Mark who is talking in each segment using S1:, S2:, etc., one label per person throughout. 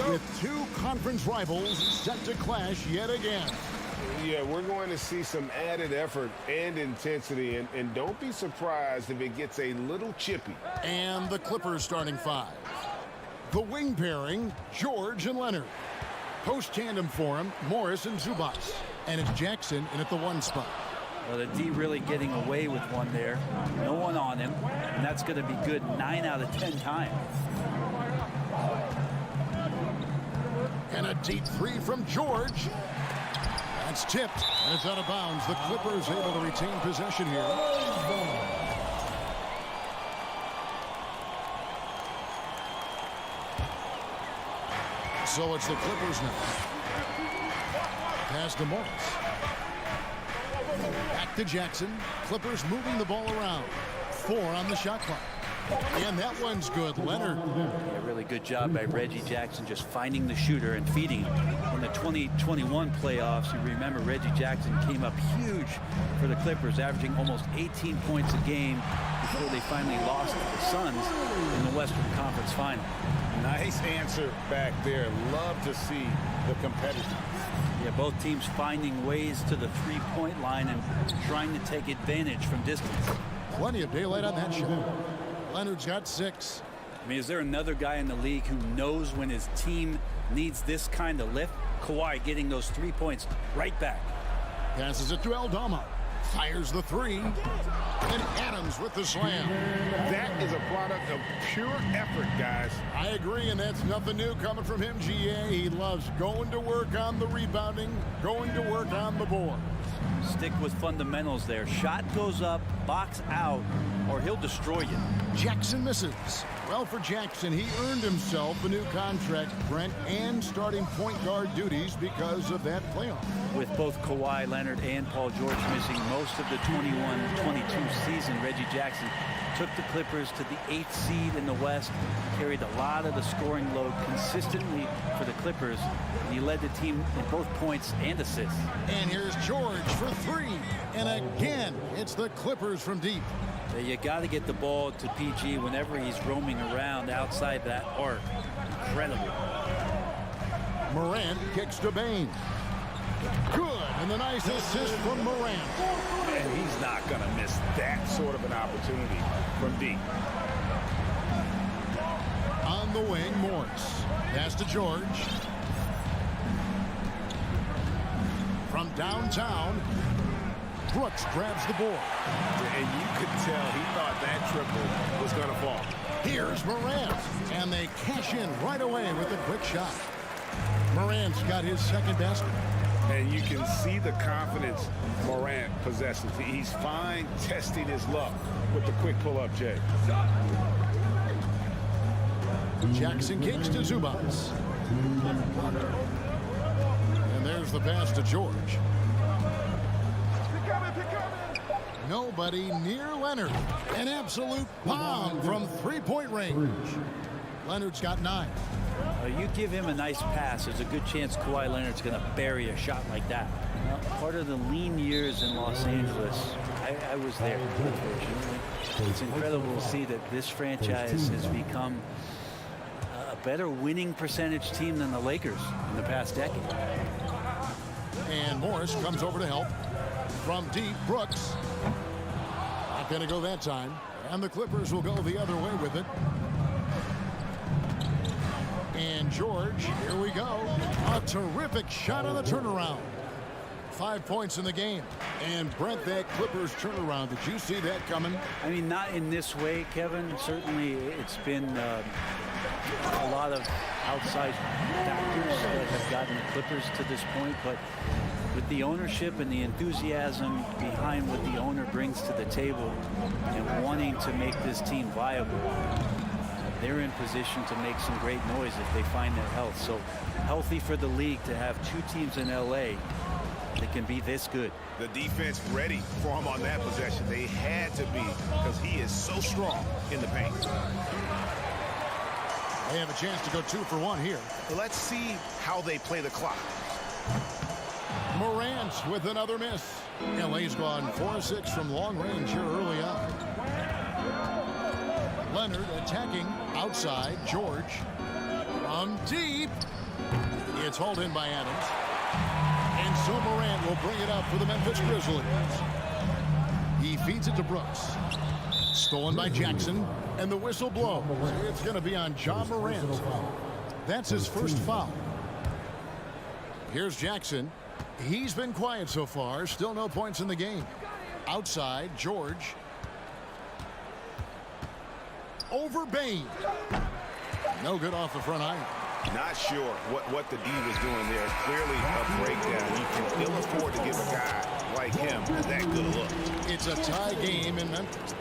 S1: with two conference rivals set to clash yet again.
S2: Yeah, we're going to see some added effort and intensity, and don't be surprised if it gets a little chippy.
S1: And the Clippers starting five. The wing pairing, George and Leonard. Post tandem for him, Morris and Zubac. And it's Jackson in at the one spot.
S3: Well, the D really getting away with one there. No one on him, and that's going to be good 9 out of 10 times.
S1: And a deep three from George. That's tipped, and it's out of bounds. The Clippers able to retain possession here. So it's the Clippers now. Pass to Morris. Back to Jackson. Clippers moving the ball around. 4 on the shot clock. And that one's good. Leonard.
S3: Yeah, really good job by Reggie Jackson just finding the shooter and feeding him. In the 2021 playoffs, you remember Reggie Jackson came up huge for the Clippers, averaging almost 18 points a game before they finally lost to the Suns in the Western Conference Final.
S2: Nice answer back there. Love to see the competitors.
S3: Yeah, both teams finding ways to the three-point line and trying to take advantage from distance.
S1: Plenty of daylight on that shot. Leonard's got 6.
S3: I mean, is there another guy in the league who knows when his team needs this kind of lift? Kawhi getting those 3 points right back.
S1: Passes it to Aldama. Fires the 3. And Adams with the slam.
S2: That is a product of pure effort, guys.
S1: I agree, and that's nothing new coming from him, GA. He loves going to work on the rebounding, going to work on the board.
S3: Stick with fundamentals there. Shot goes up, box out, or he'll destroy you.
S1: Jackson misses. Well, for Jackson, he earned himself a new contract, Brent, and starting point guard duties because of that playoff.
S3: With both Kawhi Leonard and Paul George missing most of the 21-22 season, Reggie Jackson took the Clippers to the 8th seed in the West, carried a lot of the scoring load consistently for the Clippers, and he led the team in both points and assists.
S1: And here's George for 3. And again, it's the Clippers from deep.
S3: You got to get the ball to PG whenever he's roaming around outside that arc. Incredible.
S1: Morant kicks to Bain. Good, and the nice assist from Morant.
S2: And he's not going to miss that sort of an opportunity from deep.
S1: On the wing, Morris. Pass to George. From downtown, Brooks grabs the board.
S2: And you could tell he thought that triple was going to fall.
S1: Here's Morant. And they cash in right away with a quick shot. Morant's got his second basket.
S2: And you can see the confidence Morant possesses. He's fine testing his luck with the quick pull-up, Jay.
S1: Jackson kicks to Zubac. And there's the pass to George. Nobody near Leonard. An absolute bomb from three-point range. Leonard's got 9.
S3: You give him a nice pass, there's a good chance Kawhi Leonard's going to bury a shot like that. Part of the lean years in Los Angeles, I was there, unfortunately. It's incredible to see that this franchise has become a better winning percentage team than the Lakers in the past decade.
S1: And Morris comes over to help. From deep, Brooks. Not going to go that time. And the Clippers will go the other way with it. And George, here we go. A terrific shot on the turnaround. 5 points in the game. And Brent, that Clippers turnaround, did you see that coming?
S3: I mean, not in this way, Kevin. Certainly it's been a lot of outside factors that have gotten the Clippers to this point. But with the ownership and the enthusiasm behind what the owner brings to the table and wanting to make this team viable, they're in position to make some great noise if they find their health. So healthy for the league to have 2 teams in LA that can be this good.
S2: The defense ready for him on that possession. They had to be because he is so strong in the paint.
S1: They have a chance to go 2 for 1 here.
S2: Let's see how they play the clock.
S1: Morant with another miss. LA's gone 4-6 from long range here early on. Leonard attacking outside. George from deep. It's hauled in by Adams. And so Morant will bring it up for the Memphis Grizzlies. He feeds it to Brooks. Stolen by Jackson. And the whistle blows. It's going to be on Ja Morant. That's his first foul. Here's Jackson. He's been quiet so far. Still no points in the game. Outside, George. Over Bain. No good off the front iron.
S2: Not sure what the D was doing there. Clearly a breakdown. You can ill afford to give a guy like him that good a look.
S1: It's a tie game in Memphis.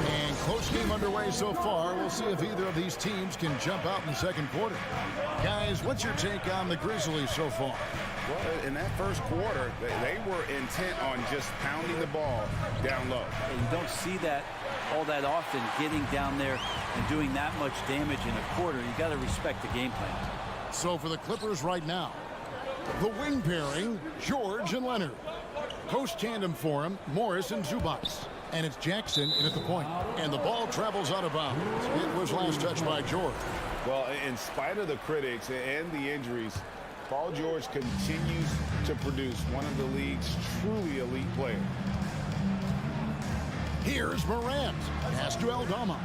S1: And close game underway so far. We'll see if either of these teams can jump out in the second quarter. Guys, what's your take on the Grizzlies so far?
S2: Well, in that first quarter, they were intent on just pounding the ball down low.
S3: And you don't see that all that often, getting down there and doing that much damage in a quarter. You got to respect the game plan.
S1: So for the Clippers right now, the wing pairing, George and Leonard. Post tandem for him, Morris and Zubac. And it's Jackson in at the point. And the ball travels out of bounds. It was last touched by George.
S2: Well, in spite of the critics and the injuries, Paul George continues to produce one of the league's truly elite players.
S1: Here's Morant. Pass to Aldama.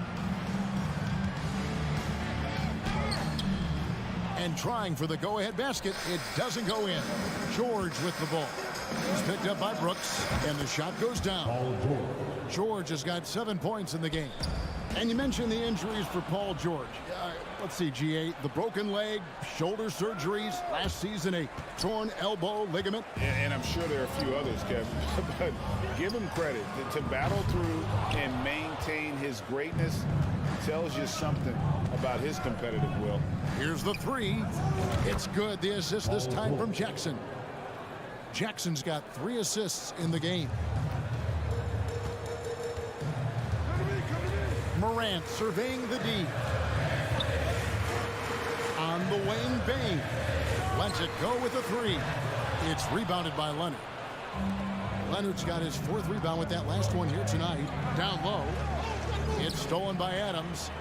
S1: And trying for the go-ahead basket. It doesn't go in. George with the ball. He's picked up by Brooks. And the shot goes down. George has got 7 points in the game. And you mentioned the injuries for Paul George. Let's see, G8. The broken leg, shoulder surgeries. Last season, a torn elbow ligament.
S2: And I'm sure there are a few others, Kevin. But give him credit. To battle through and maintain his greatness tells you something about his competitive will.
S1: Here's the three. It's good. The assist this time from Jackson. Jackson's got 3 assists in the game. Morant surveying the D. On the wing, Bain lets it go with a 3. It's rebounded by Leonard. Leonard's got his 4th rebound with that last one here tonight. Down low. It's stolen by Adams.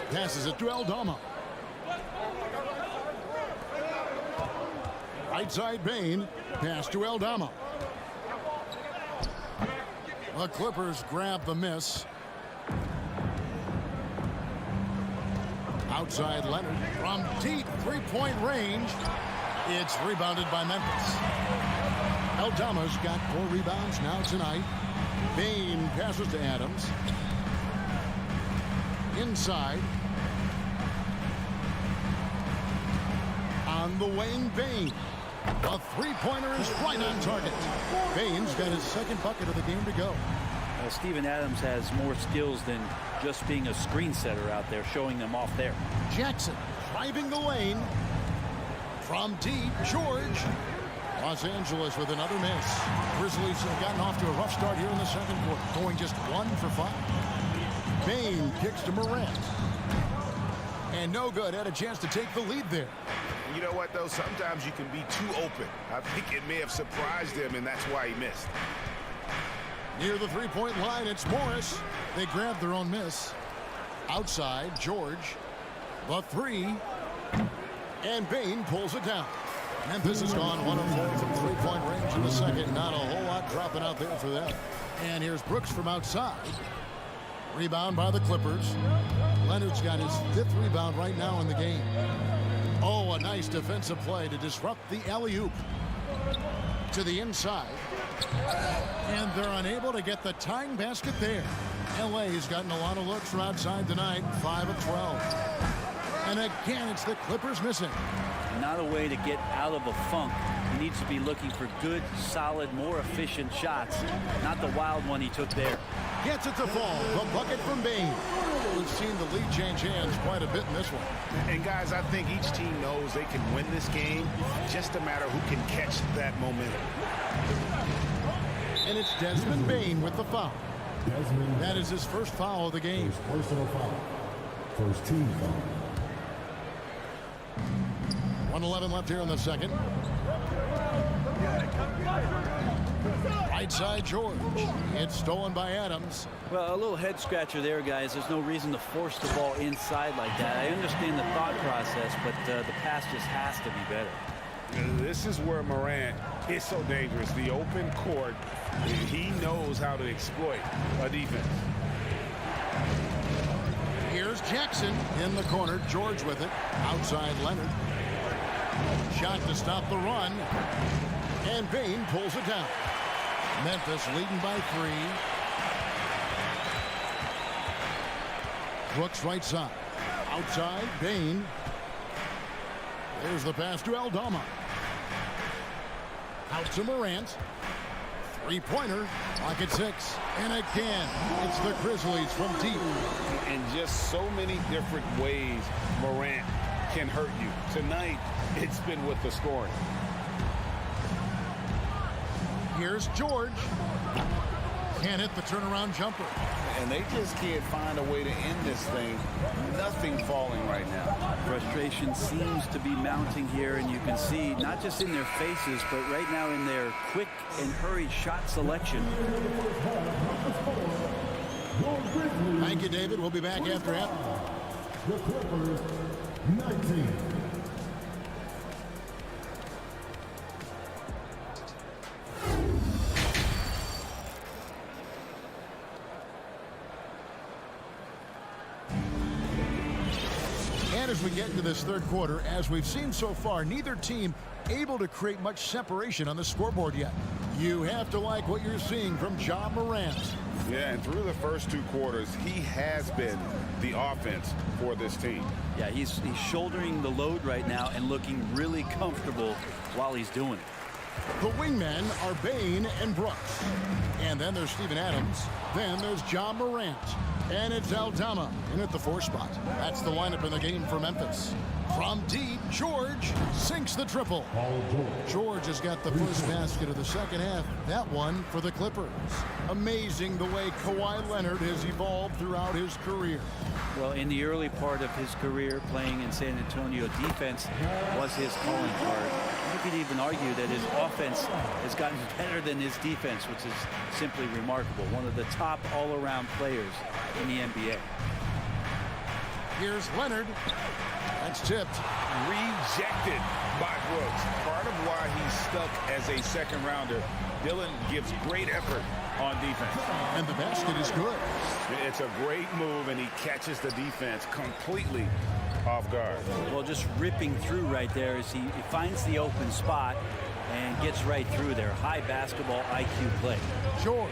S1: Passes it to Aldama. Right side Bain. Pass to Aldama. The Clippers grab the miss. Outside Leonard from deep 3-point range. It's rebounded by Memphis. Aldama's got 4 rebounds now tonight. Bain passes to Adams. Inside. On the wing, Bain. A 3-pointer is right on target. Bain's got his 2nd bucket of the game to go.
S3: Steven Adams has more skills than just being a screen setter out there, showing them off there.
S1: Jackson driving the lane. From deep, George. Los Angeles with another miss. Grizzlies have gotten off to a rough start here in the second quarter, going just 1 for 5. Bain kicks to Morant. And no good. Had a chance to take the lead there.
S2: You know what, though? Sometimes you can be too open. I think it may have surprised him, and that's why he missed.
S1: Near the 3-point line, it's Morris. They grab their own miss. Outside, George. The 3. And Bain pulls it down. Memphis has gone 1 of 4 from 3-point range in the second. Not a whole lot dropping out there for them. And here's Brooks from outside. Rebound by the Clippers. Leonard's got his 5th rebound right now in the game. Oh, a nice defensive play to disrupt the alley-oop. To the inside. And they're unable to get the tying basket there. LA's gotten a lot of looks from outside tonight. 5 of 12. And again, it's the Clippers missing.
S3: Not a way to get out of a funk. He needs to be looking for good, solid, more efficient shots. Not the wild one he took there.
S1: Gets it to fall. The bucket from Bain. We've seen the lead change hands quite a bit in this one.
S2: And guys, I think each team knows they can win this game. Just a matter who can catch that momentum.
S1: And it's Desmond Bain with the foul. That is his first foul of the game.
S4: Personal foul. First team foul.
S1: 1:11 left here in the second. Right side, George. It's stolen by Adams.
S3: Well, a little head scratcher there, guys. There's no reason to force the ball inside like that. I understand the thought process, but the pass just has to be better.
S2: This is where Morant is so dangerous. The open court, he knows how to exploit a defense.
S1: Here's Jackson in the corner. George with it. Outside Leonard. Shot to stop the run. And Bane pulls it down. Memphis leading by 3. Brooks right side. Outside, Bane. There's the pass to Aldama. Out to Morant. Three-pointer. Clock at 6. And again, it's the Grizzlies from deep.
S2: And just so many different ways Morant can hurt you. Tonight, it's been with the scoring.
S1: Here's George. Can't hit the turnaround jumper.
S2: And they just can't find a way to end this thing. Nothing falling right now.
S3: Frustration seems to be mounting here, and you can see not just in their faces, but right now in their quick and hurried shot selection.
S1: Thank you, David. We'll be back after that.
S4: The Clippers, 19.
S1: And as we get into this third quarter, as we've seen so far, neither team able to create much separation on the scoreboard yet. You have to like what you're seeing from Ja Morant.
S2: Yeah, and through the first 2 quarters, he has been the offense for this team.
S3: Yeah, he's shouldering the load right now and looking really comfortable while he's doing it.
S1: The wingmen are Bane and Brooks. And then there's Steven Adams. Then there's Ja Morant. And it's Aldama in at the 4 spot. That's the lineup in the game for Memphis. From deep, George sinks the triple. George has got the first basket of the second half. That one for the Clippers. Amazing the way Kawhi Leonard has evolved throughout his career.
S3: Well, in the early part of his career playing in San Antonio, defense was his calling card. You could even argue that his offense has gotten better than his defense, which is simply remarkable. One of the top all-around players in the NBA.
S1: Here's Leonard. That's tipped.
S2: Rejected by Brooks. Part of why he's stuck as a second rounder. Dillon gives great effort on defense.
S1: And the basket is good.
S2: It's a great move, and he catches the defense completely off guard.
S3: Well, just ripping through right there as he finds the open spot and gets right through there. High basketball IQ play.
S1: George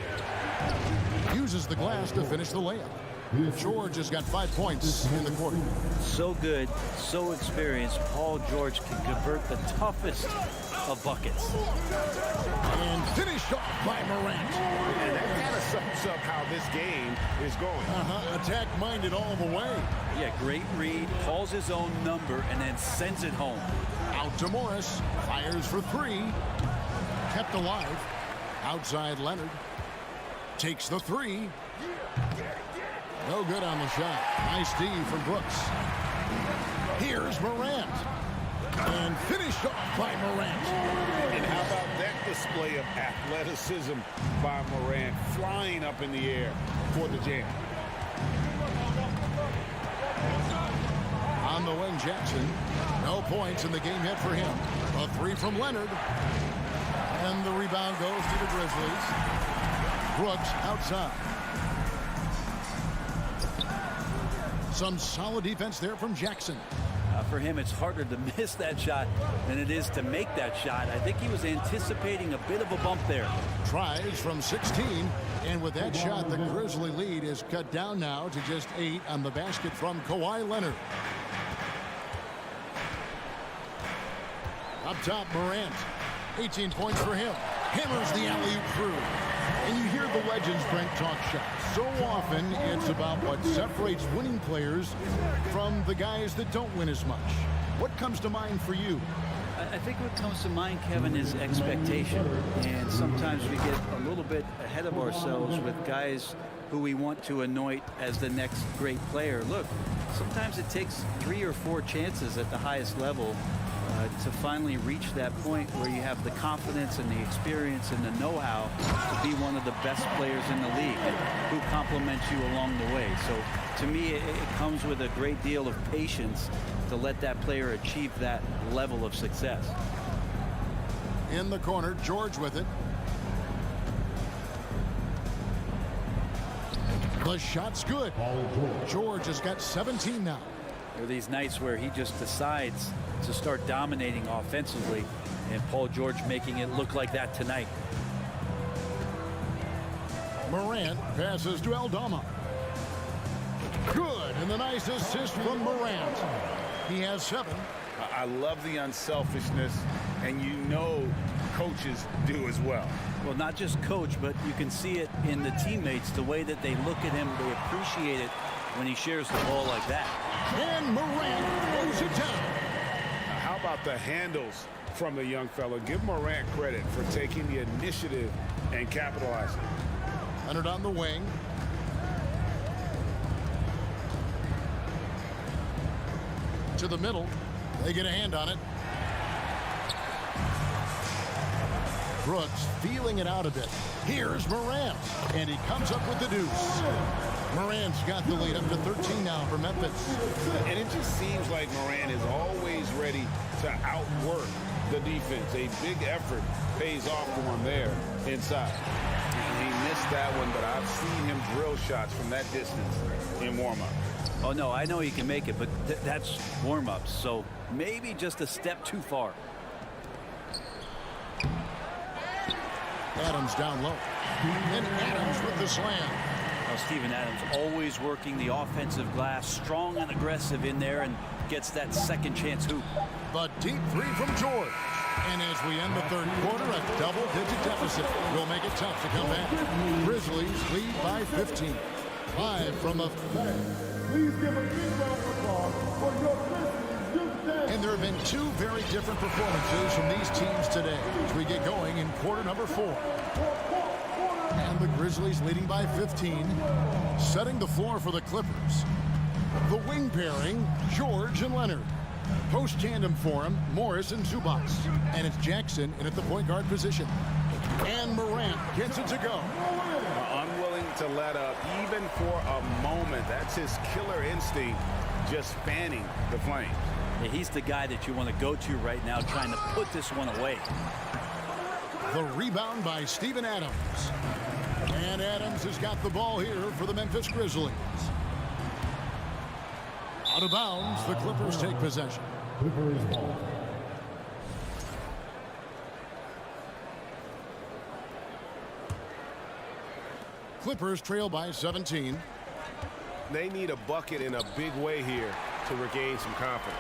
S1: uses the glass to finish the layup. George has got 5 points in the quarter.
S3: So good, so experienced. Paul George can convert the toughest of buckets.
S1: And finished off by Morant.
S2: And that kind of sums up how this game is going.
S1: Attack-minded all the way.
S3: Yeah, great read, calls his own number, and then sends it home.
S1: Out to Morris. Fires for 3. Kept alive. Outside Leonard. Takes the 3. No good on the shot. Nice D from Brooks. Here's Morant. And finished off by Morant.
S2: And how about that display of athleticism by Morant, flying up in the air for the jam.
S1: On the wing, Jackson. No points in the game hit for him. A 3 from Leonard. And the rebound goes to the Grizzlies. Brooks outside. Some solid defense there from Jackson.
S3: For him, it's harder to miss that shot than it is to make that shot. I think he was anticipating a bit of a bump there.
S1: Tries from 16. And with that shot, the Grizzly lead is cut down now to just 8 on the basket from Kawhi Leonard. Up top, Morant. 18 points for him. Hammers the alley-oop through. And you hear the legends, Brent, talk shop. So often, it's about what separates winning players from the guys that don't win as much. What comes to mind for you?
S3: I think what comes to mind, Kevin, is expectation. And sometimes we get a little bit ahead of ourselves with guys who we want to anoint as the next great player. Look, sometimes it takes 3 or 4 chances at the highest level to finally reach that point where you have the confidence and the experience and the know-how to be one of the best players in the league and who complements you along the way. So to me, it comes with a great deal of patience to let that player achieve that level of success.
S1: In the corner, George with it. The shot's good. George has got 17 now.
S3: There are these nights where he just decides to start dominating offensively, and Paul George making it look like that tonight.
S1: Morant passes to Aldama. Good, and the nice assist from Morant. He has 7.
S2: I love the unselfishness, and you know coaches do as well.
S3: Well, not just coach, but you can see it in the teammates, the way that they look at him. They appreciate it when he shares the ball like that.
S1: And Morant throws it down.
S2: How about the handles from the young fella? Give Morant credit for taking the initiative and capitalizing.
S1: Leonard on the wing. To the middle. They get a hand on it. Brooks feeling it out a bit. Here's Morant, and he comes up with the deuce. Morant's got the lead up to 13 now for Memphis.
S2: And it just seems like Morant is always ready to outwork the defense. A big effort pays off for him there inside. He missed that one, but I've seen him drill shots from that distance in warm-up.
S3: Oh, no, I know he can make it, but that's warm-ups, so maybe just a step too far.
S1: Adams down low. And Adams with the slam.
S3: Well, Steven Adams always working the offensive glass, strong and aggressive in there, and gets that second chance hoop.
S1: The deep 3 from George. And as we end the third quarter, a double-digit deficit will make it tough to come back. Grizzlies lead by 15. Live from the...
S4: Please give a big round of applause for your Grizzlies youth dance.
S1: And there have been 2 very different performances from these teams today as we get going in quarter number 4. And the Grizzlies leading by 15, setting the floor for the Clippers. The wing pairing, George and Leonard. Post tandem for him, Morris and Zubac. And it's Jackson in at the point guard position. And Morant gets it to go.
S2: Unwilling to let up even for a moment. That's his killer instinct, just fanning the flames.
S3: Yeah, he's the guy that you want to go to right now, trying to put this one away.
S1: The rebound by Steven Adams. And Adams has got the ball here for the Memphis Grizzlies. Out of bounds, the Clippers take possession.
S4: Clippers ball.
S1: Clippers trail by 17.
S2: They need a bucket in a big way here to regain some confidence.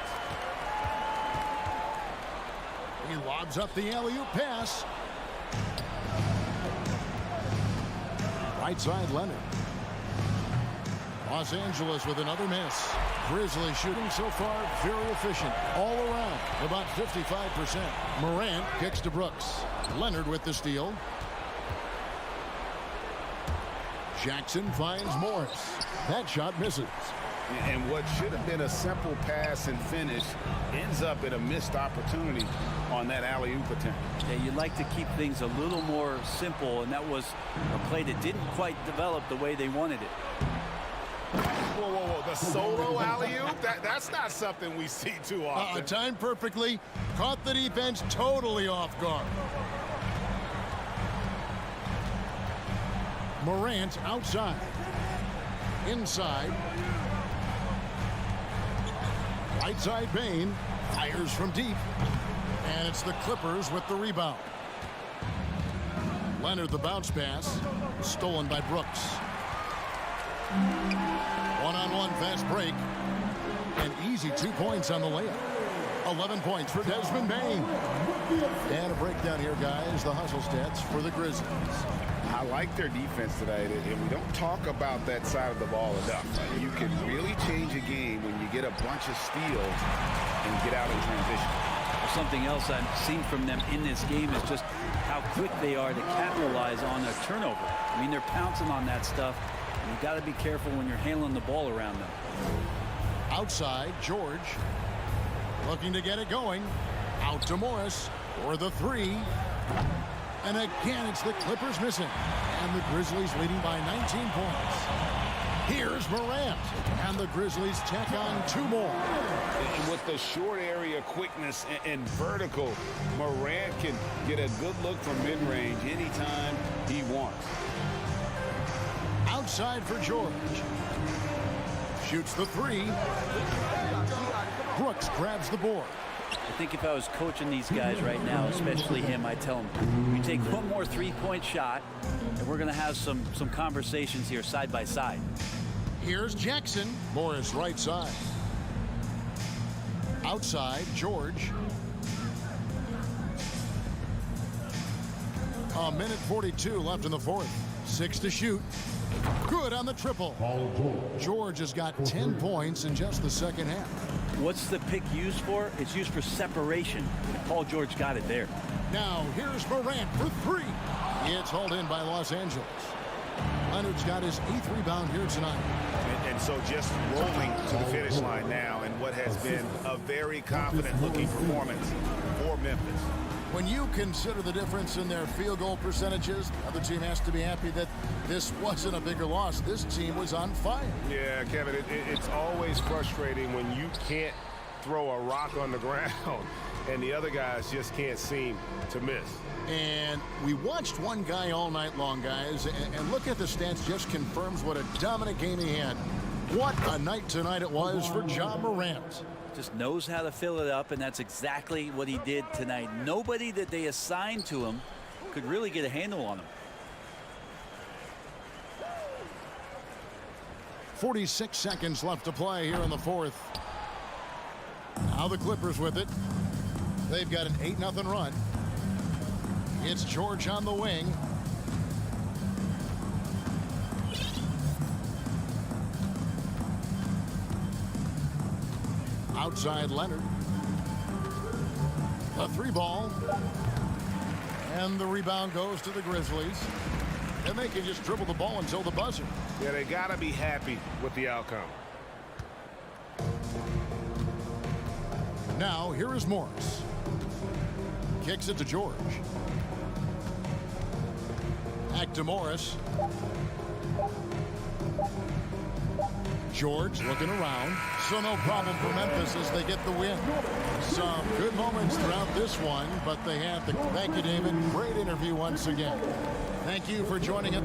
S1: He lobs up the alley-oop pass. Right side, Leonard. Los Angeles with another miss. Grizzlies shooting so far very efficient all around, about 55%. Morant kicks to Brooks. Leonard with the steal. Jackson finds Morris. That shot misses.
S2: And what should have been a simple pass and finish ends up in a missed opportunity on that alley-oop attempt.
S3: Yeah, you'd like to keep things a little more simple, and that was a play that didn't quite develop the way they wanted it.
S2: Whoa, whoa, whoa. The solo alley-oop? That's not something we see too often.
S1: Timed perfectly. Caught the defense totally off guard. Morant outside. Inside. Right side, Bain fires from deep. And it's the Clippers with the rebound. Leonard the bounce pass. Stolen by Brooks. One-on-one fast break. An easy 2 points on the layup. 11 points for Desmond Bain. And a breakdown here, guys. The hustle stats for the Grizzlies.
S2: I like their defense tonight, and we don't talk about that side of the ball enough. You can really change a game when you get a bunch of steals and get out in transition.
S3: Something else I've seen from them in this game is just how quick they are to capitalize on a turnover. I mean, they're pouncing on that stuff, and you've got to be careful when you're handling the ball around them.
S1: Outside, George looking to get it going. Out to Morris for the three. And again, it's the Clippers missing. And the Grizzlies leading by 19 points. Here's Morant. And the Grizzlies check on 2 more.
S2: And with the short area quickness and vertical, Morant can get a good look from mid-range anytime he wants.
S1: Outside for George. Shoots the three. Brooks grabs the board.
S3: I think if I was coaching these guys right now, especially him, I'd tell him, you take one more three-point shot, and we're going to have some conversations here side by side.
S1: Here's Jackson. Morris right side. Outside, George. A minute 42 left in the fourth. 6 to shoot. Good on the triple. George has got 10 points in just the second half.
S3: What's the pick used for? It's used for separation. Paul George got it there.
S1: Now here's Morant for 3. It's hauled in by Los Angeles. Leonard's got his 8th rebound here tonight.
S5: And so just rolling to the finish line now in what has been a very confident-looking performance for Memphis.
S1: When you consider the difference in their field goal percentages, the other team has to be happy that this wasn't a bigger loss. This team was on fire.
S5: Yeah, Kevin, it's always frustrating when you can't throw a rock on the ground and the other guys just can't seem to miss.
S1: And we watched one guy all night long, guys, and look at the stats, just confirms what a dominant game he had. What a night tonight it was for Ja Morant.
S3: Just knows how to fill it up, and that's exactly what he did tonight. Nobody that they assigned to him could really get a handle on him.
S1: 46 seconds left to play here in the fourth. Now the Clippers with it. They've got an 8-0 run. It's George on the wing. Outside Leonard. A 3-ball. And the rebound goes to the Grizzlies. And they can just dribble the ball until the buzzer.
S5: Yeah, they got to be happy with the outcome.
S1: Now, here is Morris. Kicks it to George. Back to Morris. George looking around. So no problem for Memphis as they get the win. Some good moments throughout this one, but they have the... Thank you, David. Great interview once again. Thank you for joining us.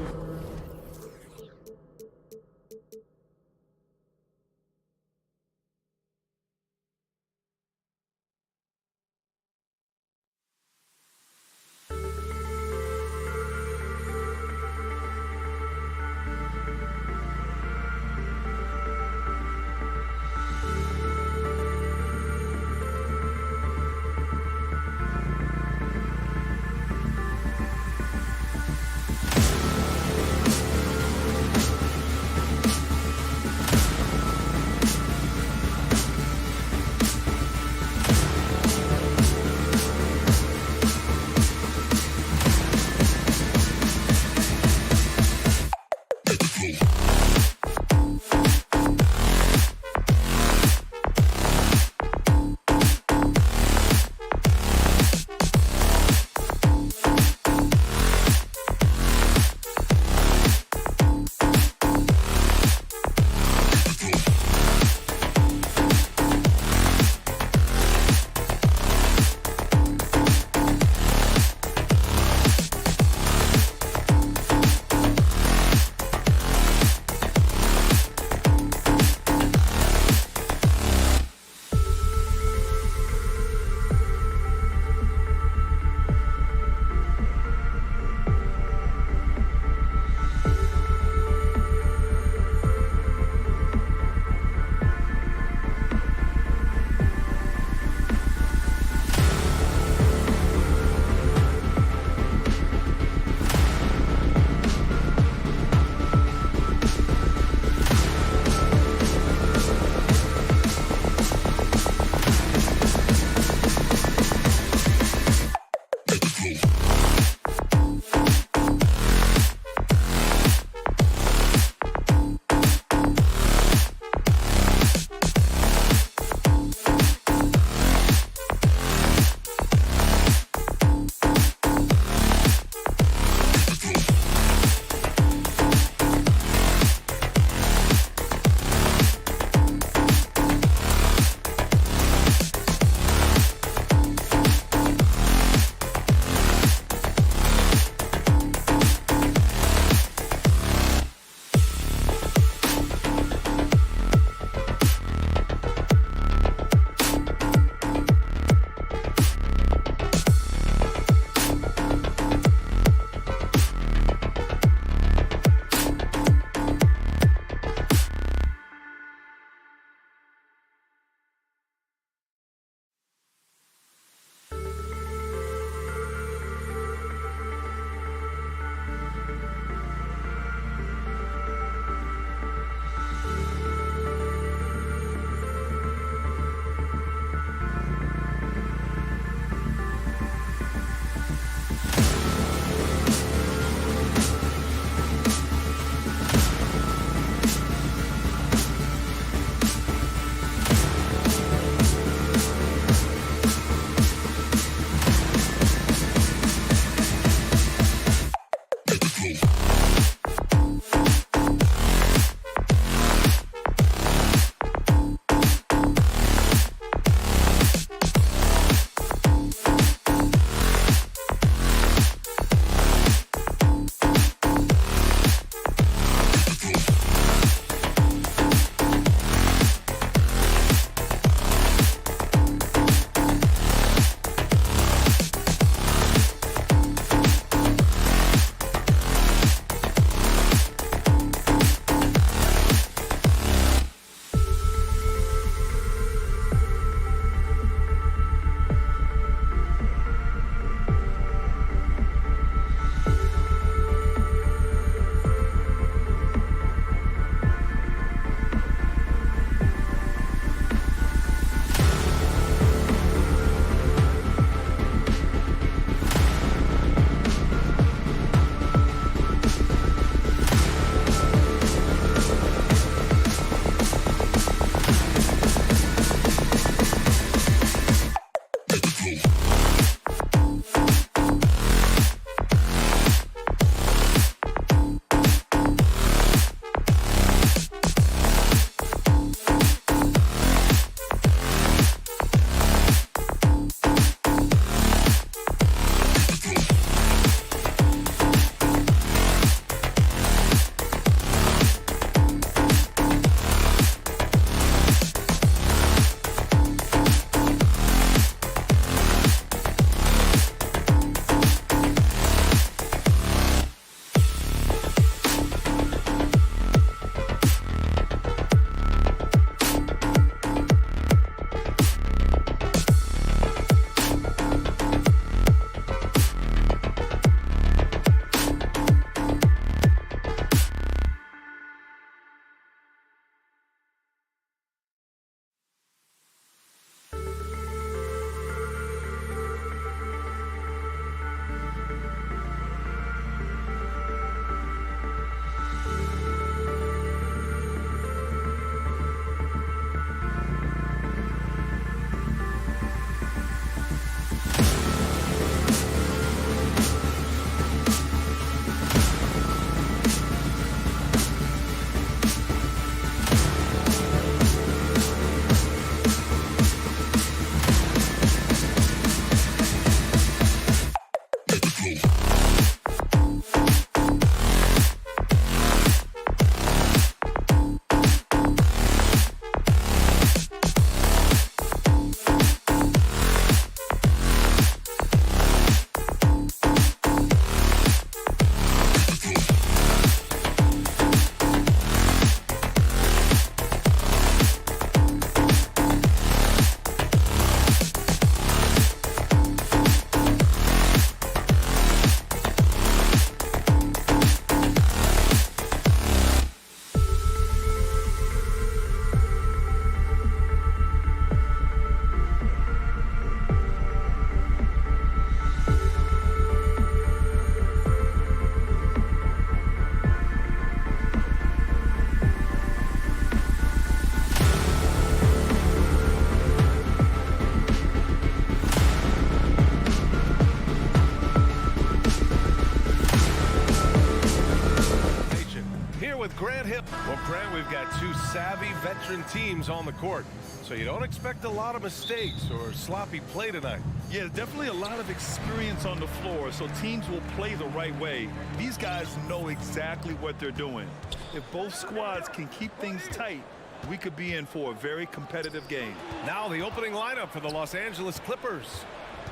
S5: Grant, we've got two savvy veteran teams on the court. So you don't expect a lot of mistakes or sloppy play tonight.
S6: Yeah, definitely a lot of experience on the floor, so teams will play the right way. These guys know exactly what they're doing. If both squads can keep things tight, we could be in for a very competitive game.
S5: Now the opening lineup for the Los Angeles Clippers.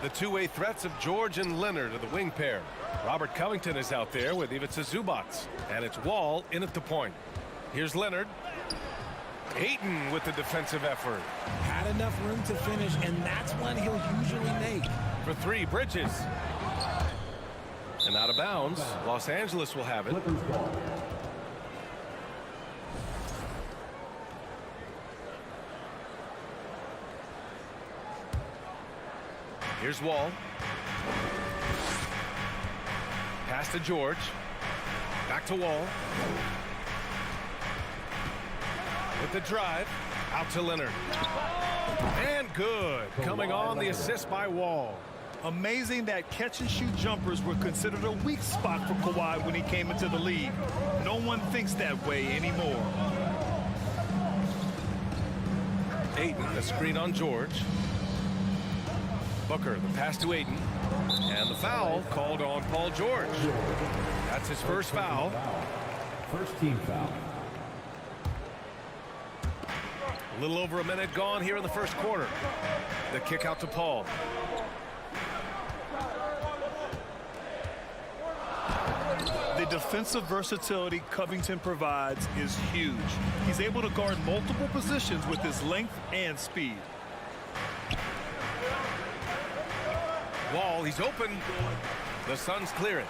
S5: The two-way threats of George and Leonard are the wing pair. Robert Covington is out there with Ivica Zubac. And it's Wall in at the point. Here's Leonard. Ayton with the defensive effort.
S7: Had enough room to finish, and that's one he'll usually make.
S5: For three, Bridges. And out of bounds, Los Angeles will have it. Here's Wall. Pass to George. Back to Wall. With the drive. Out to Leonard. And good. Coming on the assist by Wall.
S6: Amazing that catch-and-shoot jumpers were considered a weak spot for Kawhi when he came into the league. No one thinks that way anymore.
S5: Ayton, the screen on George. Booker, the pass to Ayton. And the foul called on Paul George. That's his first foul.
S8: First team foul.
S5: A little over a minute gone here in the first quarter. The kick out to Paul.
S6: The defensive versatility Covington provides is huge. He's able to guard multiple positions with his length and speed.
S5: Wall, he's open. The Suns clear it.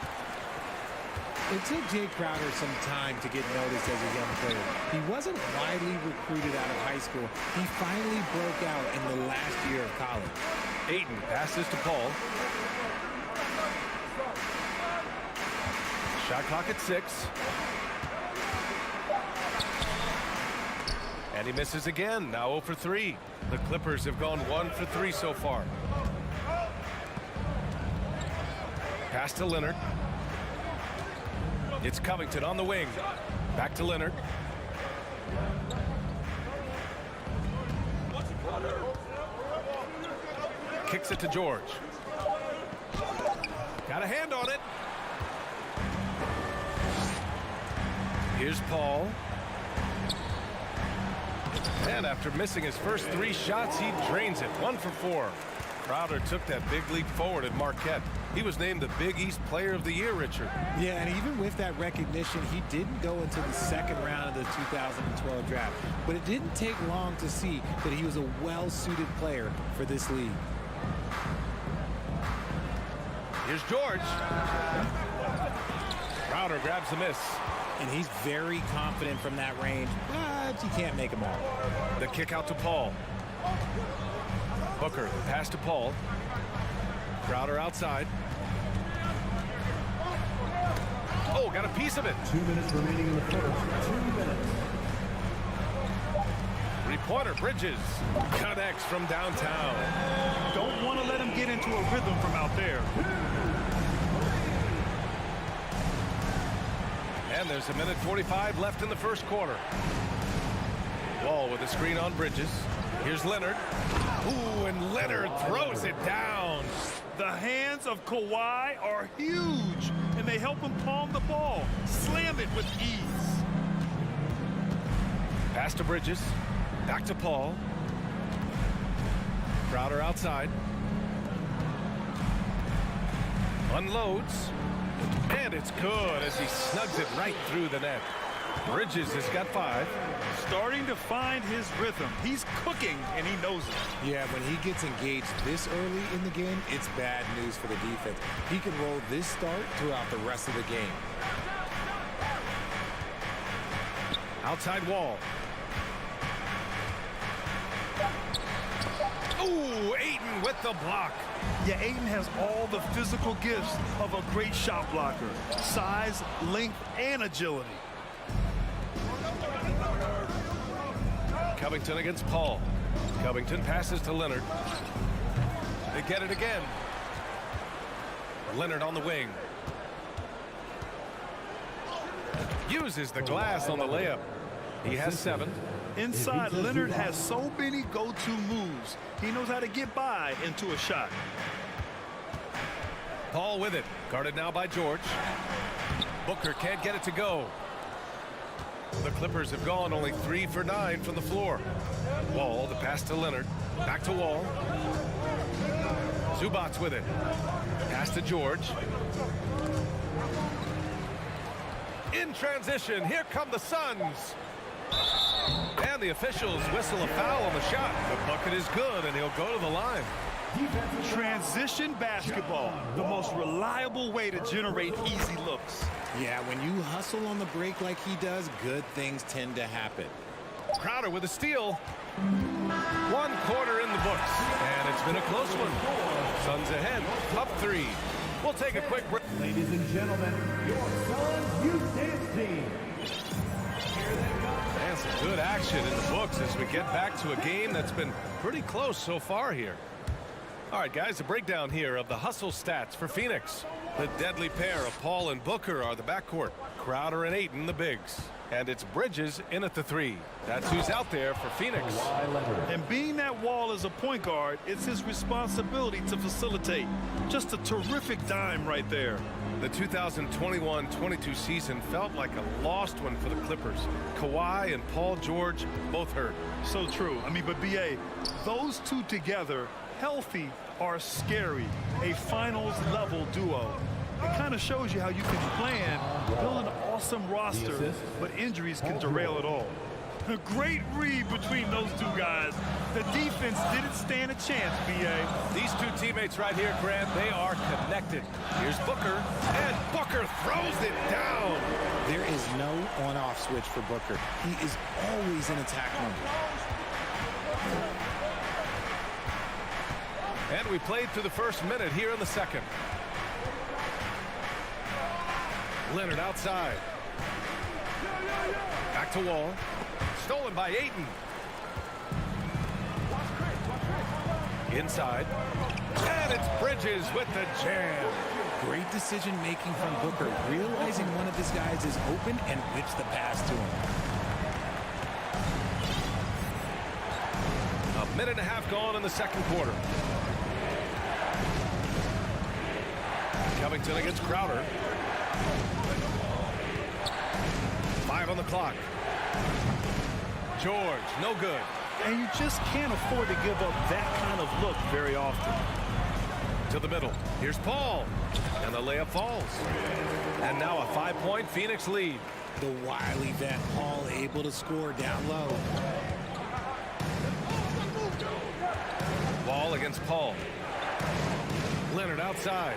S7: It took Jay Crowder some time to get noticed as a young player. He wasn't widely recruited out of high school. He finally broke out in the last year of college.
S5: Ayton passes to Paul. Shot clock at 6. And he misses again. Now 0 for 3. The Clippers have gone 1 for 3 so far. Pass to Leonard. It's Covington on the wing. Back to Leonard. Kicks it to George. Got a hand on it. Here's Paul. And after missing his first 3 shots, he drains it. 1 for 4. Crowder took that big leap forward at Marquette. He was named the Big East Player of the Year, Richard.
S7: Yeah, and even with that recognition, he didn't go into the second round of the 2012 draft. But it didn't take long to see that he was a well-suited player for this league.
S5: Here's George. Crowder grabs the miss.
S7: And he's very confident from that range, but you can't make him all.
S5: The kick out to Paul. Booker, the pass to Paul. Crowder outside. Oh, got a piece of it.
S8: 2 minutes remaining in the first. 2 minutes.
S5: Three-pointer, Bridges. Connects from downtown.
S6: Don't want to let him get into a rhythm from out there.
S5: And there's 1:45 left in the first quarter. Wall with a screen on Bridges. Here's Leonard. Ooh, and Leonard throws it down.
S6: The hands of Kawhi are huge, and they help him palm the ball. Slam it with ease.
S5: Pass to Bridges. Back to Paul. Crowder outside. Unloads. And it's good as he snugs it right through the net. Bridges has got 5.
S6: Starting to find his rhythm. He's cooking, and he knows it.
S7: Yeah, when he gets engaged this early in the game, it's bad news for the defense. He can roll this start throughout the rest of the game.
S5: Outside Wall. Ooh, Ayton with the block.
S6: Yeah, Ayton has all the physical gifts of a great shot blocker. Size, length, and agility.
S5: Covington against Paul. Covington passes to Leonard. They get it again. Leonard on the wing. Uses the glass on the layup. He has 7.
S6: Inside, Leonard has so many go-to moves. He knows how to get by into a shot.
S5: Paul with it. Guarded now by George. Booker can't get it to go. The Clippers have gone only 3 for 9 from the floor. Wall, the pass to Leonard. Back to Wall. Zubats with it. Pass to George. In transition, here come the Suns. And the officials whistle a foul on the shot. The bucket is good, and he'll go to the line.
S6: Transition basketball, the most reliable way to generate easy looks.
S7: Yeah, when you hustle on the break like he does, good things tend to happen.
S5: Crowder with a steal. 1 quarter in the books, and it's been a close one. Suns ahead, up 3. We'll take a quick break.
S8: Ladies and gentlemen, your Suns youth dance team.
S5: And some good action in the books as we get back to a game that's been pretty close so far here. All right, guys, a breakdown here of the hustle stats for Phoenix. The deadly pair of Paul and Booker are the backcourt. Crowder and Ayton, the bigs. And it's Bridges in at the 3. That's who's out there for Phoenix.
S6: And being that Wall is a point guard, it's his responsibility to facilitate. Just a terrific dime right there.
S5: The 2021-22 season felt like a lost one for the Clippers. Kawhi and Paul George both hurt.
S6: So true. I mean, but B.A., those two together, healthy, are scary. A finals-level duo. It kind of shows you how you can plan, build an awesome roster, but injuries can derail it all. A great read between those two guys. The defense didn't stand a chance, B.A.
S5: These two teammates right here, Grant, they are connected. Here's Booker, and Booker throws it down.
S7: There is no on-off switch for Booker. He is always in attack mode.
S5: And we played through the first minute here in the second. Leonard outside. Back to Wall. Stolen by Ayton. Inside. And it's Bridges with the jam.
S7: Great decision-making from Booker, realizing one of his guys is open and whips the pass to him.
S5: A minute and a half gone in the second quarter. Covington against Crowder. 5 on the clock. George, no good.
S6: And you just can't afford to give up that kind of look very often.
S5: To the middle. Here's Paul. And the layup falls. And now a 5-point Phoenix lead.
S7: The wily vet Paul able to score down low.
S5: Ball against Paul. Leonard outside.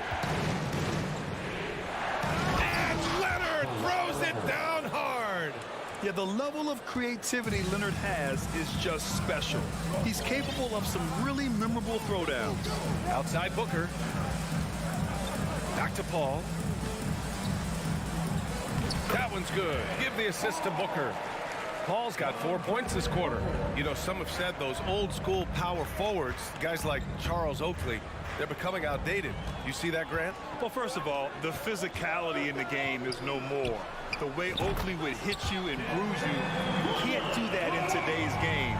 S5: And Leonard throws it down hard.
S6: Yeah, the level of creativity Leonard has is just special. He's capable of some really memorable throwdowns.
S5: Outside Booker. Back to Paul. That one's good. Give the assist to Booker. Paul's got 4 points this quarter. You know, some have said those old school power forwards, guys like Charles Oakley, they're becoming outdated. You see that, Grant?
S6: Well, first of all, the physicality in the game is no more. The way Oakley would hit you and bruise you, you can't do that in today's game.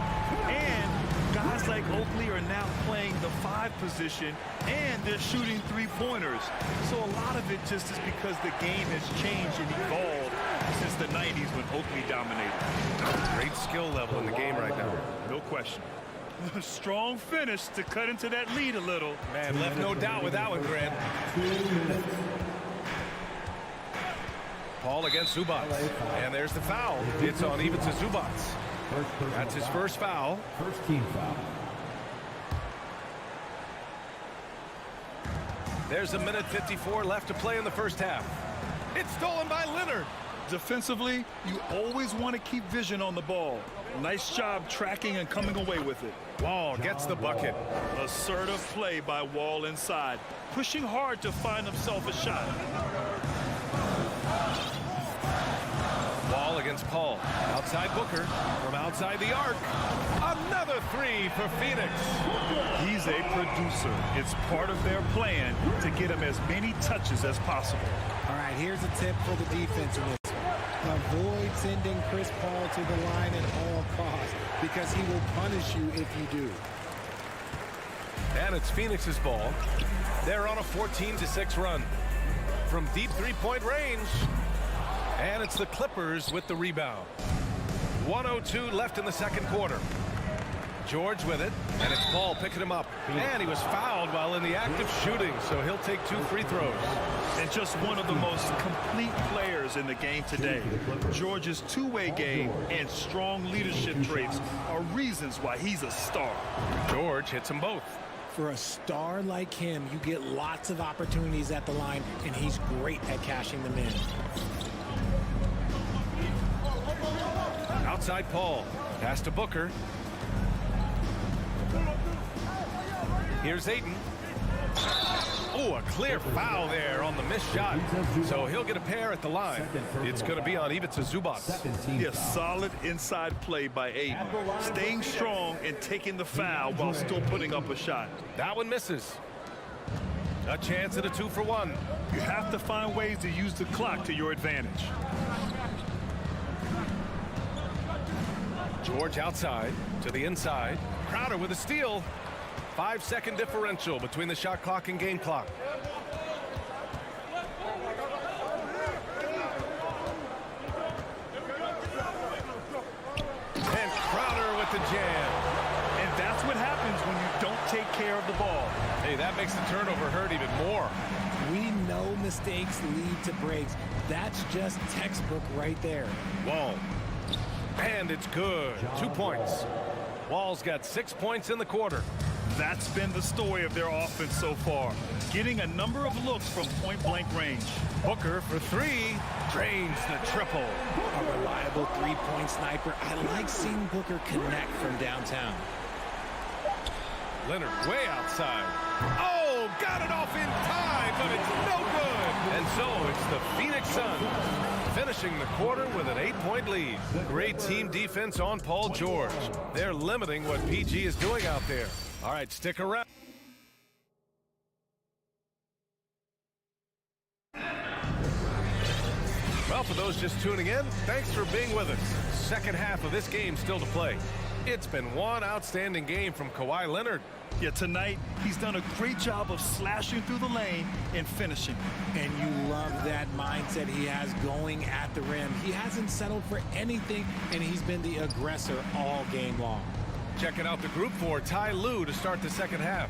S6: And guys like Oakley are now playing the 5 position, and they're shooting 3-pointers. So a lot of it just is because the game has changed and evolved since the 90s when Oakley dominated.
S5: Great skill level in the game right now.
S6: No question. Strong finish to cut into that lead a little.
S5: Man, left no doubt with that one, Grant. Paul against Zubats. And there's the foul. It's on even to Zubats. That's his first foul.
S8: First team foul.
S5: There's a minute 54 left to play in the first half. It's stolen by Leonard.
S6: Defensively, you always want to keep vision on the ball. Nice job tracking and coming away with it.
S5: Wall gets the bucket.
S6: Assertive play by Wall inside, pushing hard to find himself a shot.
S5: Wall against Paul. Outside Booker. From outside the arc. Another 3 for Phoenix.
S6: He's a producer. It's part of their plan to get him as many touches as possible.
S7: All right, here's a tip for the defense in this. Avoid sending Chris Paul to the line at all costs because he will punish you if you do.
S5: And it's Phoenix's ball. They're on a 14-6 run from deep three-point range. And it's the Clippers with the rebound. 1:02 left in the second quarter. George with it, and it's Paul picking him up. And he was fouled while in the act of shooting, so he'll take 2 free throws.
S6: And just one of the most complete players in the game today. George's two-way game and strong leadership traits are reasons why he's a star.
S5: George hits them both.
S7: For a star like him, you get lots of opportunities at the line, and he's great at cashing them in.
S5: Outside Paul. Pass to Booker. Here's Ayton. Oh, a clear foul there on the missed shot. So he'll get a pair at the line. It's going to be on Ivica Zubac.
S6: Yeah, solid inside play by Ayton. Staying strong and taking the foul while still putting up a shot.
S5: That one misses. A chance at a 2-for-1.
S6: You have to find ways to use the clock to your advantage.
S5: George outside to the inside. Crowder with a steal. 5-second differential between the shot clock and game clock. And Crowder with the jam.
S6: And that's what happens when you don't take care of the ball.
S5: Hey, that makes the turnover hurt even more.
S7: We know mistakes lead to breaks. That's just textbook right there.
S5: Wall. And it's good. 2 points. Wall's got 6 points in the quarter.
S6: That's been the story of their offense so far. Getting a number of looks from point-blank range.
S5: Booker for 3. Drains the triple.
S7: A reliable three-point sniper. I like seeing Booker connect from downtown.
S5: Leonard way outside. Oh, got it off in time, but it's no good. And so it's the Phoenix Suns finishing the quarter with an 8-point lead. Great team defense on Paul George. They're limiting what PG is doing out there. All right, stick around. Well, for those just tuning in, thanks for being with us. Second half of this game still to play. It's been one outstanding game from Kawhi Leonard.
S6: Yeah, tonight, he's done a great job of slashing through the lane and finishing.
S7: And you love that mindset he has going at the rim. He hasn't settled for anything, and he's been the aggressor all game long.
S5: Checking out the group for Ty Lue to start the second half.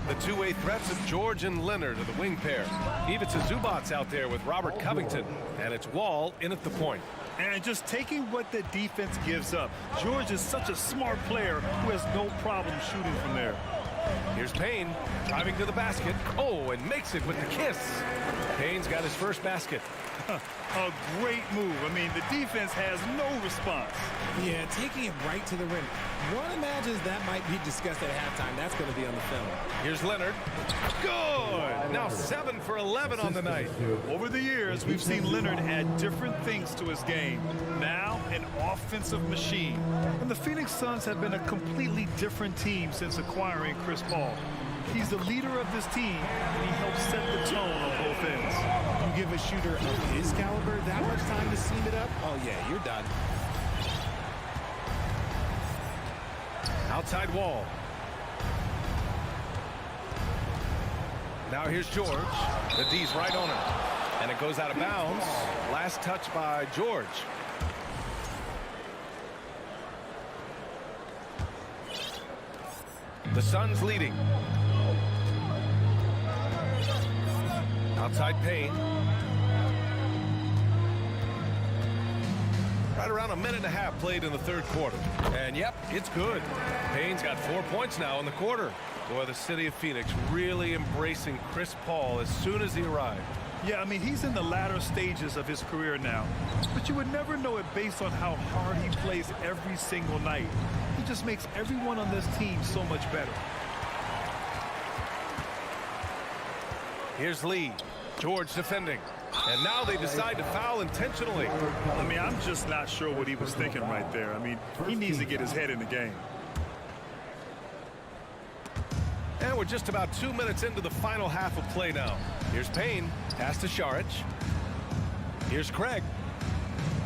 S5: The two-way threats of George and Leonard are the wing pair. Ivica Zubac's out there with Robert Covington, and it's Wall in at the point.
S6: And just taking what the defense gives up. George is such a smart player who has no problem shooting from there.
S5: Here's Payne driving to the basket. Oh, and makes it with the kiss. Payne's got his first basket.
S6: A great move. I mean, the defense has no response.
S7: Yeah, taking it right to the rim. One imagines that might be discussed at halftime. That's going to be on the film.
S5: Here's Leonard. Good. Now 7 for 11 on the night.
S6: Over the years, we've seen Leonard add different things to his game. Now, an offensive machine. And the Phoenix Suns have been a completely different team since acquiring Chris Paul. He's the leader of this team, and he helps set the tone on both ends.
S7: You give a shooter of his caliber that much time to seam it up? Oh, yeah, you're done.
S5: Outside Wall. Now here's George. The D's right on him. And it goes out of bounds. Last touch by George. The Suns leading. Outside Payne. Right around a minute and a half played in the third quarter. And yep, it's good. Payne's got 4 points now in the quarter. Boy, the city of Phoenix really embracing Chris Paul as soon as he arrived.
S6: Yeah, I mean, he's in the latter stages of his career now. But you would never know it based on how hard he plays every single night. He just makes everyone on this team so much better.
S5: Here's Lee. George defending. And now they decide to foul intentionally.
S6: I mean, I'm just not sure what he was thinking right there. I mean, he needs to get his head in the game.
S5: And we're just about 2 minutes into the final half of play now. Here's Payne. Pass to Saric. Here's Craig.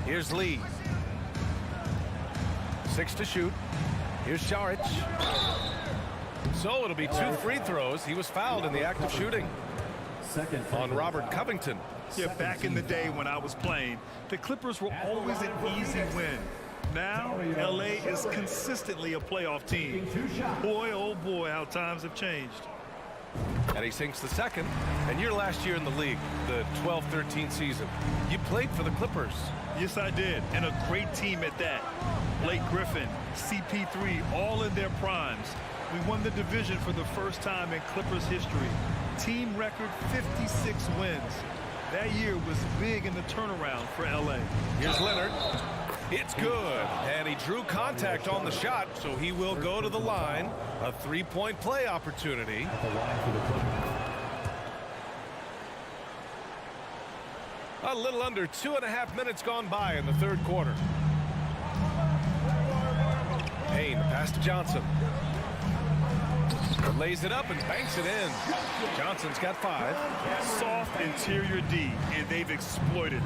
S5: Here's Lee. 6 to shoot. Here's Saric. So it'll be 2 free throws. He was fouled in the act of shooting on Robert Covington.
S6: Yeah, back in the day when I was playing, the Clippers were always an easy win. Now, LA is consistently a playoff team. Boy, oh boy, how times have changed.
S5: And he sinks the second. And your last year in the league, the 12-13 season, you played for the Clippers.
S6: Yes, I did, and a great team at that. Blake Griffin, CP3, all in their primes. We won the division for the first time in Clippers history. Team record 56 wins. That year was big in the turnaround for LA.
S5: Here's Leonard. It's good. And he drew contact on the shot, so he will go to the line. A 3-point play opportunity. A little under 2.5 minutes gone by in the third quarter. Payne, pass to Johnson. Lays it up and banks it in. Johnson's got 5.
S6: Soft interior D, and they've exploited it.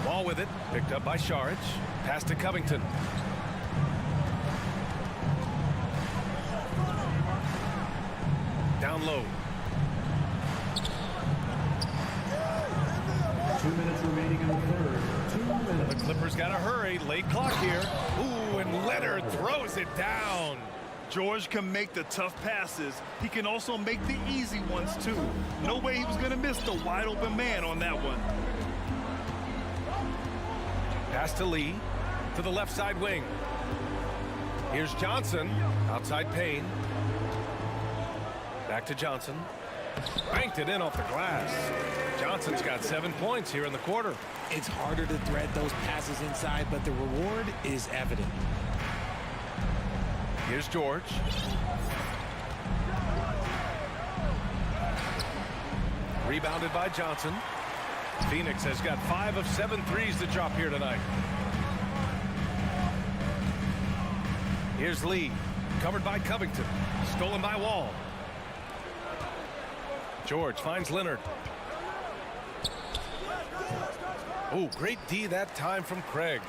S5: Ball with it, picked up by Saric. Pass to Covington. Down low.
S8: 2 minutes remaining in the third. 2 minutes.
S5: The Clippers got to hurry. Late clock here. Ooh, and Leonard throws it down.
S6: George can make the tough passes. He can also make the easy ones, too. No way he was going to miss the wide-open man on that one.
S5: Pass to Lee. To the left side wing. Here's Johnson. Outside Payne. Back to Johnson. Banked it in off the glass. Johnson's got 7 points here in the quarter.
S7: It's harder to thread those passes inside, but the reward is evident.
S5: Here's George. Rebounded by Johnson. Phoenix has got 5 of 7 threes to drop here tonight. Here's Lee. Covered by Covington. Stolen by Wall. George finds Leonard. Oh, great D that time from Craig.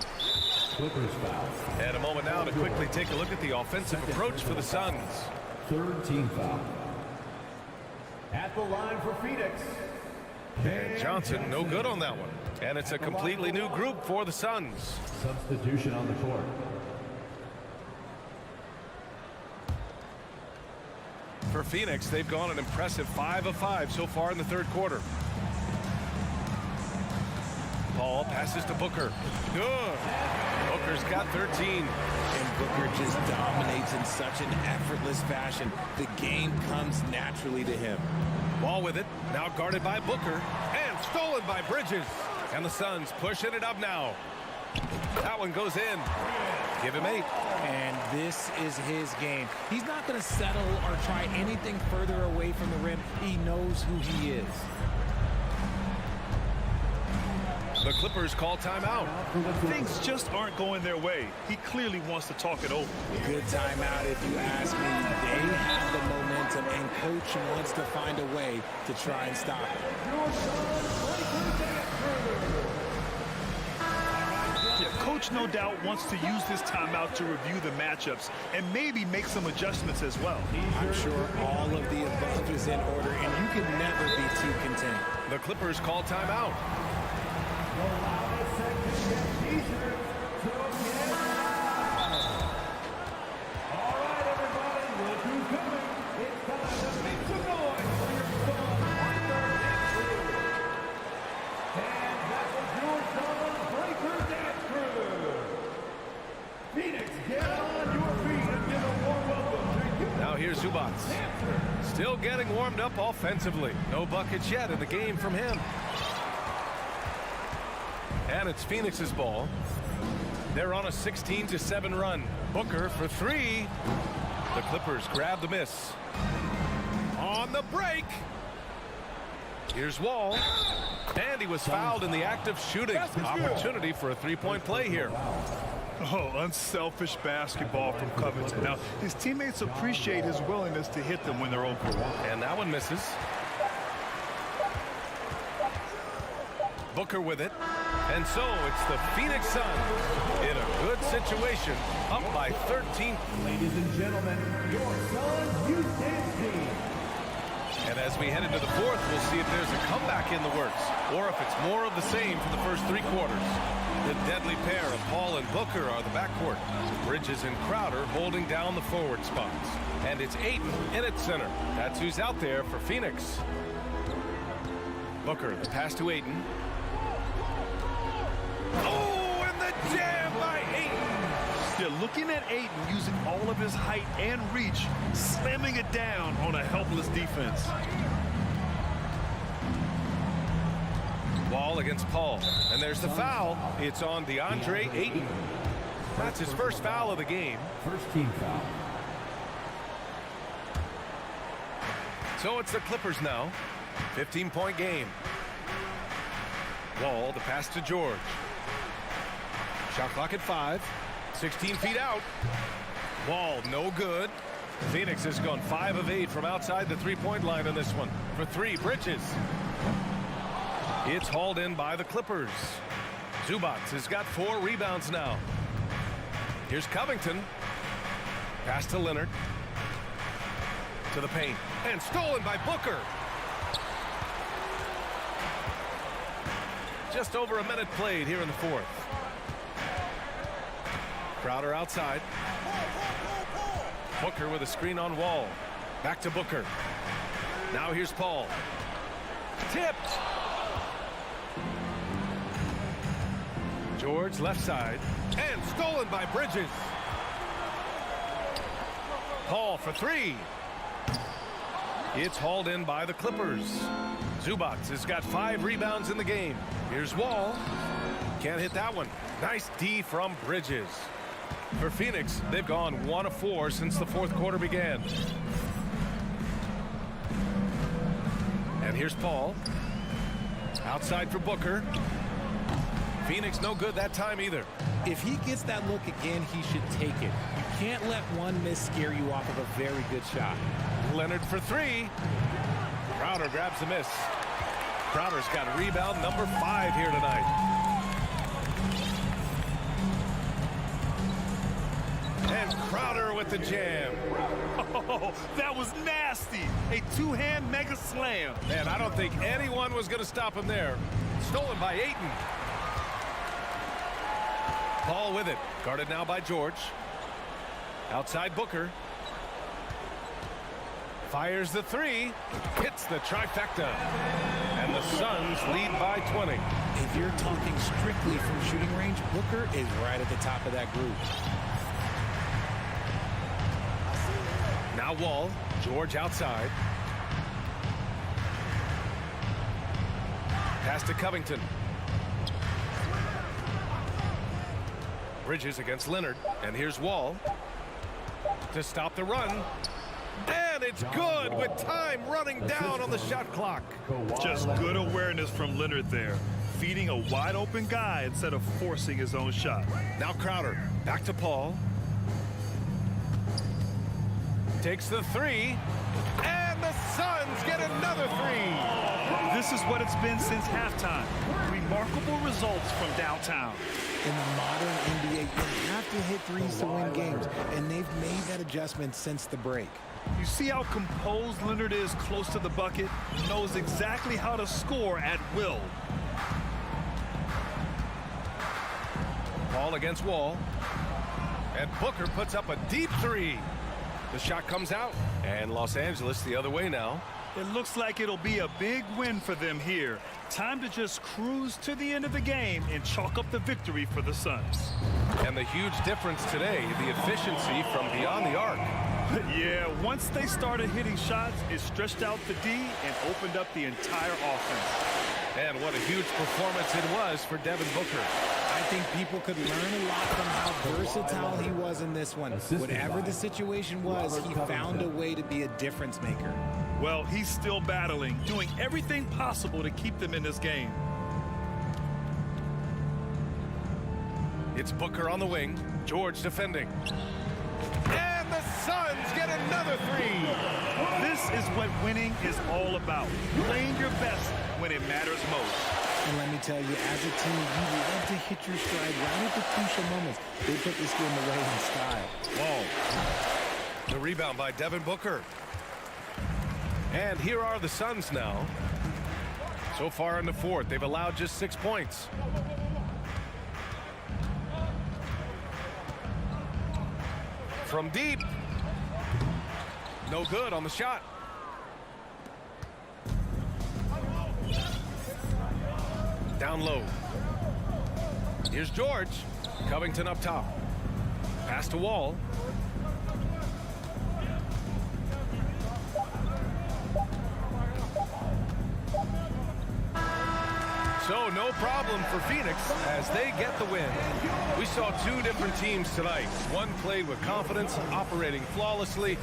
S8: Clippers foul.
S5: And a moment now to quickly take a look at the offensive approach for the Suns.
S8: Third team foul. At the line for Phoenix.
S5: And Johnson no good on that one. And it's a completely new group for the Suns.
S8: Substitution on the court.
S5: For Phoenix, they've gone an impressive 5 of 5 so far in the third quarter. Paul passes to Booker. Good. Booker's got 13.
S7: And Booker just dominates in such an effortless fashion. The game comes naturally to him.
S5: Ball with it. Now guarded by Booker. And stolen by Bridges. And the Suns pushing it up now. That one goes in. Give him 8.
S7: And this is his game. He's not going to settle or try anything further away from the rim. He knows who he is.
S5: The Clippers call timeout.
S6: Things just aren't going their way. He clearly wants to talk it over.
S7: Good timeout if you ask me. They have the momentum, and Coach wants to find a way to try and stop it.
S6: Yeah, Coach no doubt wants to use this timeout to review the matchups and maybe make some adjustments as well.
S7: I'm sure all of the above is in order, and you can never be too content.
S5: The Clippers call timeout. Now here's Zubats. Still getting warmed up offensively. No buckets yet in the game from him. And it's Phoenix's ball. They're on a 16-7 run. Booker for 3. The Clippers grab the miss. On the break. Here's Wall. And he was fouled in the act of shooting. Opportunity for a 3-point play here.
S6: Oh, unselfish basketball from Covington. Now, his teammates appreciate his willingness to hit them when they're open.
S5: And that one misses. Booker with it. And so it's the Phoenix Suns in a good situation, up by 13.
S8: Ladies and gentlemen, your Suns Houston team.
S5: And as we head into the fourth, we'll see if there's a comeback in the works, or if it's more of the same for the first three quarters. The deadly pair of Paul and Booker are the backcourt. Bridges and Crowder holding down the forward spots. And it's Ayton in at center. That's who's out there for Phoenix. Booker, the pass to Ayton. Oh, and the jam by Ayton.
S6: They're looking at Ayton using all of his height and reach, slamming it down on a helpless defense.
S5: Wall against Paul. And there's the foul. It's on DeAndre Ayton. That's his first foul of the game.
S8: First team foul.
S5: So it's the Clippers now. 15-point game. Wall, the pass to George. Shot clock at 5. 16 feet out. Wall, no good. Phoenix has gone 5 of 8 from outside the three-point line on this one. For 3, Bridges. It's hauled in by the Clippers. Zubac has got 4 rebounds now. Here's Covington. Pass to Leonard. To the paint. And stolen by Booker. Just over a minute played here in the fourth. Crowder outside. Booker with a screen on Wall. Back to Booker. Now here's Paul. Tipped. George left side. And stolen by Bridges. Paul for 3. It's hauled in by the Clippers. Zubac has got 5 rebounds in the game. Here's Wall. Can't hit that one. Nice D from Bridges. For Phoenix, they've gone 1 of 4 since the fourth quarter began. And here's Paul. Outside for Booker. Phoenix no good that time either.
S7: If he gets that look again, he should take it. You can't let one miss scare you off of a very good shot.
S5: Leonard for 3. Crowder grabs the miss. Crowder's got rebound number 5 here tonight. And Crowder with the jam.
S6: Oh, that was nasty. A two-hand mega slam.
S5: Man, I don't think anyone was going to stop him there. Stolen by Ayton. Paul with it. Guarded now by George. Outside Booker. Fires the 3. Hits the trifecta. And the Suns lead by 20.
S7: If you're talking strictly from shooting range, Booker is right at the top of that group.
S5: Now Wall. George outside. Pass to Covington. Bridges against Leonard. And here's Wall. To stop the run. And it's good with time running down on the shot clock.
S6: Just good awareness from Leonard there. Feeding a wide open guy instead of forcing his own shot.
S5: Now Crowder. Back to Paul. Takes the 3. And the Suns get another 3.
S6: This is what it's been since halftime. Remarkable results from downtown.
S7: In the modern NBA, you have to hit threes to win games, and they've made that adjustment since the break.
S6: You see how composed Leonard is close to the bucket? Knows exactly how to score at will.
S5: Paul against Wall. And Booker puts up a deep 3. The shot comes out. And Los Angeles the other way now.
S6: It looks like it'll be a big win for them here. Time to just cruise to the end of the game and chalk up the victory for the Suns.
S5: And the huge difference today, the efficiency from beyond the arc.
S6: Yeah, once they started hitting shots, it stretched out the D and opened up the entire offense.
S5: And what a huge performance it was for Devin Booker.
S7: I think people could learn a lot from how versatile he was in this one. Whatever the situation was, he found a way to be a difference maker.
S6: Well, he's still battling, doing everything possible to keep them in this game.
S5: It's Booker on the wing. George defending. And the Suns get another 3.
S6: This is what winning is all about. Playing your best when it matters most.
S7: And let me tell you, as a team, you love to hit your stride right at the crucial moments. They put this game away in style.
S5: Whoa. The rebound by Devin Booker. And here are the Suns now. So far in the fourth, they've allowed just 6 points. From deep. No good on the shot. Down low. Here's George. Covington up top. Pass to Wall. So no problem for Phoenix as they get the win. We saw two different teams tonight. One played with confidence, operating flawlessly.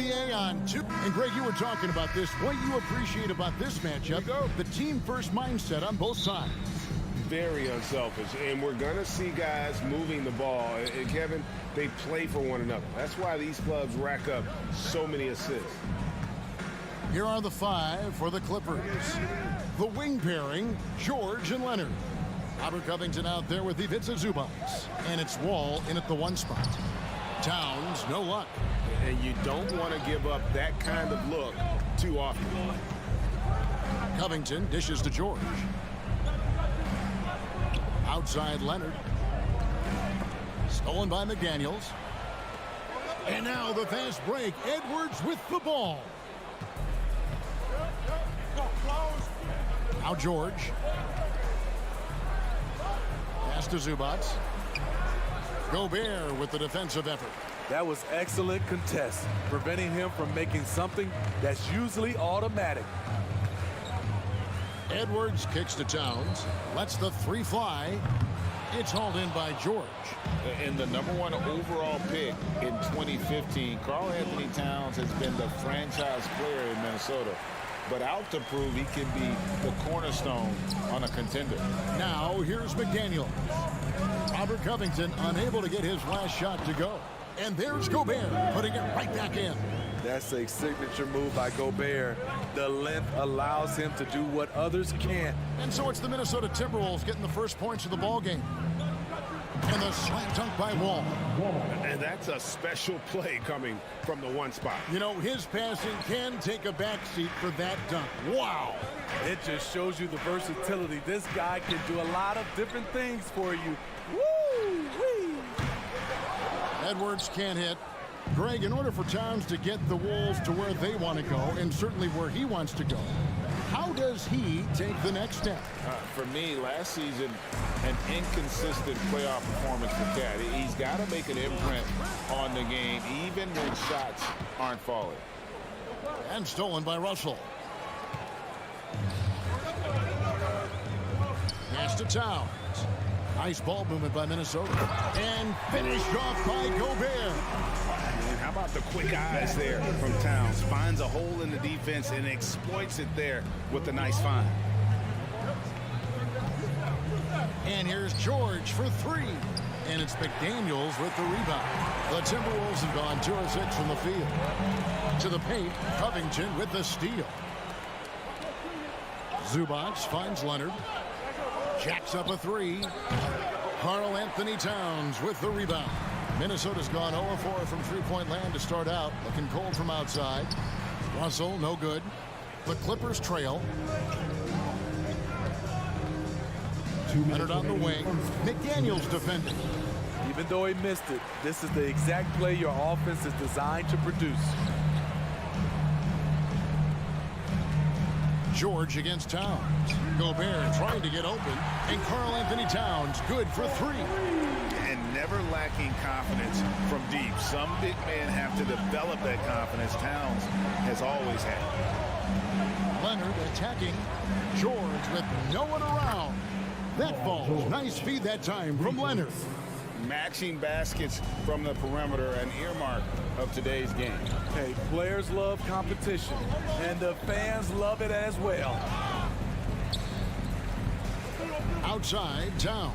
S1: NBA on 2. And Greg, you were talking about this. What you appreciate about this matchup, the team-first mindset on both sides.
S2: Very unselfish, and we're going to see guys moving the ball. And Kevin, they play for one another. That's why these clubs rack up so many assists.
S1: Here are the 5 for the Clippers. The wing pairing, George and Leonard. Robert Covington out there with Ivica Zubac. And it's Wall in at the 1 spot. Towns, no luck.
S2: And you don't want to give up that kind of look too often.
S1: Covington dishes to George. Outside Leonard. Stolen by McDaniels. And now the fast break. Edwards with the ball. Now George. Pass to Zubac. Gobert with the defensive effort.
S9: That was excellent contest, preventing him from making something that's usually automatic.
S1: Edwards kicks to Towns. Lets the 3 fly. It's hauled in by George.
S2: And the #1 overall pick in 2015, Karl Anthony Towns has been the franchise player in Minnesota, but out to prove he can be the cornerstone on a contender.
S1: Now here's McDaniel. Robert Covington unable to get his last shot to go. And there's Gobert putting it right back in.
S9: That's a signature move by Gobert. The length allows him to do what others can't.
S1: And so it's the Minnesota Timberwolves getting the first points of the ball game. And the slam dunk by Wall.
S2: And that's a special play coming from the 1 spot.
S1: You know, his passing can take a backseat for that dunk. Wow.
S9: It just shows you the versatility. This guy can do a lot of different things for you. Woo-wee!
S1: Edwards can't hit. Greg, in order for Towns to get the Wolves to where they want to go, and certainly where he wants to go, how does he take the next step?
S2: For me, last season, an inconsistent playoff performance for Cat. He's got to make an imprint on the game, even when shots aren't falling.
S1: And stolen by Russell. Pass to Towns. Nice ball movement by Minnesota. And finished off by Gobert.
S2: And how about the quick eyes there from Towns? Finds a hole in the defense and exploits it there with a nice find.
S1: And here's George for 3. And it's McDaniels with the rebound. The Timberwolves have gone 2 of 6 from the field. To the paint, Covington with the steal. Zubac finds Leonard. Jacks up a 3. Karl Anthony Towns with the rebound. Minnesota's gone 0-4 from three-point land to start out. Looking cold from outside. Russell, no good. The Clippers trail. Leonard on the wing. McDaniels defending.
S9: Even though he missed it, this is the exact play your offense is designed to produce.
S1: George against Towns. Gobert trying to get open. And Karl Anthony Towns good for 3.
S2: And never lacking confidence from deep. Some big men have to develop that confidence. Towns has always had.
S1: Leonard attacking. George with no one around. That falls. Nice feed that time from Leonard.
S2: Matching baskets from the perimeter, an earmark of today's game.
S9: Hey, players love competition, and the fans love it as well.
S1: Outside, Towns.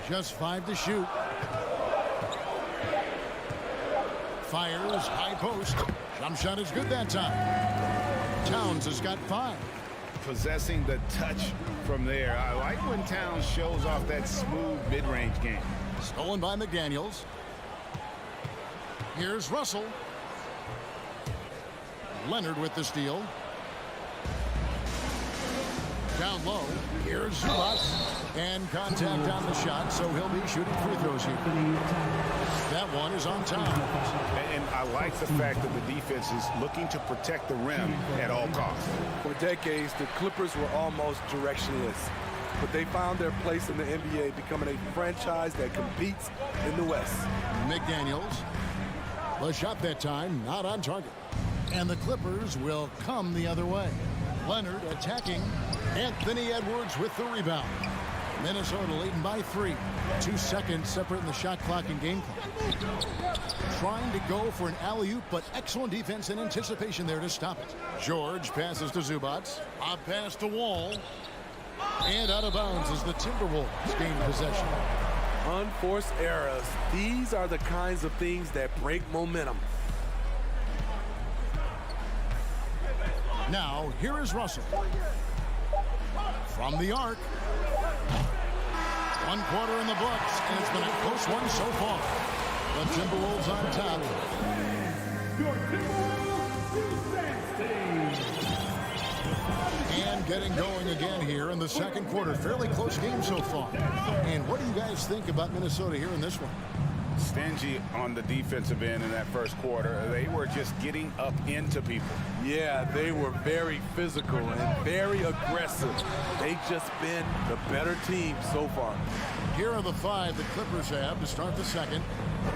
S1: Just 5 to shoot. Fires, high post. Jump shot is good that time. Towns has got 5.
S2: Possessing the touch from there. I like when Towns shows off that smooth mid-range game.
S1: Stolen by McDaniels. Here's Russell. Leonard with the steal. Down low. Here's Zubac. And contact on the shot, so he'll be shooting free throws here. That one is on Towns.
S2: And I like the fact that the defense is looking to protect the rim at all costs.
S9: For decades, the Clippers were almost directionless, but they found their place in the NBA, becoming a franchise that competes in the West.
S1: McDaniels. The shot that time, not on target. And the Clippers will come the other way. Leonard attacking. Anthony Edwards with the rebound. Minnesota leading by 3. 2 seconds separating the shot clock and game clock. Trying to go for an alley-oop, but excellent defense and anticipation there to stop it. George passes to Zubats. A pass to Wall. And out of bounds as the Timberwolves gain possession.
S9: Unforced errors. These are the kinds of things that break momentum.
S1: Now, here is Russell. From the arc. 1 quarter in the books, and it's been a close one so far. The Timberwolves on top.
S4: Your Timberwolves
S1: And getting going again here in the second quarter. Fairly close game so far. And what do you guys think about Minnesota here in this one?
S2: Stingy on the defensive end in that first quarter. They were just getting up into people.
S9: Yeah, they were very physical and very aggressive. They've just been the better team so far.
S1: Here are the 5 the Clippers have to start the second.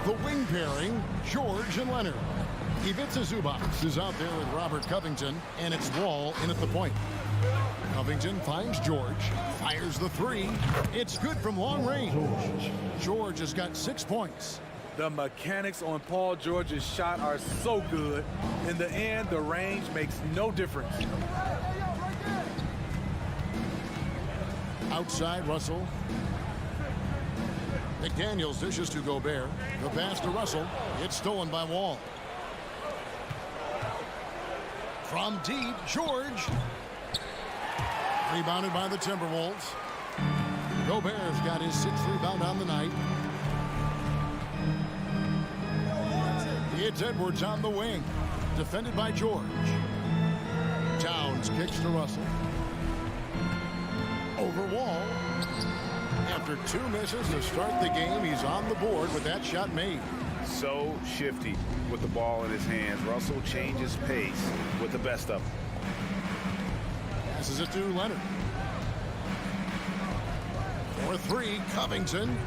S1: The wing pairing, George and Leonard. Ivica Zubac is out there with Robert Covington, and it's Wall in at the point. Covington finds George, fires the 3. It's good from long range. George has got 6 points.
S9: The mechanics on Paul George's shot are so good. In the end, the range makes no difference.
S1: Outside, Russell. McDaniels dishes to Gobert. The pass to Russell. It's stolen by Wall. From deep, George. Rebounded by the Timberwolves. Gobert's got his 6th rebound on the night. It's Edwards on the wing. Defended by George. Towns kicks to Russell. Over Wall. After 2 misses to start the game, he's on the board with that shot made.
S2: So shifty with the ball in his hands. Russell changes pace with the best of them.
S1: Passes it to Leonard. For 3, Covington.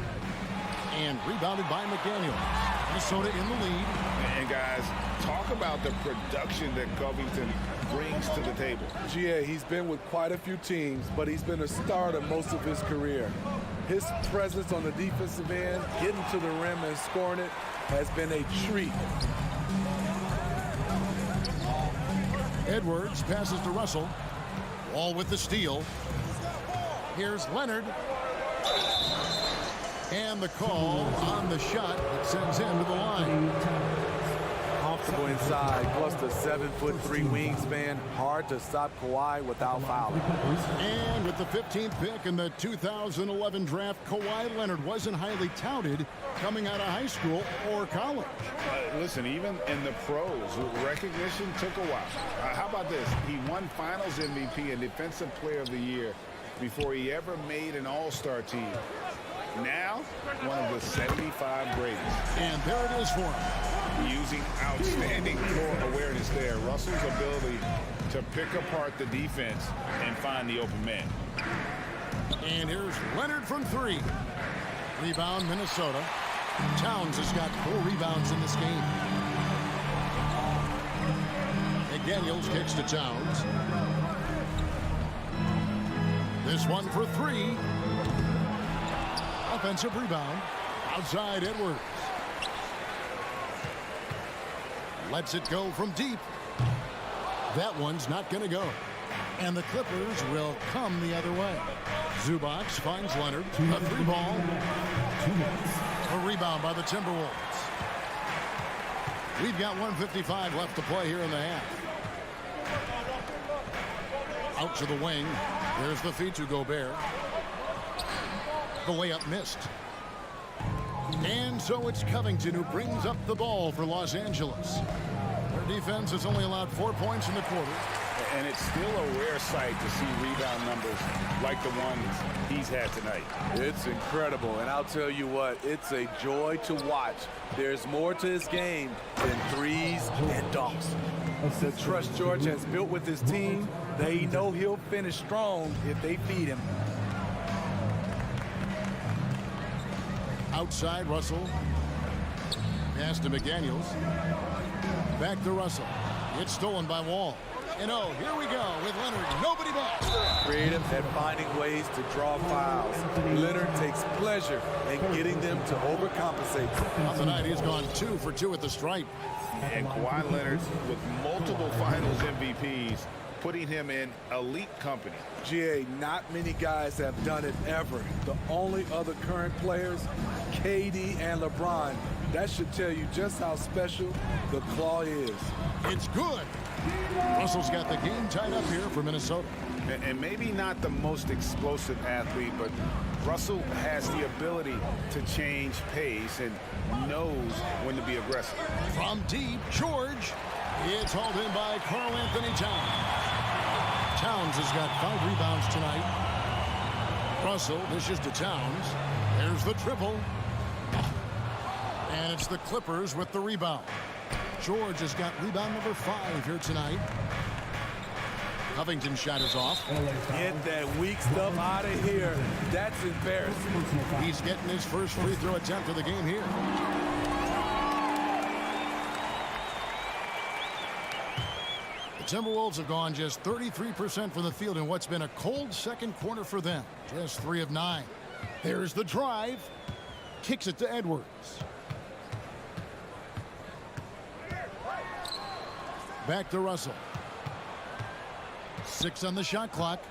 S1: And rebounded by McDaniels. Minnesota in the lead.
S2: And guys, talk about the production that Covington brings to the table.
S9: GA, he's been with quite a few teams, but he's been a starter most of his career. His presence on the defensive end, getting to the rim and scoring it, has been a treat.
S1: Edwards passes to Russell. Wall with the steal. Here's Leonard. And the call on the shot that sends him to the line.
S9: Comfortable inside, plus the 7'3" wingspan. Hard to stop Kawhi without fouling.
S1: And with the 15th pick in the 2011 draft, Kawhi Leonard wasn't highly touted coming out of high school or college.
S2: Listen, even in the pros, recognition took a while. How about this? He won Finals MVP and Defensive Player of the Year before he ever made an All-Star team. Now, one of the 75 greatest.
S1: And there it is for him.
S2: Using outstanding floor awareness there. Russell's ability to pick apart the defense and find the open man.
S1: And here's Leonard from 3. Rebound, Minnesota. Towns has got 4 rebounds in this game. McDaniels kicks to Towns. This one for 3. Offensive rebound. Outside Edwards. Lets it go from deep. That one's not going to go. And the Clippers will come the other way. Zubac finds Leonard. A 3 ball. A rebound by the Timberwolves. We've got 1:55 left to play here in the half. Out to the wing. There's the feed to Gobert. The layup missed. And so it's Covington who brings up the ball for Los Angeles. Their defense has only allowed 4 points in the quarter.
S2: And it's still a rare sight to see rebound numbers like the ones he's had tonight.
S9: It's incredible, and I'll tell you what, it's a joy to watch. There's more to his game than threes and dunks. The trust George has built with his team, they know he'll finish strong if they feed him.
S1: Outside, Russell. Pass to McDaniels. Back to Russell. It's stolen by Wall. And oh, here we go with Leonard. Nobody back.
S9: Creative at finding ways to draw fouls. Leonard takes pleasure in getting them to overcompensate.
S1: On the night, he's gone 2 for 2 at the stripe.
S2: And Kawhi Leonard with multiple finals MVPs, putting him in elite company.
S9: GA, not many guys have done it ever. The only other current players, KD and LeBron. That should tell you just how special the claw is.
S1: It's good. Russell's got the game tied up here for Minnesota.
S2: And maybe not the most explosive athlete, but Russell has the ability to change pace and knows when to be aggressive.
S1: From deep, George. It's hauled in by Karl Anthony Towns. Towns has got 5 rebounds tonight. Russell dishes to Towns. There's the triple. And it's the Clippers with the rebound. George has got rebound number 5 here tonight. Covington shot is off.
S9: Get that weak stuff out of here. That's embarrassing.
S1: He's getting his first free throw attempt of the game here. The Timberwolves have gone just 33% from the field in what's been a cold second quarter for them. Just 3 of 9. There's the drive. Kicks it to Edwards. Back to Russell. 6 on the shot clock.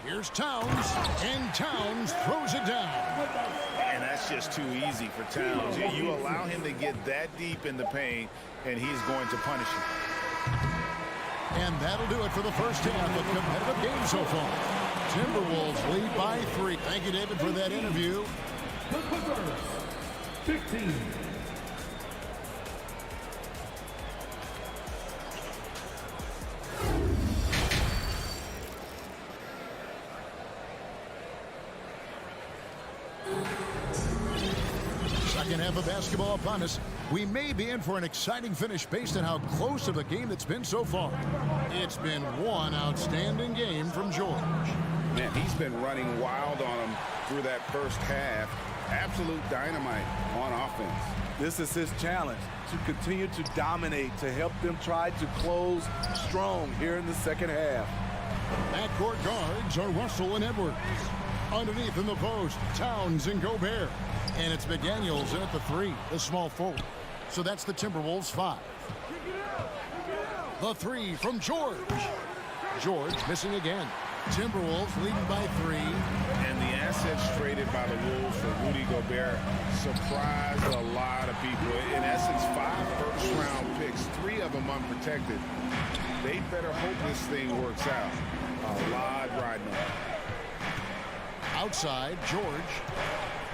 S1: Here's Towns, and Towns throws it down.
S2: And that's just too easy for Towns. You allow him to get that deep in the paint, and he's going to punish you.
S1: And that'll do it for the first half of competitive game so far. Timberwolves lead by 3. Thank you, David, for that interview.
S4: The Clippers, 15.
S1: Second half of basketball upon us. We may be in for an exciting finish based on how close of a game it's been so far. It's been one outstanding game from George.
S2: Man, he's been running wild on him through that first half. Absolute dynamite on offense.
S9: This is his challenge, to continue to dominate, to help them try to close strong here in the second half.
S1: Backcourt guards are Russell and Edwards. Underneath in the post, Towns and Gobert. And it's McDaniels in at the 3, the small forward. So that's the Timberwolves 5. The 3 from George. George missing again. Timberwolves leading by 3.
S2: And the assets traded by the Wolves for Rudy Gobert surprised a lot of people. In essence, 5 first-round picks, 3 of them unprotected. They better hope this thing works out. A lot riding on it.
S1: Outside, George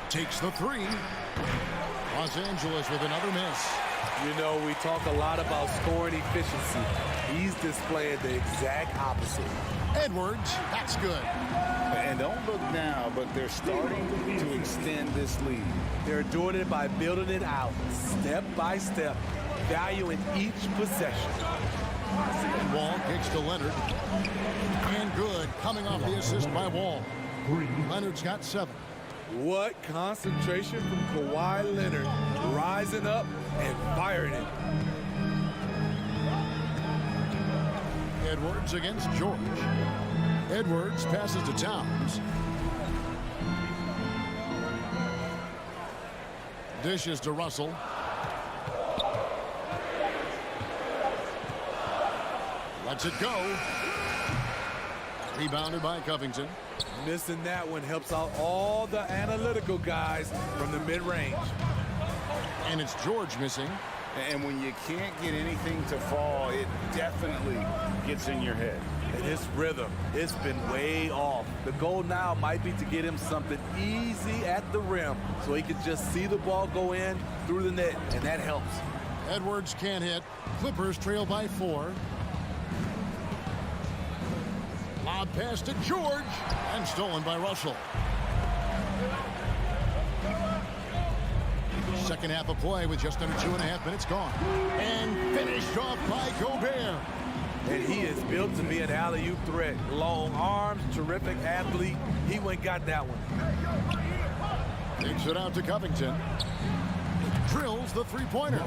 S1: takes the 3. Los Angeles with another miss.
S9: You know, we talk a lot about scoring efficiency. He's displaying the exact opposite.
S1: Edwards, that's good.
S2: And don't look now, but they're starting to extend this lead.
S9: They're doing it by building it out, step by step, valuing each possession.
S1: Wall kicks to Leonard. And good, coming off the assist by Wall. Leonard's got 7.
S9: What concentration from Kawhi Leonard, rising up and firing it.
S1: Edwards against George. Edwards passes to Towns. Dishes to Russell. Lets it go. Rebounded by Covington.
S9: Missing that one helps out all the analytical guys from the mid-range.
S1: And it's George missing.
S2: And when you can't get anything to fall, it definitely gets in your head.
S9: And his rhythm, it's been way off. The goal now might be to get him something easy at the rim so he can just see the ball go in through the net, and that helps.
S1: Edwards can't hit. Clippers trail by 4. Lob pass to George, and stolen by Russell. Second half of play with just under 2.5 minutes gone. And finished off by Gobert.
S9: And he is built to be an alley-oop threat. Long arms, terrific athlete. He went and got that one.
S1: Takes it out to Covington. drills the three-pointer.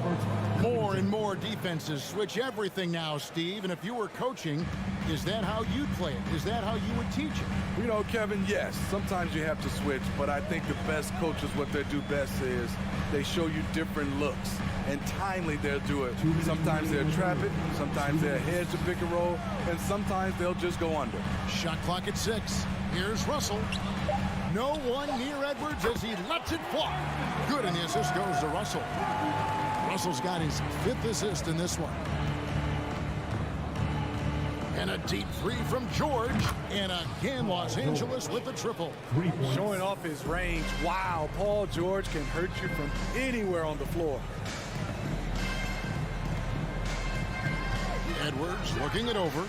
S1: More and more defenses switch everything now, Steve. And if you were coaching, is that how you'd play it? Is that how you would teach it?
S9: You know, Kevin, yes, sometimes you have to switch, but I think the best coaches, what they do best is they show you different looks, and timely they'll do it. Sometimes they'll trap it, sometimes they'll hedge the pick and roll, and sometimes they'll just go under.
S1: Shot clock at 6. Here's Russell. No one near Edwards as he lets it fly. Good, and the assist goes to Russell. Russell's got his 5th assist in this one. And a deep three from George. And again, Los Angeles with the triple.
S9: Showing off his range. Wow, Paul George can hurt you from anywhere on the floor.
S1: Edwards looking it over.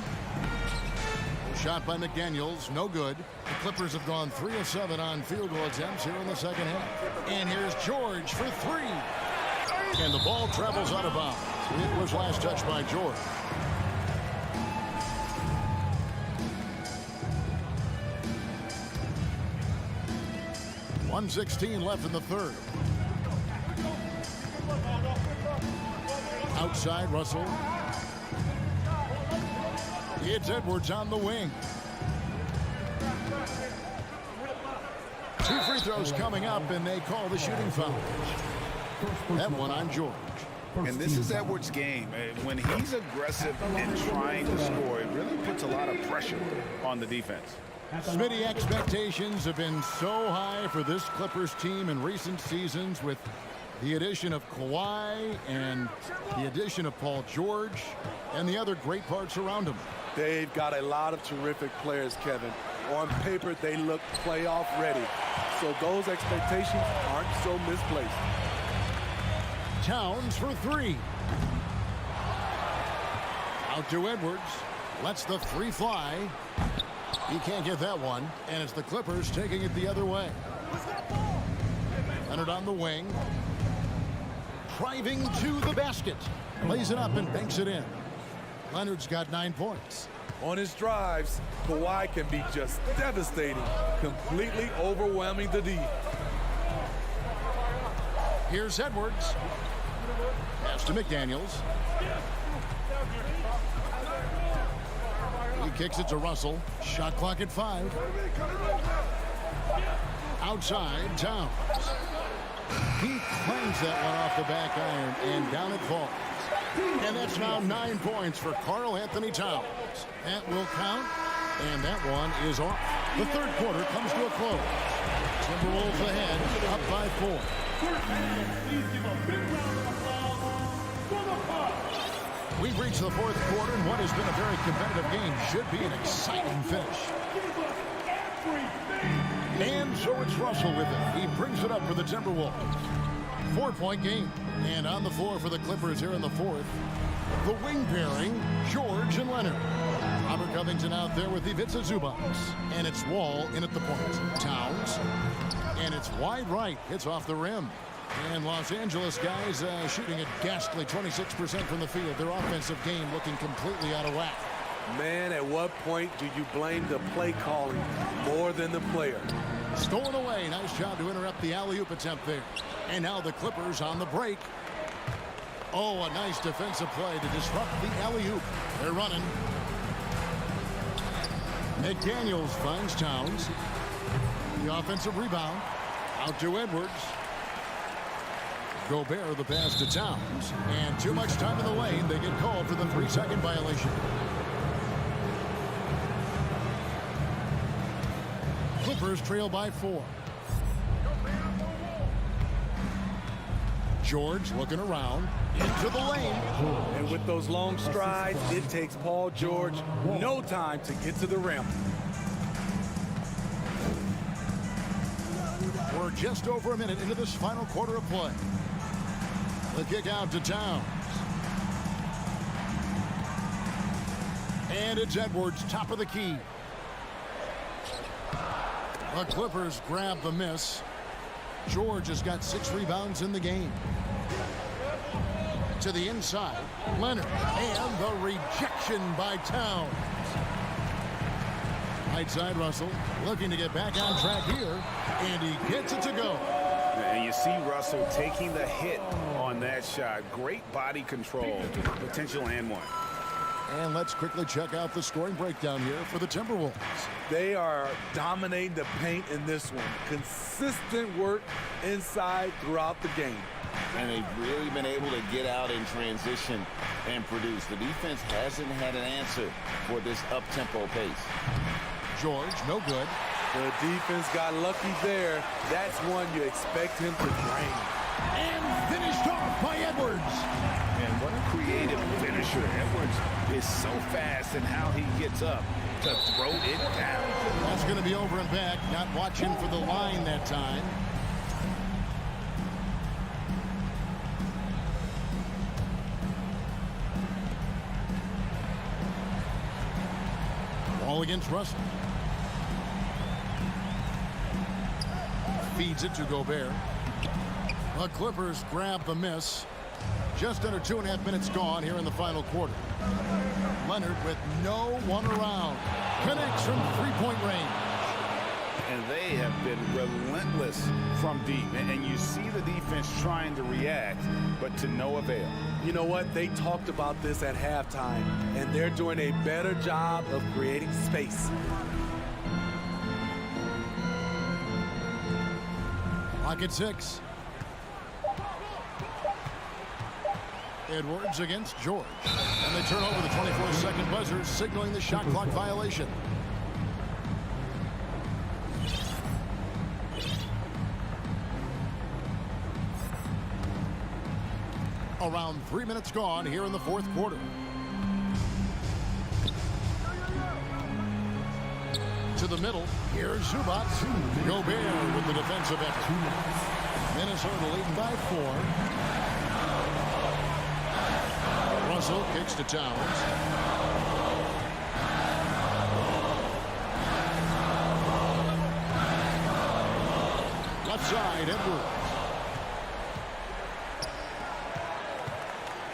S1: Shot by McDaniels, no good. The Clippers have gone 3 of 7 on field goal attempts here in the second half. And here's George for 3. And the ball travels out of bounds. It was last touched by George. .116 left in the third. Outside, Russell. It's Edwards on the wing. 2 free throws coming up, and they call the shooting foul. That one on George.
S2: And this is Edwards' game. When he's aggressive and trying to score, it really puts a lot of pressure on the defense.
S1: Smitty, expectations have been so high for this Clippers team in recent seasons with the addition of Kawhi and the addition of Paul George and the other great parts around him.
S9: They've got a lot of terrific players, Kevin. On paper, they look playoff ready. So those expectations aren't so misplaced.
S1: Towns for 3. Out to Edwards. Lets the 3 fly. He can't get that one. And it's the Clippers taking it the other way. Leonard on the wing. Driving to the basket. Lays it up and banks it in. Leonard's got 9 points.
S9: On his drives, Kawhi can be just devastating, completely overwhelming the D.
S1: Here's Edwards. Pass to McDaniels. He kicks it to Russell. Shot clock at 5. Outside, Towns. He clangs that one off the back iron, and down it falls. And that's now 9 points for Karl Anthony Towns. That will count, and that one is off. The third quarter comes to a close. Timberwolves ahead, up by 4.
S4: Please give a big round of applause for the Bucks.
S1: We've reached the fourth quarter, and what has been a very competitive game should be an exciting finish. And so it's Russell with it. He brings it up for the Timberwolves. 4-point game. And on the floor for the Clippers here in the fourth, the wing pairing, George and Leonard. Robert Covington out there with Ivica Zubac. And it's Wall in at the point. Towns. And it's wide right. Hits off the rim. And Los Angeles guys shooting a ghastly 26% from the field. Their offensive game looking completely out of whack.
S9: Man, at what point do you blame the play calling more than the player?
S1: Stolen away. Nice job to interrupt the alley-oop attempt there. And now the Clippers on the break. Oh, a nice defensive play to disrupt the alley-oop. They're running. McDaniels finds Towns. The offensive rebound. Out to Edwards. Gobert the pass to Towns. And too much time in the lane. They get called for the 3-second violation. Clippers trail by 4. George looking around into the lane.
S9: And with those long strides, it takes Paul George no time to get to the rim.
S1: We're just over a minute into this final quarter of play. The kick out to Towns. And it's Edwards, top of the key. The Clippers grab the miss. George has got 6 rebounds in the game. To the inside, Leonard, and the rejection by Towns. Right side, Russell looking to get back on track here, and he gets it to go.
S2: And you see Russell taking the hit on that shot. Great body control, potential and one.
S1: And let's quickly check out the scoring breakdown here for the Timberwolves.
S9: They are dominating the paint in this one. Consistent work inside throughout the game.
S2: And they've really been able to get out in transition and produce. The defense hasn't had an answer for this up-tempo pace.
S1: George, no good.
S9: The defense got lucky there. That's one you expect him to drain.
S1: And finished off by Edwards.
S2: And what a creative finisher. Edwards is so fast in how he gets up to throw it down.
S1: That's going to be over and back. Not watching for the line that time. Ball against Russell. Feeds it to Gobert. The Clippers grab the miss. Just under 2.5 minutes gone here in the final quarter. Leonard with no one around. Connects from three-point range.
S2: And they have been relentless from deep. And you see the defense trying to react, but to no avail.
S9: You know what? They talked about this at halftime, and they're doing a better job of creating space.
S1: Clock at 6. Edwards against George. And they turn over the 24-second buzzer, signaling the shot clock violation. Around 3 minutes gone here in the fourth quarter. To the middle. Here's Zubac. Gobert with the defensive effort. Minnesota leading by 4. Russell kicks to Towns. Left side, Edwards.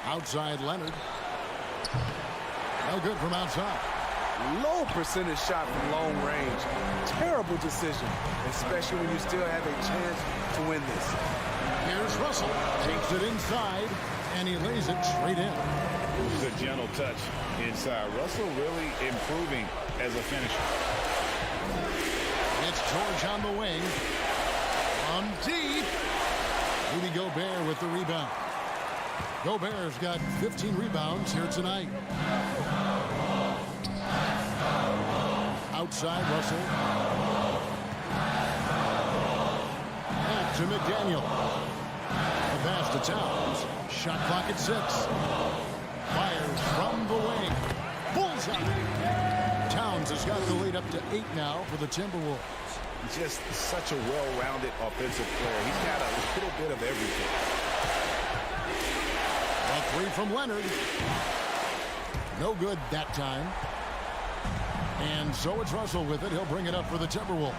S1: Outside, Leonard. No good from outside.
S9: Low percentage shot from long range. Terrible decision, especially when you still have a chance to win this.
S1: Here's Russell. Takes it inside, and he lays it straight in.
S2: It was a gentle touch inside. Russell really improving as a finisher.
S1: It's George on the wing. From deep. Rudy Gobert with the rebound. Gobert's got 15 rebounds here tonight. Outside, Russell. Back to McDaniel. The pass to Towns. Shot clock at 6. Fires from the wing. Bullseye. Towns has got the lead up to 8 now for the Timberwolves.
S2: Just such a well-rounded offensive player. He's got a little bit of everything.
S1: A 3 from Leonard. No good that time. And so it's Russell with it. He'll bring it up for the Timberwolves.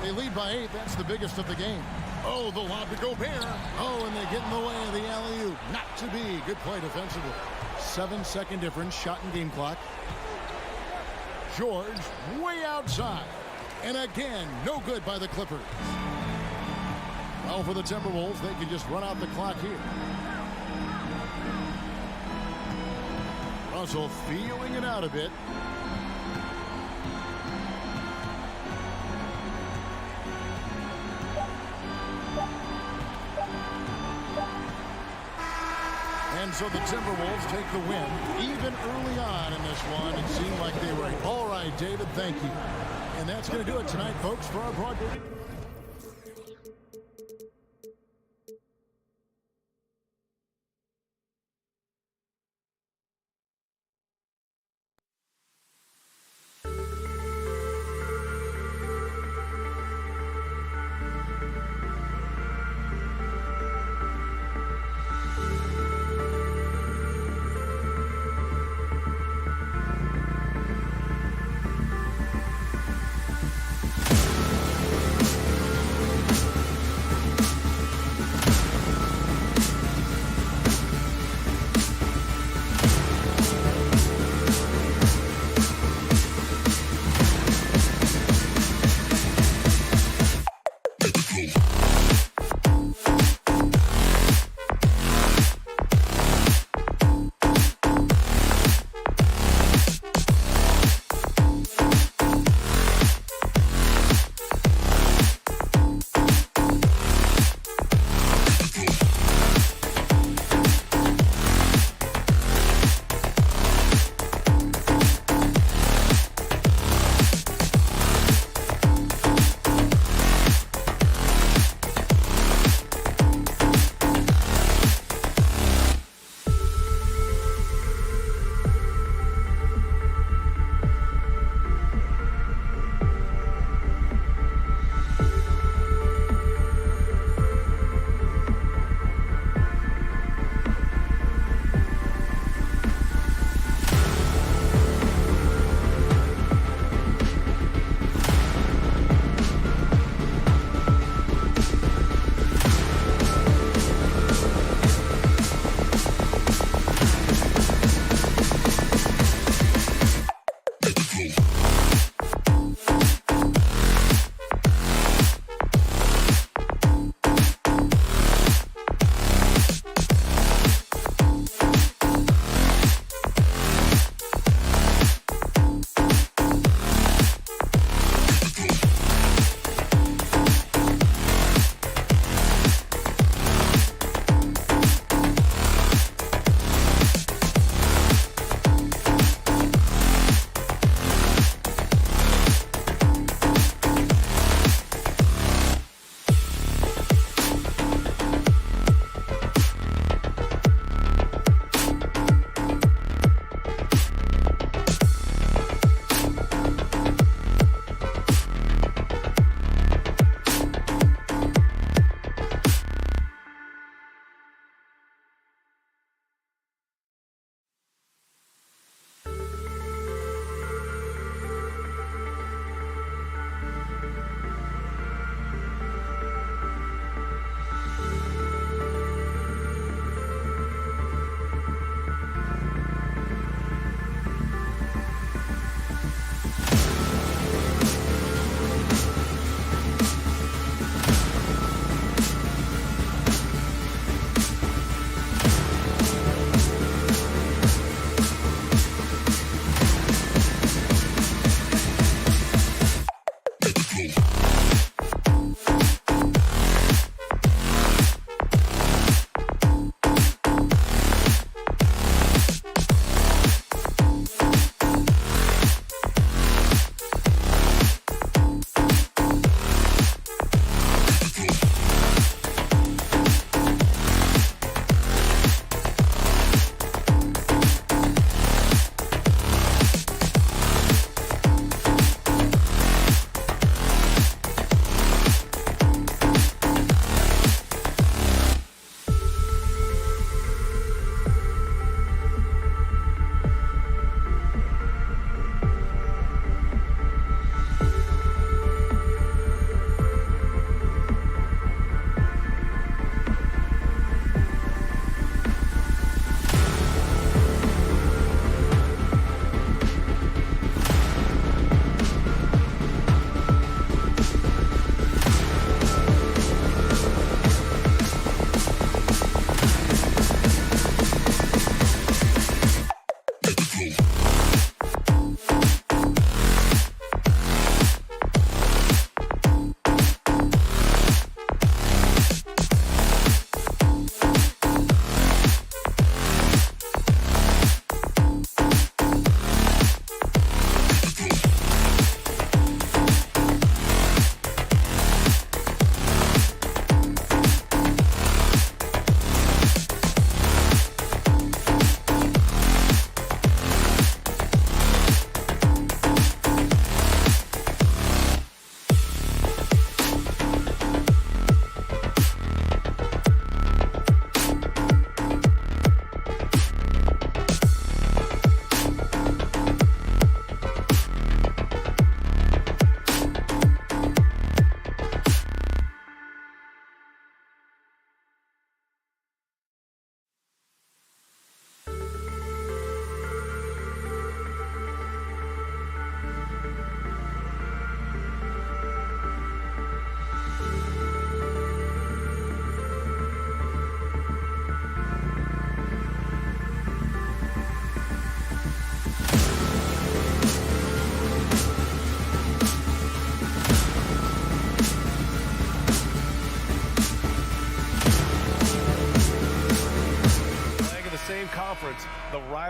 S1: They lead by 8. That's the biggest of the game. Oh, the lob to Gobert. Oh, and they get in the way of the alley-oop. Not to be. Good play defensively. 7-second difference. Shot and game clock. George way outside. And again, no good by the Clippers. Well, for the Timberwolves, they can just run out the clock here. Russell feeling it out a bit. And so the Timberwolves take the win. Even early on in this one, it seemed like they were all right, David, thank you. And that's going to do it tonight, folks, for our broadcast.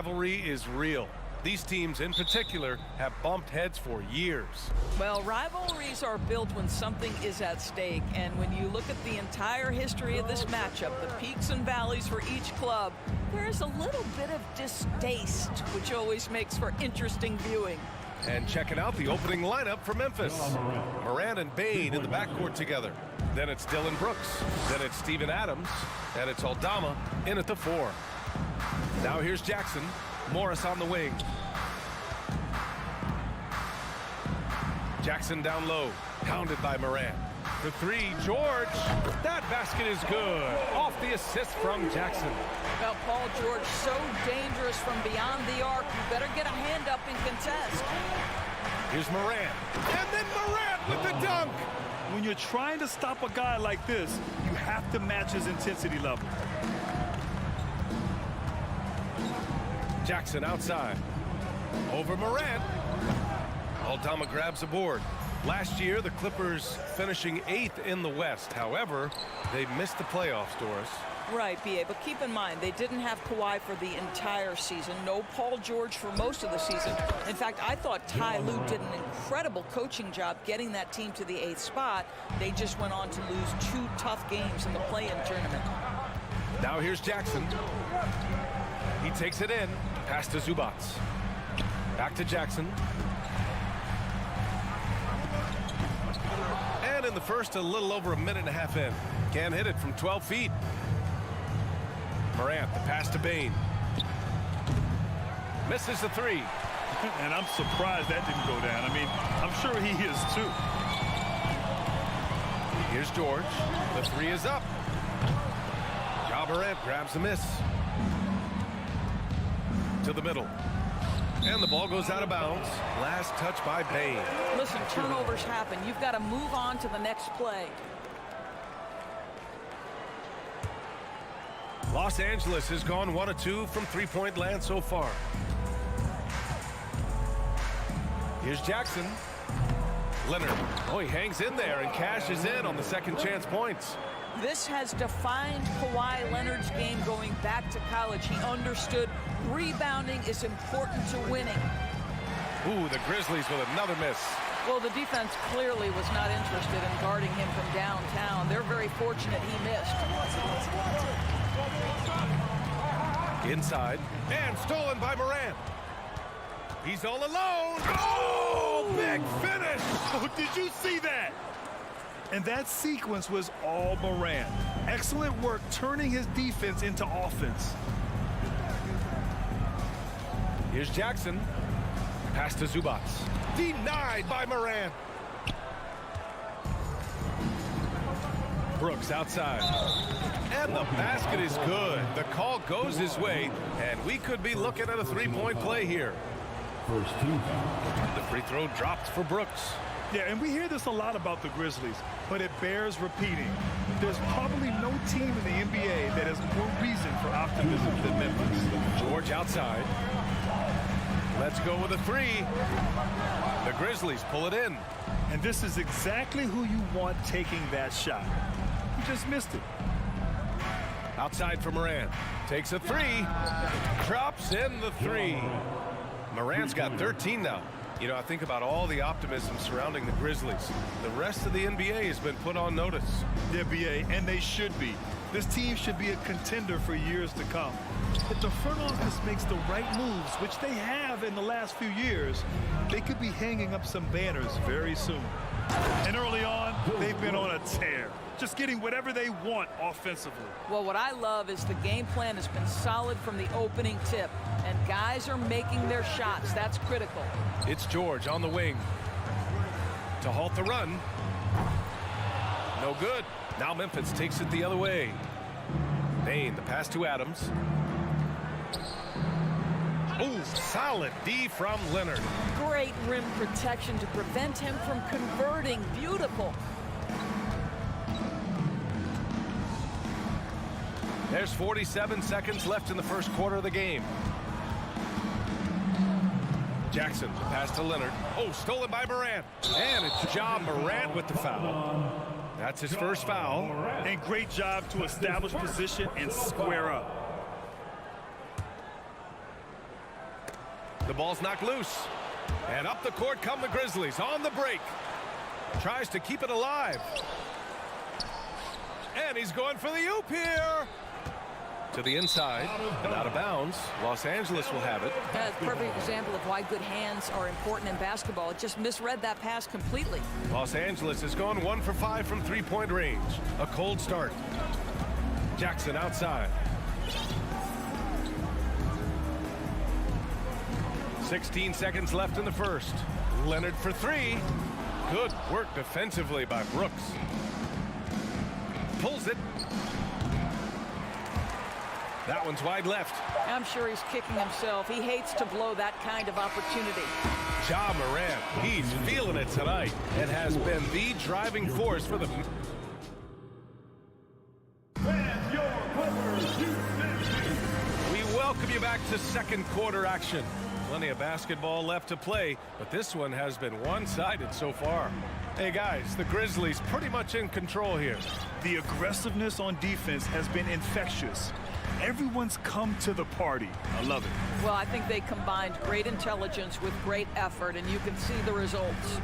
S5: rivalry is real. These teams in particular have bumped heads for years.
S10: Well, rivalries are built when something is at stake, and when you look at the entire history of this matchup, the peaks and valleys for each club, there is a little bit of distaste, which always makes for interesting viewing.
S5: And checking out the opening lineup for Memphis. Morant and Bane in the backcourt together. Then it's Dylan Brooks. Then it's Steven Adams. And it's Aldama in at the 4. Now here's Jackson. Morris on the wing. Jackson down low, pounded by Morant. The 3, George. That basket is good. Off the assist from Jackson.
S10: Well, Paul George, so dangerous from beyond the arc. You better get a hand up and contest.
S5: Here's Morant. And then Morant with the dunk.
S6: When you're trying to stop a guy like this, you have to match his intensity level.
S5: Jackson outside. Over Morant. Aldama grabs a board. Last year, the Clippers finishing 8th in the West. However, they missed the playoffs, Doris.
S10: Right, B.A., but keep in mind, they didn't have Kawhi for the entire season. No Paul George for most of the season. In fact, I thought Ty Lue did an incredible coaching job getting that team to the 8th spot. They just went on to lose 2 tough games in the play-in tournament.
S5: Now here's Jackson. He takes it in. Pass to Zubats. Back to Jackson. And in the first, a little over a minute and a half in. Can't hit it from 12 feet. Morant, the pass to Bane. Misses the 3.
S6: And I'm surprised that didn't go down. I mean, I'm sure he is too.
S5: Here's George. The 3 is up. Ja Morant grabs the miss. To the middle. And the ball goes out of bounds. Last touch by Bane.
S10: Listen, turnovers happen. You've got to move on to the next play.
S5: Los Angeles has gone 1 of 2 from three-point land so far. Here's Jackson. Leonard. Oh, he hangs in there and cashes in on the second chance points.
S10: This has defined Kawhi Leonard's game going back to college. He understood rebounding is important to winning.
S5: Ooh, the Grizzlies with another miss.
S10: Well, the defense clearly was not interested in guarding him from downtown. They're very fortunate he missed.
S5: Inside, and stolen by Morant. He's all alone. Oh, big finish.
S6: Oh, did you see that? And that sequence was all Morant. Excellent work turning his defense into offense.
S5: Here's Jackson. Pass to Zubats. Denied by Morant. Brooks outside. And the basket is good. The call goes his way, and we could be looking at a three-point play here.
S8: First team foul.
S5: The free throw dropped for Brooks.
S6: Yeah, and we hear this a lot about the Grizzlies, but it bears repeating. There's probably no team in the NBA that has more reason for optimism than Memphis.
S5: George outside. Let's go with a 3. The Grizzlies pull it in.
S6: And this is exactly who you want taking that shot. He just missed it.
S5: Outside for Morant. Takes a 3. Drops in the 3. Morant's got 13 now. You know, I think about all the optimism surrounding the Grizzlies. The rest of the NBA has been put on notice.
S6: The NBA, and they should be. This team should be a contender for years to come. If the front office makes the right moves, which they have in the last few years, they could be hanging up some banners very soon. And early on, they've been on a tear, just getting whatever they want offensively.
S10: Well, what I love is the game plan has been solid from the opening tip, and guys are making their shots. That's critical.
S5: It's George on the wing to halt the run. No good. Now Memphis takes it the other way. Bane, the pass to Adams. Oh, solid D from Leonard.
S10: Great rim protection to prevent him from converting. Beautiful.
S5: There's 47 seconds left in the first quarter of the game. Jackson, the pass to Leonard. Oh, stolen by Morant. And it's Ja Morant with the foul. That's his first foul.
S6: And great job to establish position and square up.
S5: The ball's knocked loose. And up the court come the Grizzlies on the break. Tries to keep it alive. And he's going for the oop here. To the inside and out of bounds. Los Angeles will have it.
S10: That's a perfect example of why good hands are important in basketball. It just misread that pass completely.
S5: Los Angeles is going 1 for 5 from three-point range. A cold start. Jackson outside. 16 seconds left in the first. Leonard for three. Good work defensively by Brooks. Pulls it. That one's wide left.
S10: I'm sure he's kicking himself. He hates to blow that kind of opportunity.
S5: Ja Morant, he's feeling it tonight and has been the driving force for the... We welcome you back to second quarter action. Plenty of basketball left to play, but this one has been one-sided so far. Hey guys, the Grizzlies pretty much in control here.
S6: The aggressiveness on defense has been infectious. Everyone's come to the party. I love it.
S10: Well, I think they combined great intelligence with great effort, and you can see the results.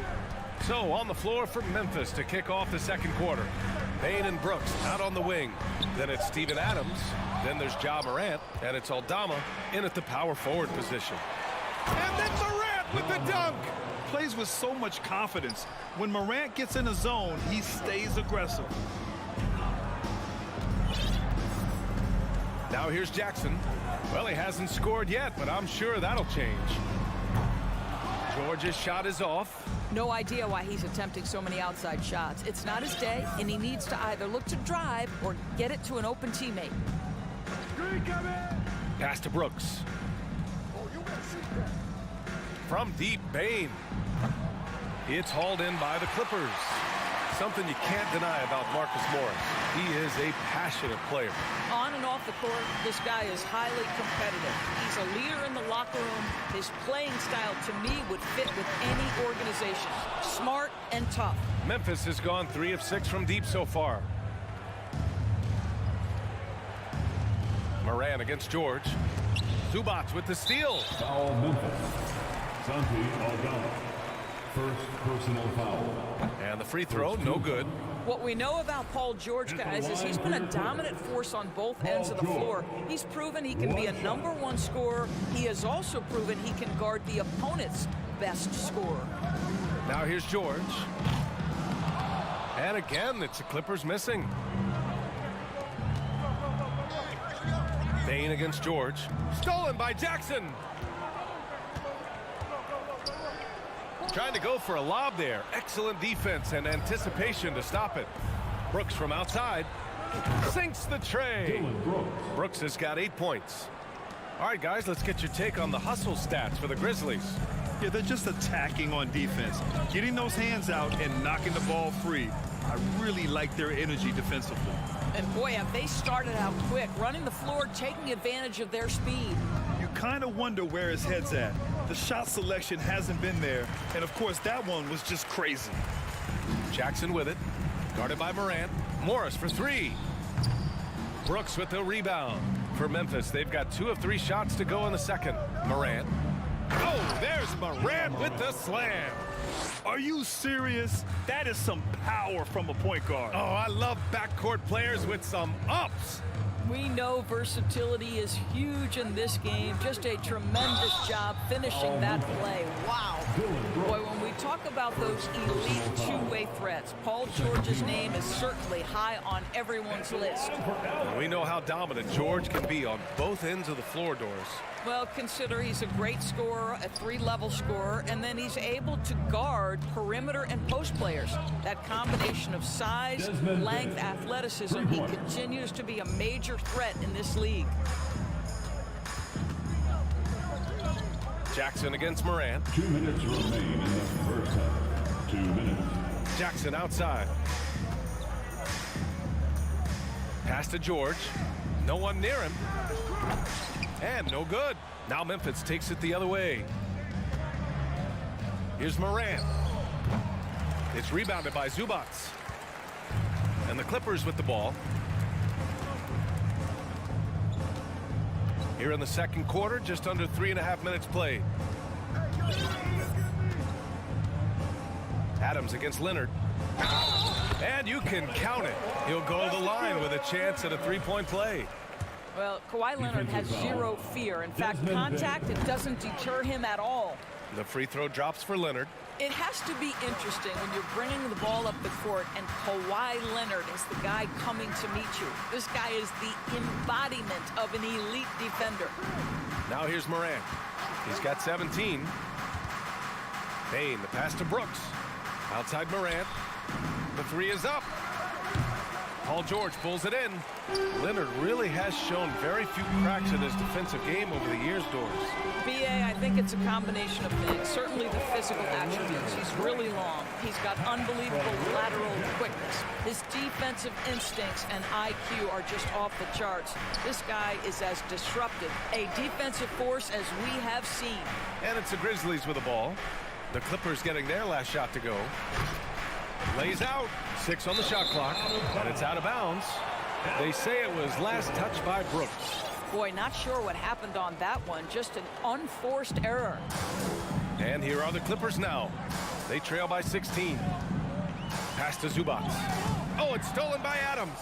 S5: So on the floor for Memphis to kick off the second quarter. Payne and Brooks out on the wing. Then it's Steven Adams. Then there's Ja Morant. And it's Aldama in at the power forward position. And then Morant with the dunk.
S6: Plays with so much confidence. When Morant gets in a zone, he stays aggressive.
S5: Now here's Jackson. Well, he hasn't scored yet, but I'm sure that'll change. George's shot is off.
S10: No idea why he's attempting so many outside shots. It's not his day, and he needs to either look to drive or get it to an open teammate.
S5: Pass to Brooks. From deep, Payne. It's hauled in by the Clippers. Something you can't deny about Marcus Morris. He is a passionate player.
S10: On and off the court, this guy is highly competitive. He's a leader in the locker room. His playing style, to me, would fit with any organization. Smart and tough.
S5: Memphis has gone 3 of 6 from deep so far. Moran against George. Zubac with the steal.
S8: Foul Memphis. Santi Aldama. First personal foul.
S5: And the free throw, no good.
S10: What we know about Paul George, guys, is he's been a dominant force on both ends of the floor. He's proven he can be a #1 scorer. He has also proven he can guard the opponent's best scorer.
S5: Now here's George. And again, it's the Clippers missing. Payne against George. Stolen by Jackson. Trying to go for a lob there. Excellent defense and anticipation to stop it. Brooks from outside. Sinks the tray. Brooks has got 8 points. All right, guys, let's get your take on the hustle stats for the Grizzlies.
S6: Yeah, they're just attacking on defense. Getting those hands out and knocking the ball free. I really like their energy defensively.
S10: And boy, have they started out quick, running the floor, taking advantage of their speed.
S6: You kind of wonder where his head's at. The shot selection hasn't been there, and of course that one was just crazy.
S5: Jackson with it, guarded by Morant. Morris for 3. Brooks with the rebound. For Memphis, they've got 2 of 3 shots to go in the second. Morant. Oh, there's Morant with the slam.
S6: Are you serious? That is some power from a point guard.
S5: Oh, I love backcourt players with some ups.
S10: We know versatility is huge in this game. Just a tremendous job finishing that play. Wow. Boy, when we talk about those elite two-way threats, Paul George's name is certainly high on everyone's list.
S5: We know how dominant George can be on both ends of the floor, Doris.
S10: Well, consider he's a great scorer, a 3-level scorer, and then he's able to guard perimeter and post players. That combination of size, length, athleticism, he continues to be a major threat in this league.
S5: Jackson against Morant.
S8: 2 minutes remain in the first half. 2 minutes.
S5: Jackson outside. Pass to George. No one near him. And no good. Now Memphis takes it the other way. Here's Morant. It's rebounded by Zubac. And the Clippers with the ball. Here in the second quarter, just under 3.5 minutes played. Adams against Leonard. And you can count it. He'll go to the line with a chance at a three-point play.
S10: Well, Kawhi Leonard has zero fear. In fact, contact, it doesn't deter him at all.
S5: The free throw drops for Leonard.
S10: It has to be interesting when you're bringing the ball up the court and Kawhi Leonard is the guy coming to meet you. This guy is the embodiment of an elite defender.
S5: Now here's Morant. He's got 17. Bane, the pass to Brooks. Outside Morant. The three is up. Paul George pulls it in. Leonard really has shown very few cracks in his defensive game over the years, Doris.
S10: B.A., I think it's a combination of things. Certainly the physical attributes. He's really long. He's got unbelievable lateral quickness. His defensive instincts and IQ are just off the charts. This guy is as disruptive a defensive force as we have seen.
S5: And it's the Grizzlies with the ball. The Clippers getting their last shot to go. Lays out. 6 on the shot clock. And it's out of bounds. They say it was last touched by Brooks.
S10: Boy, not sure what happened on that one. Just an unforced error.
S5: And here are the Clippers now. They trail by 16. Pass to Zubac. Oh, it's stolen by Adams.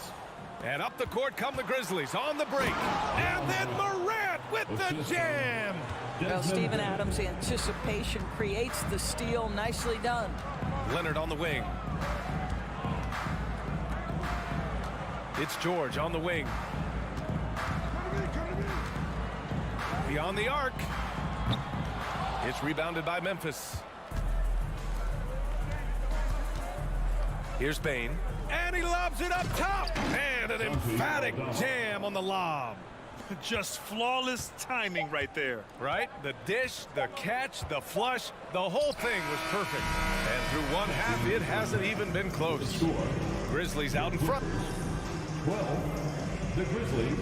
S5: And up the court come the Grizzlies on the break. And then Morant with the jam.
S10: Well, Steven Adams' anticipation creates the steal. Nicely done.
S5: Leonard on the wing. It's George on the wing. Beyond the arc. It's rebounded by Memphis. Here's Bane. And he lobs it up top. And an emphatic jam on the lob.
S6: Just flawless timing right there.
S5: Right? The dish, the catch, the flush, the whole thing was perfect. And through one half, it hasn't even been close. Grizzlies out in front.
S8: 12, the Grizzlies,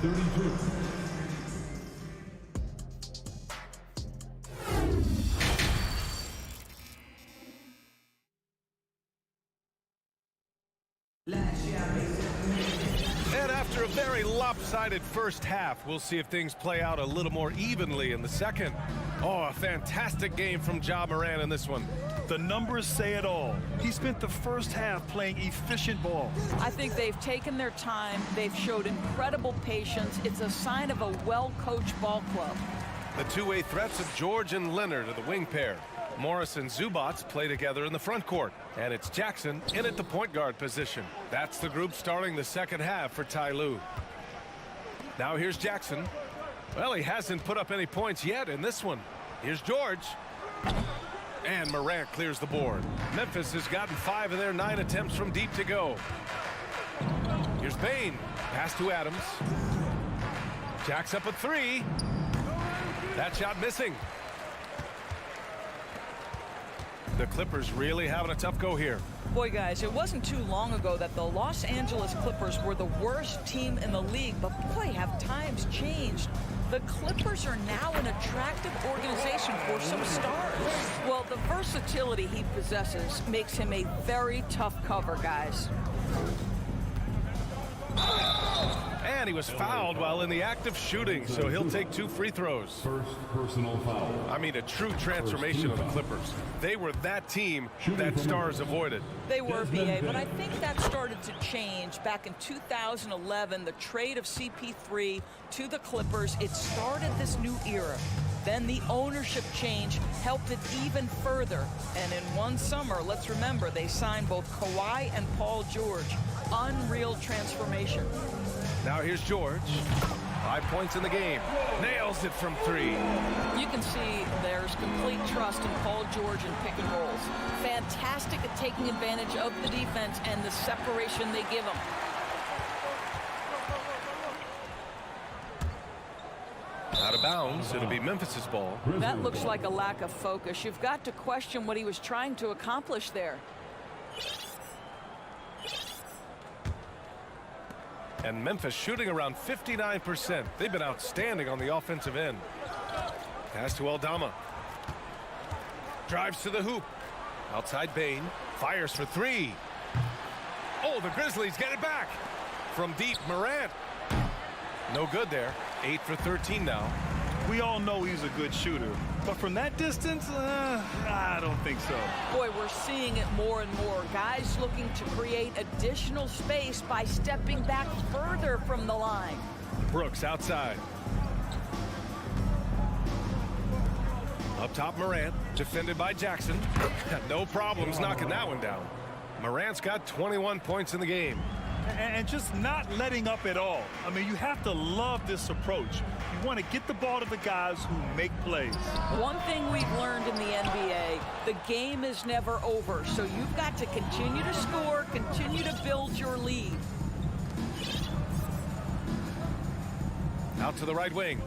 S8: 32.
S5: And after a very lopsided first half, we'll see if things play out a little more evenly in the second. Oh, a fantastic game from Ja Morant in this one.
S6: The numbers say it all. He spent the first half playing efficient ball.
S10: I think they've taken their time. They've showed incredible patience. It's a sign of a well-coached ball club.
S5: The two-way threats of George and Leonard are the wing pair. Morris and Zubac play together in the front court. And it's Jackson in at the point guard position. That's the group starting the second half for Ty Lue. Now here's Jackson. Well, he hasn't put up any points yet in this one. Here's George. And Morant clears the board. Memphis has gotten 5 of their 9 attempts from deep to go. Here's Bane. Pass to Adams. Jacks up a 3. That shot missing. The Clippers really having a tough go here.
S10: Boy, guys, it wasn't too long ago that the Los Angeles Clippers were the worst team in the league, but boy, have times changed. The Clippers are now an attractive organization for some stars. Well, the versatility he possesses makes him a very tough cover, guys.
S5: And he was fouled while in the act of shooting, so he'll take 2 free throws.
S8: First personal foul.
S5: I mean, a true transformation of the Clippers. They were that team that stars avoided.
S10: They were, B.A., but I think that started to change back in 2011, the trade of CP3 to the Clippers. It started this new era. Then the ownership change helped it even further. And in one summer, let's remember, they signed both Kawhi and Paul George. Unreal transformation.
S5: Now here's George. 5 points in the game. Nails it from 3.
S10: You can see there's complete trust in Paul George in pick and rolls. Fantastic at taking advantage of the defense and the separation they give him.
S5: Out of bounds, it'll be Memphis's ball.
S10: That looks like a lack of focus. You've got to question what he was trying to accomplish there.
S5: And Memphis shooting around 59%. They've been outstanding on the offensive end. Pass to Aldama. Drives to the hoop. Outside Bane. Fires for 3. Oh, the Grizzlies get it back. From deep, Morant. No good there. 8 for 13 now.
S6: We all know he's a good shooter. But from that distance, I don't think so.
S10: Boy, we're seeing it more and more. Guys looking to create additional space by stepping back further from the line.
S5: Brooks outside. Up top, Morant, defended by Jackson. No problems knocking that one down. Morant's got 21 points in the game.
S6: And just not letting up at all. I mean, you have to love this approach. You want to get the ball to the guys who make plays.
S10: One thing we've learned in the NBA, the game is never over. So you've got to continue to score, continue to build your lead.
S5: Out to the right wing.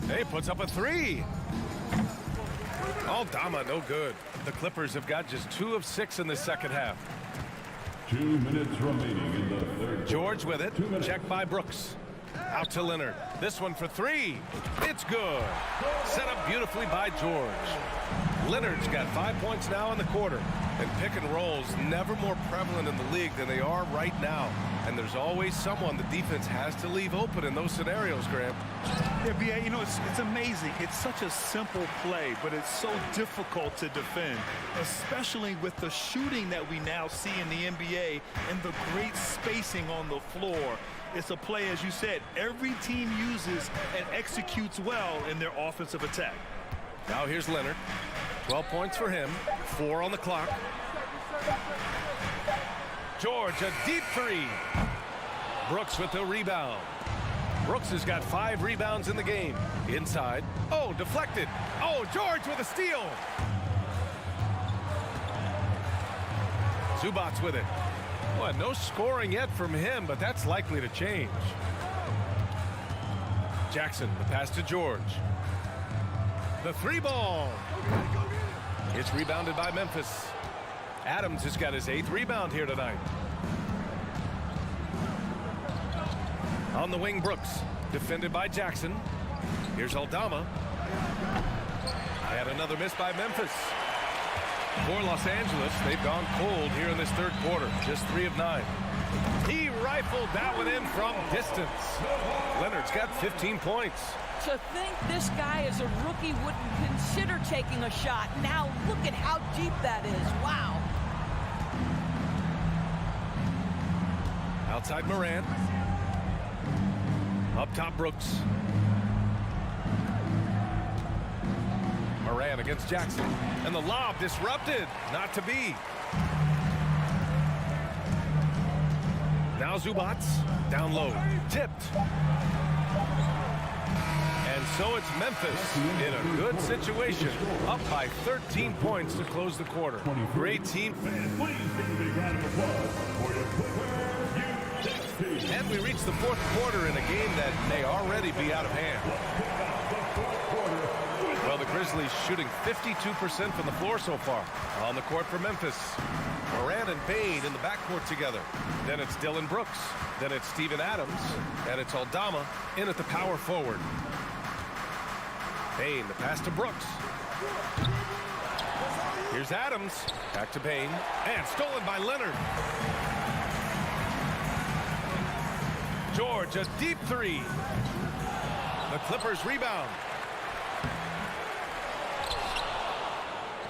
S5: Hey, puts up a three. Aldama, no good. The Clippers have got just 2 of 6 in the second half.
S8: 2 minutes remaining in the third.
S5: George with it. Checked by Brooks. Out to Leonard. This one for 3. It's good. Set up beautifully by George. Leonard's got 5 points now in the quarter. And pick and rolls never more prevalent in the league than they are right now. And there's always someone the defense has to leave open in those scenarios, Graham.
S6: Yeah, B.A., you know, it's amazing. It's such a simple play, but it's so difficult to defend, especially with the shooting that we now see in the NBA and the great spacing on the floor. It's a play, as you said, every team uses and executes well in their offensive attack.
S5: Now here's Leonard. 12 points for him. 4 on the clock. George, a deep 3. Brooks with the rebound. Brooks has got 5 rebounds in the game. Inside. Oh, deflected. Oh, George with a steal. Zubats with it. Well, no scoring yet from him, but that's likely to change. Jackson, the pass to George. The 3 ball. It's rebounded by Memphis. Adams has got his 8th rebound here tonight. On the wing, Brooks, defended by Jackson. Here's Aldama. And another miss by Memphis. For Los Angeles, they've gone cold here in this third quarter. Just 3 of 9. He rifled that one in from distance. Leonard's got 15 points.
S10: To think this guy as a rookie wouldn't consider taking a shot. Now look at how deep that is. Wow.
S5: Outside Morant. Up top Brooks. Morant against Jackson. And the lob disrupted. Not to be. Now Zubats. Down low. Tipped. And so it's Memphis in a good situation. Up by 13 points to close the quarter. Great team. And we reach the fourth quarter in a game that may already be out of hand. Well, the Grizzlies shooting 52% from the floor so far. On the court for Memphis. Morant and Bain in the backcourt together. Then it's Dylan Brooks. Then it's Steven Adams. And it's Aldama in at the power forward. Bain, the pass to Brooks. Here's Adams. Back to Bain. And stolen by Leonard. George, a deep 3. The Clippers rebound.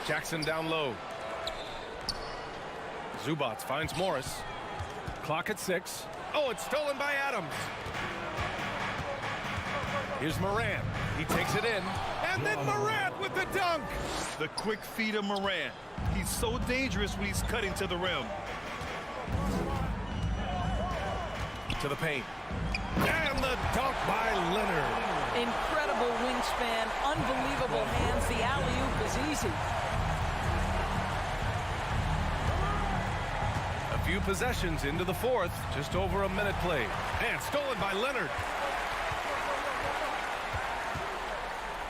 S5: Jackson down low. Zubats finds Morris. Clock at 6. Oh, it's stolen by Adams. Here's Morant. He takes it in. And then Morant with the dunk.
S6: The quick feed of Morant. He's so dangerous when he's cutting to the rim.
S5: To the paint. And the dunk by Leonard.
S10: Incredible wingspan, unbelievable hands. The alley-oop is easy.
S5: A few possessions into the fourth. Just over a minute played. And stolen by Leonard.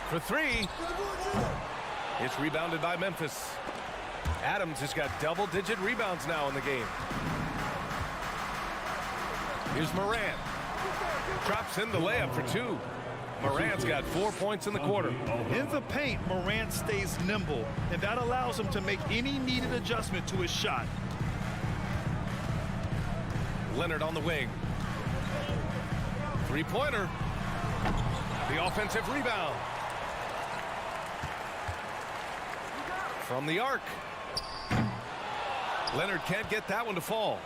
S5: For 3. It's rebounded by Memphis. Adams has got double-digit rebounds now in the game. Here's Morant. Drops in the layup for 2. Morant's got 4 points in the quarter.
S6: In the paint, Morant stays nimble, and that allows him to make any needed adjustment to his shot.
S5: Leonard on the wing. Three-pointer. The offensive rebound. From the arc. Leonard can't get that one to fall.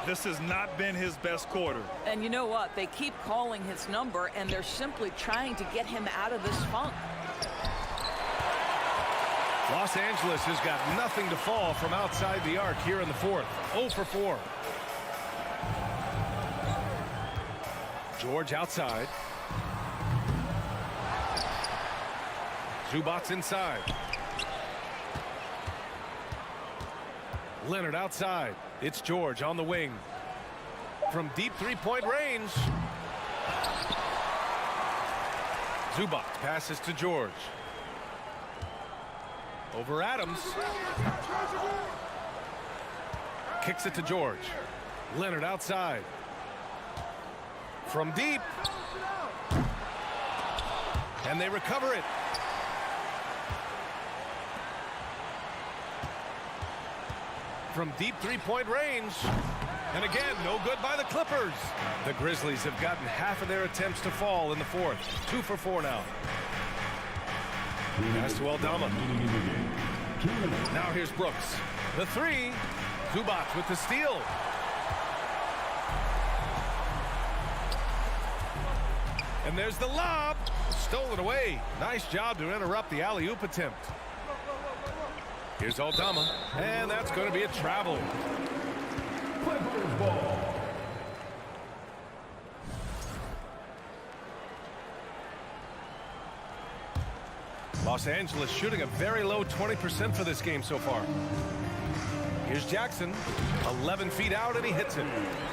S6: This has not been his best quarter.
S10: And you know what? They keep calling his number, and they're simply trying to get him out of this funk.
S5: Los Angeles has got nothing to fall from outside the arc here in the fourth. 0 for 4. George outside. Zubats inside. Leonard outside. It's George on the wing. From deep three-point range. Zubats passes to George. Over Adams. Kicks it to George. Leonard outside. From deep. And they recover it. From deep three-point range. And again, no good by the Clippers. The Grizzlies have gotten half of their attempts to fall in the fourth. 2 for 4 now. Pass to Aldama. Now here's Brooks. The three. Zubats with the steal. And there's the lob. Stolen away. Nice job to interrupt the alley-oop attempt. Here's Aldama. And that's going to be a travel.
S8: Clippers ball.
S5: Los Angeles shooting a very low 20% for this game so far. Here's Jackson. 11 feet out, and he hits it.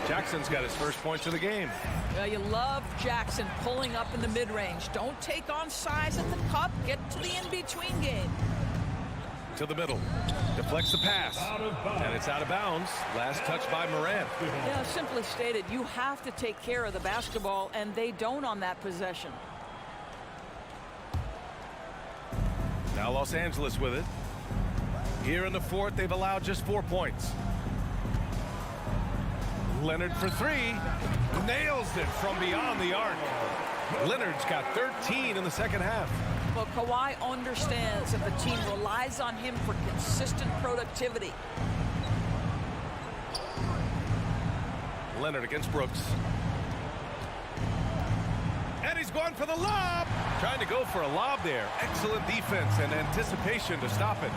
S5: Jackson's got his first points of the game.
S10: Well, you love Jackson pulling up in the mid-range. Don't take on size at the cup. Get to the in-between game.
S5: To the middle. Deflects the pass. And it's out of bounds. Last touch by Morant.
S10: Yeah, simply stated, you have to take care of the basketball, and they don't on that possession.
S5: Now Los Angeles with it. Here in the fourth, they've allowed just 4 points. Leonard for three. Nails it from beyond the arc. Leonard's got 13 in the second half.
S10: Well, Kawhi understands that the team relies on him for consistent productivity.
S5: Leonard against Brooks. And he's going for the lob. Trying to go for a lob there. Excellent defense and anticipation to stop it.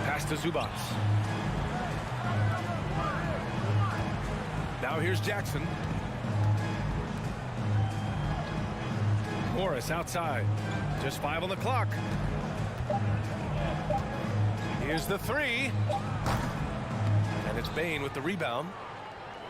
S5: Pass to Zubats. Now here's Jackson. Morris outside. Just 5 on the clock. Here's the three. And it's Bane with the rebound.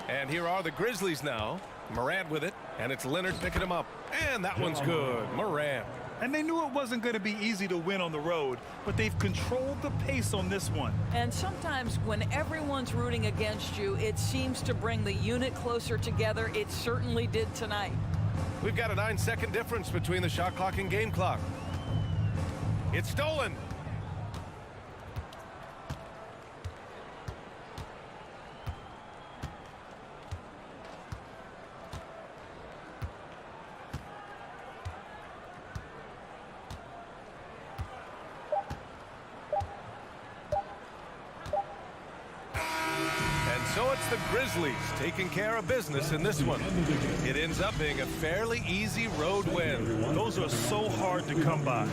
S5: And here are the Grizzlies now. Morant with it. And it's Leonard picking him up. And that one's good. Morant.
S6: And they knew it wasn't going to be easy to win on the road, but they've controlled the pace on this one.
S10: And sometimes when everyone's rooting against you, it seems to bring the unit closer together. It certainly did tonight.
S5: We've got a 9-second difference between the shot clock and game clock. It's stolen. So it's the Grizzlies taking care of business in this one. It ends up being a fairly easy road win.
S6: Those are so hard to come by.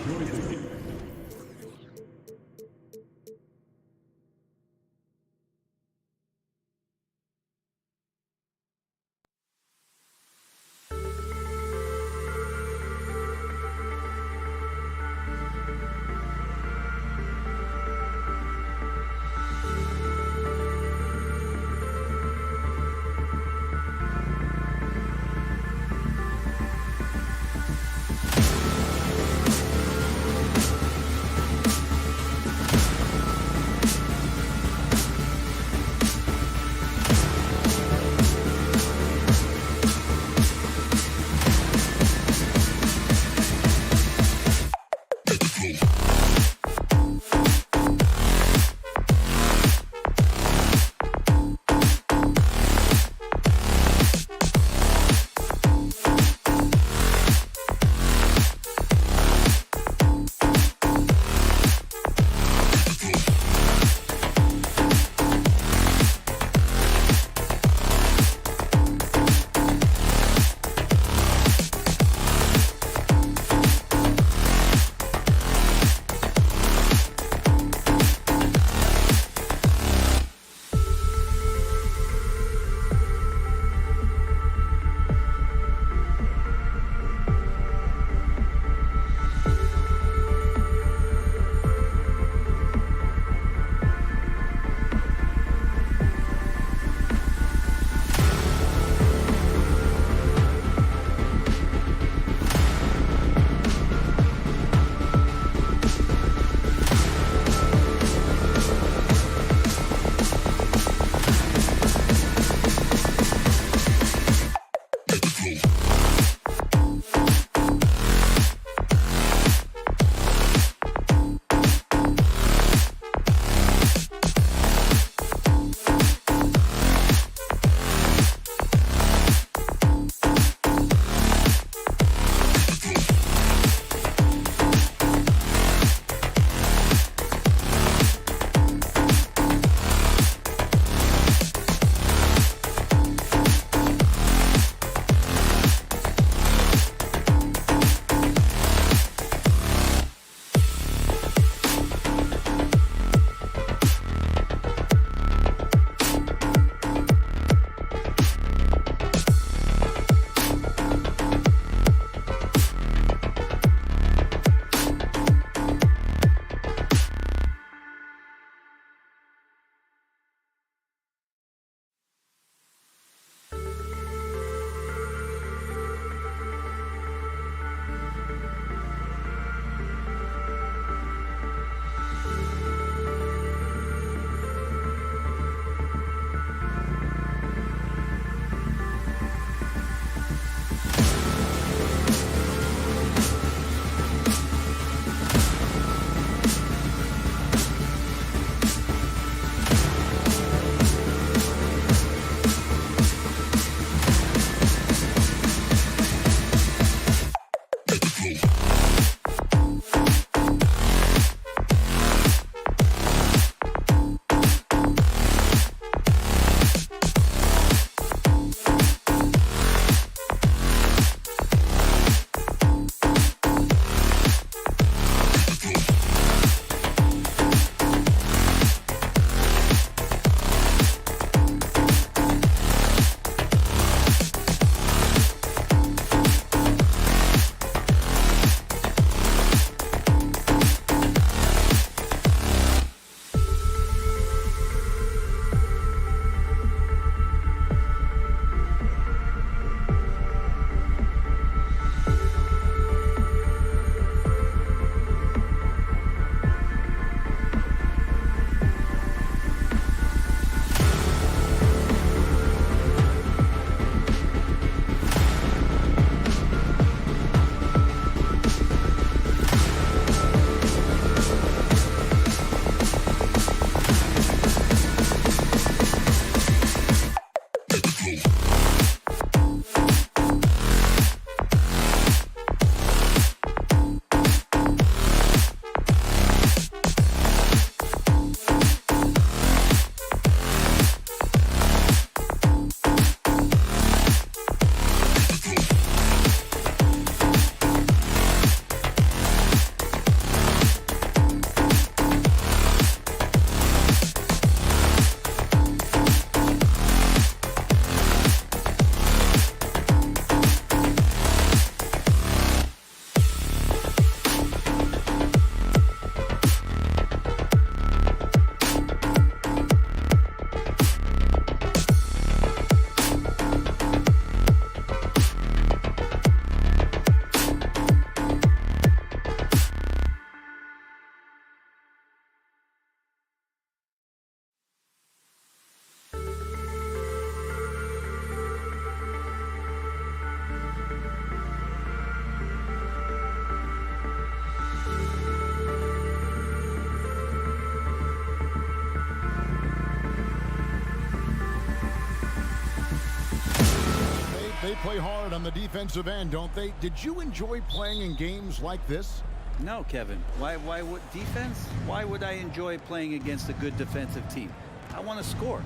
S1: play hard on the defensive end, don't they? Did you enjoy playing in games like this?
S3: No, Kevin. Why would defense? Why would I enjoy playing against a good defensive team? I want to score.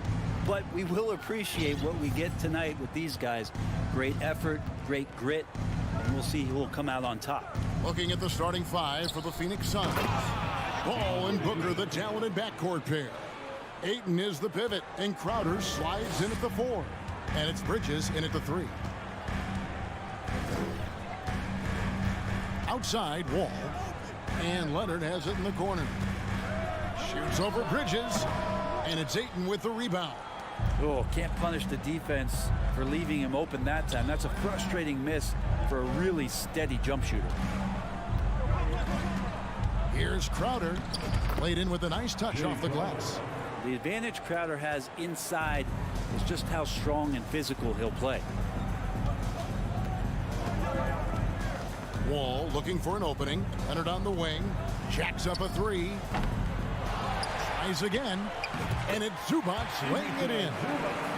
S3: But we will appreciate what we get tonight with these guys. Great effort, great grit, and we'll see who will come out on top.
S1: Looking at the starting five for the Phoenix Suns. Ball and Booker, the talented backcourt pair. Ayton is the pivot, and Crowder slides in at the 4. And it's Bridges in at the 3. Outside, Wall. And Leonard has it in the corner. Shoots over Bridges. And it's Ayton with the rebound.
S3: Oh, can't punish the defense for leaving him open that time. That's a frustrating miss for a really steady jump shooter.
S1: Here's Crowder. Played in with a nice touch off the glass.
S3: The advantage Crowder has inside is just how strong and physical he'll play.
S1: Wall looking for an opening. Leonard on the wing. Jacks up a 3. Tries again. And it's Zubac laying it in.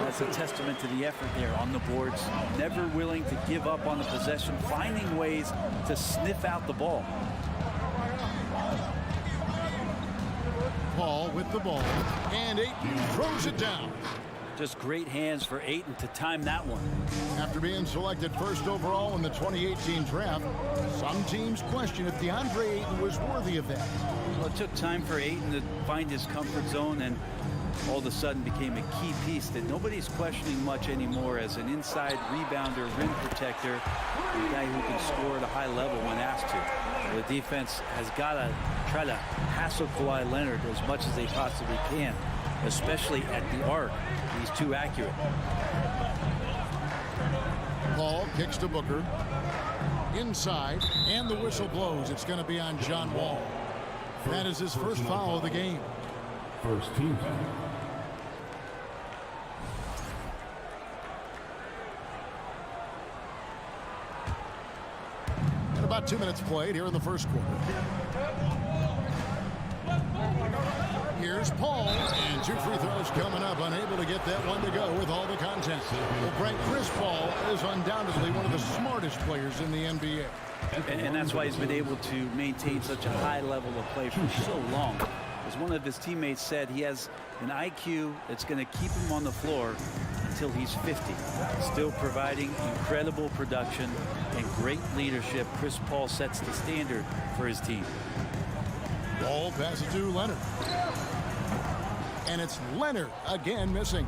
S3: That's a testament to the effort there on the boards. Never willing to give up on the possession. Finding ways to sniff out the ball.
S1: Paul with the ball. And Ayton throws it down.
S3: Just great hands for Ayton to time that one.
S1: After being selected first overall in the 2018 draft, some teams question if DeAndre Ayton was worthy of that.
S3: Well, it took time for Ayton to find his comfort zone and all of a sudden became a key piece that nobody's questioning much anymore as an inside rebounder, rim protector, a guy who can score at a high level when asked to. The defense has got to try to hassle Kawhi Leonard as much as they possibly can, especially at the arc. He's too accurate.
S1: Paul kicks to Booker. Inside, and the whistle blows. It's going to be on John Wall. That is his first foul of the game.
S8: First team foul.
S1: And about 2 minutes played here in the first quarter. Here's Paul, and 2 free throws coming up, unable to get that one to go with all the content. Well, Brent, Chris Paul is undoubtedly one of the smartest players in the NBA.
S3: And that's why he's been able to maintain such a high level of play for so long. As one of his teammates said, he has an IQ that's going to keep him on the floor until he's 50. Still providing incredible production and great leadership. Chris Paul sets the standard for his team.
S1: Ball passes to Leonard. And it's Leonard again missing.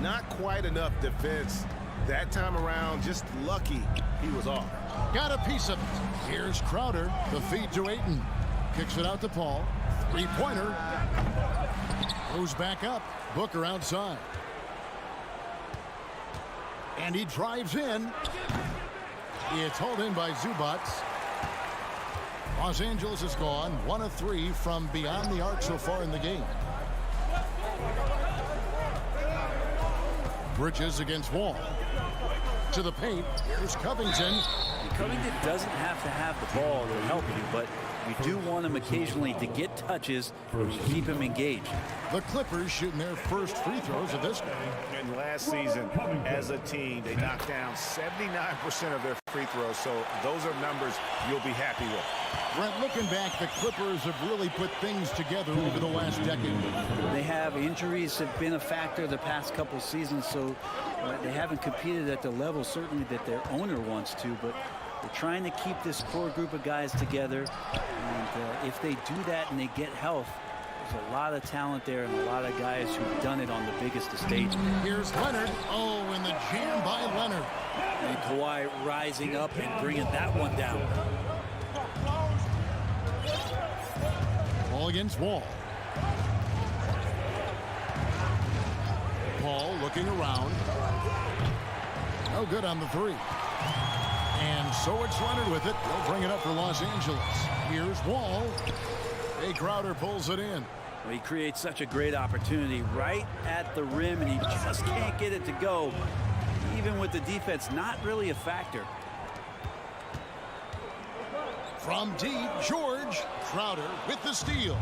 S2: Not quite enough defense that time around. Just lucky he was off.
S1: Got a piece of it. Here's Crowder. The feed to Ayton. Kicks it out to Paul. Three-pointer. Goes back up. Booker outside. And he drives in. It's hauled in by Zubac. Los Angeles has gone 1 of 3 from beyond the arc so far in the game. Bridges against Wall. To the paint. Here's Covington.
S3: Covington doesn't have to have the ball to help you, but you do want him occasionally to get touches and keep him engaged.
S1: The Clippers shooting their first free throws of this game.
S2: And last season, as a team, they knocked down 79% of their free throws, so those are numbers you'll be happy with.
S1: Brent, looking back, the Clippers have really put things together over the last decade.
S3: They have injuries have been a factor the past couple seasons, so they haven't competed at the level certainly that their owner wants to, but they're trying to keep this core group of guys together. And if they do that and they get health, there's a lot of talent there and a lot of guys who've done it on the biggest of stages.
S1: Here's Leonard. Oh, and the jam by Leonard.
S3: And Kawhi rising up and bringing that one down.
S1: Ball against Wall. Paul looking around. No good on the 3. And so it's Leonard with it. They'll bring it up for Los Angeles. Here's Wall. Jay Crowder pulls it in.
S3: Well, he creates such a great opportunity right at the rim, and he just can't get it to go. Even with the defense, not really a factor.
S1: From deep, George. Crowder with the steal.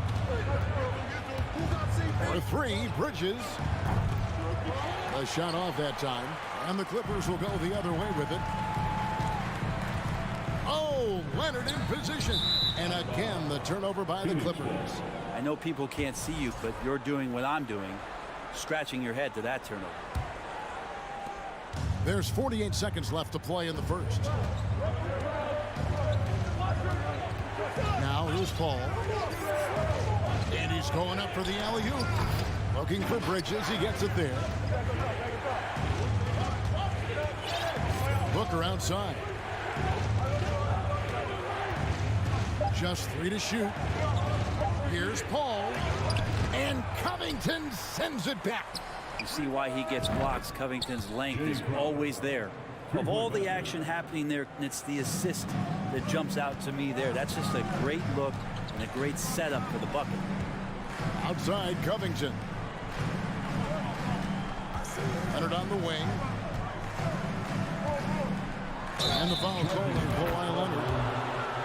S1: For 3, Bridges. A shot off that time, and the Clippers will go the other way with it. Oh, Leonard in position. And again, the turnover by the Clippers.
S3: I know people can't see you, but you're doing what I'm doing, scratching your head to that turnover.
S1: There's 48 seconds left to play in the first. Now here's Paul. And he's going up for the alley-oop. Looking for Bridges. He gets it there. Booker outside. Just 3 to shoot. Here's Paul. And Covington sends it back.
S3: You see why he gets blocks. Covington's length is always there. Of all the action happening there, it's the assist that jumps out to me there. That's just a great look and a great setup for the bucket.
S1: Outside Covington. Leonard on the wing. And the foul called on Kawhi Leonard.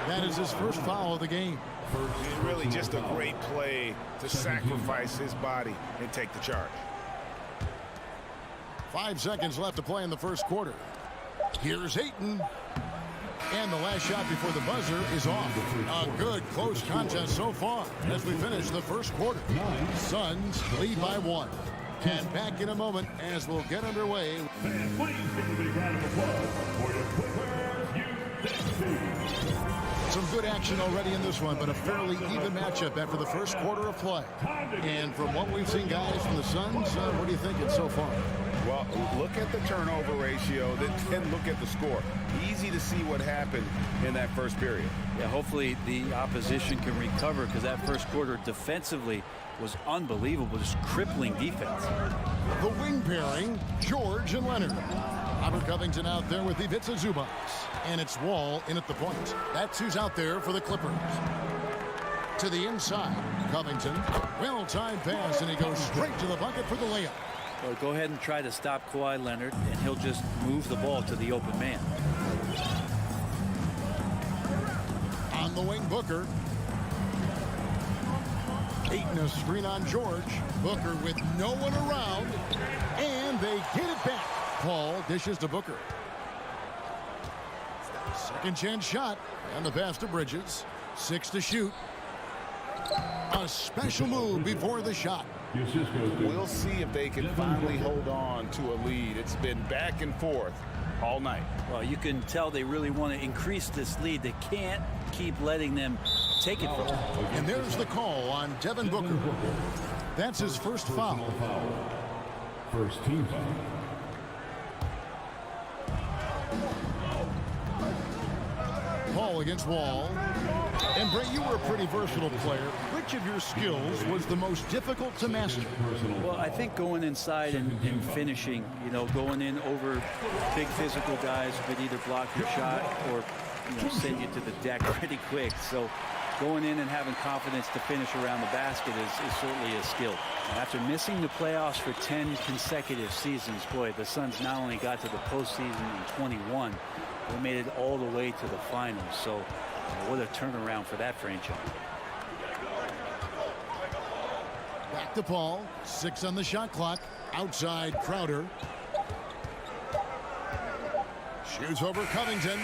S1: That is his first foul of the game.
S2: It's really just a great play to sacrifice his body and take the charge.
S1: 5 seconds left to play in the first quarter. Here's Ayton. And the last shot before the buzzer is off. A good close contest so far as we finish the first quarter. Suns lead by 1. And back in a moment as we'll get underway. Some good action already in this one, but a fairly even matchup after the first quarter of play. And from what we've seen, guys, from the Suns, what are you thinking so far?
S2: Well, look at the turnover ratio, then look at the score. Easy to see what happened in that first period.
S3: Yeah, hopefully the opposition can recover, because that first quarter defensively was unbelievable, just crippling defense.
S1: The wing pairing, George and Leonard. Robert Covington out there with Ivica Zubac. And it's Wall in at the point. That's who's out there for the Clippers. To the inside, Covington. Well-timed pass, and he goes straight to the bucket for the layup.
S3: Well, go ahead and try to stop Kawhi Leonard, and he'll just move the ball to the open man.
S1: On the wing, Booker. Ayton a screen on George. Booker with no one around. And they get it back. Paul dishes to Booker. Second chance shot. And the pass to Bridges. 6 to shoot. A special move before the shot.
S2: We'll see if they can finally hold on to a lead. It's been back and forth all night.
S3: Well, you can tell they really want to increase this lead. They can't keep letting them take it from them.
S1: And there's the call on Devin Booker. That's his first foul.
S8: First team foul.
S1: Paul against Wall. And Bray, you were a pretty versatile player. Which of your skills was the most difficult to master?
S3: Well, I think going inside and finishing, you know, going in over big physical guys who could either block your shot or, you know, send you to the deck pretty quick. So going in and having confidence to finish around the basket is certainly a skill. After missing the playoffs for 10 consecutive seasons, boy, the Suns not only got to the postseason in 21, they made it all the way to the finals. So what a turnaround for that franchise.
S1: Back to Paul. 6 on the shot clock. Outside Crowder. Shoots over Covington.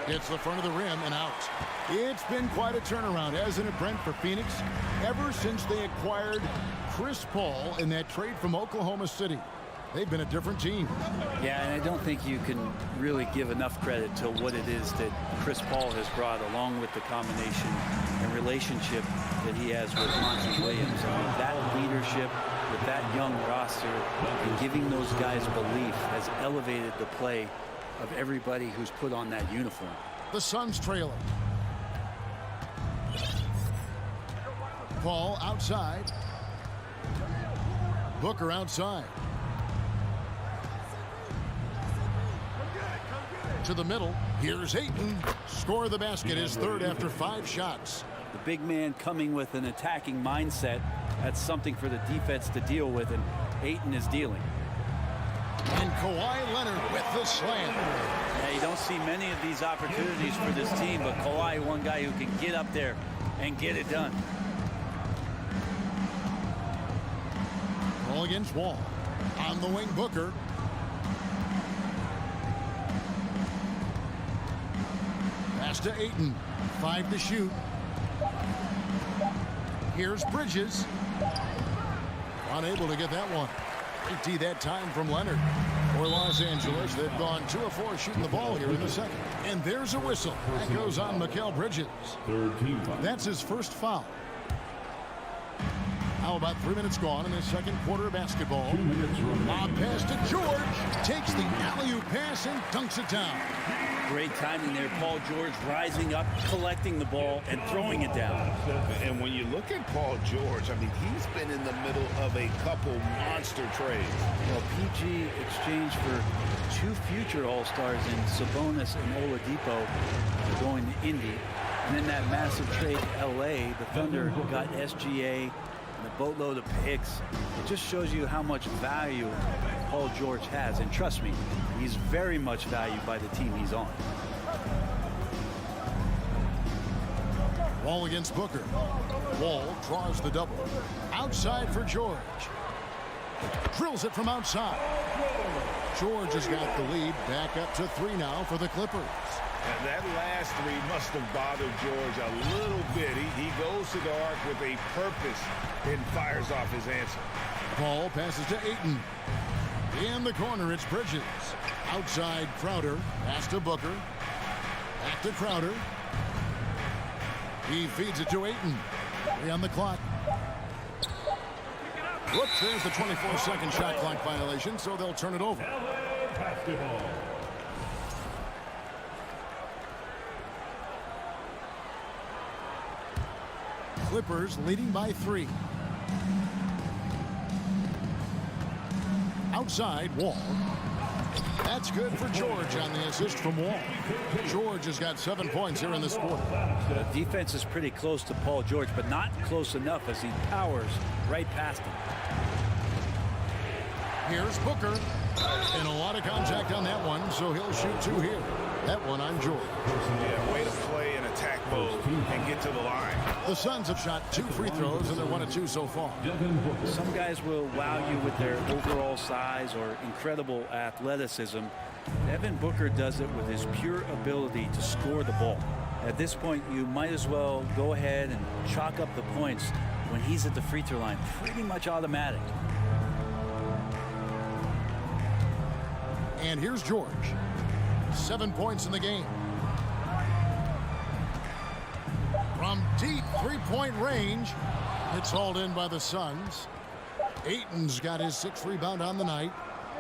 S1: Hits the front of the rim and out. It's been quite a turnaround, hasn't it, Brent, for Phoenix? Ever since they acquired Chris Paul in that trade from Oklahoma City. They've been a different team.
S3: Yeah, and I don't think you can really give enough credit to what it is that Chris Paul has brought, along with the combination and relationship that he has with Monty Williams. I mean, that leadership with that young roster and giving those guys belief has elevated the play of everybody who's put on that uniform.
S1: The Suns trailing. Paul outside. Booker outside. To the middle. Here's Ayton. Score the basket, his third after 5 shots.
S3: The big man coming with an attacking mindset. That's something for the defense to deal with, and Ayton is dealing.
S1: And Kawhi Leonard with the slam.
S3: Yeah, you don't see many of these opportunities for this team, but Kawhi, one guy who can get up there and get it done.
S1: Ball against Wall. On the wing, Booker. Pass to Ayton. 5 to shoot. Here's Bridges. Unable to get that one. 80 that time from Leonard. For Los Angeles, they've gone 2 of 4 shooting the ball here in the second. And there's a whistle. That goes on Mikal Bridges. That's his first foul. Now about 3 minutes gone in the second quarter of basketball. Lob pass to George. Takes the alley-oop pass and dunks it down.
S3: Great timing there. Paul George rising up, collecting the ball, and throwing it down.
S2: And when you look at Paul George, I mean, he's been in the middle of a couple monster trades.
S3: Well, PG exchanged for 2 future All-Stars in Sabonis and Oladipo going to Indy. And in that massive trade to LA, the Thunder got SGA and a boatload of picks. It just shows you how much value Paul George has. And trust me, he's very much valued by the team he's on.
S1: Wall against Booker. Wall draws the double. Outside for George. Drills it from outside. George has got the lead. Back up to 3 now for the Clippers.
S2: And that last 3 must have bothered George a little bit. He goes to the arc with a purpose and fires off his answer.
S1: Ball passes to Ayton. In the corner, it's Bridges. Outside, Crowder. Pass to Booker. Back to Crowder. He feeds it to Ayton. 3 on the clock. Whoops, there's the 24-second shot clock violation, so they'll turn it over. Clippers leading by 3. Outside, Wall. That's good for George on the assist from Wall. George has got 7 points here in this quarter.
S3: The defense is pretty close to Paul George, but not close enough as he powers right past him.
S1: Here's Booker. And a lot of contact on that one, so he'll shoot 2 here. That one on George.
S2: Yeah, way to play in attack mode and get to the line.
S1: The Suns have shot 2 free throws, and they're 1 of 2 so far.
S3: Some guys will wow you with their overall size or incredible athleticism. Devin Booker does it with his pure ability to score the ball. At this point, you might as well go ahead and chalk up the points when he's at the free throw line. Pretty much automatic.
S1: And here's George. 7 points in the game. From deep 3-point range, it's hauled in by the Suns. Ayton's got his 6th rebound on the night.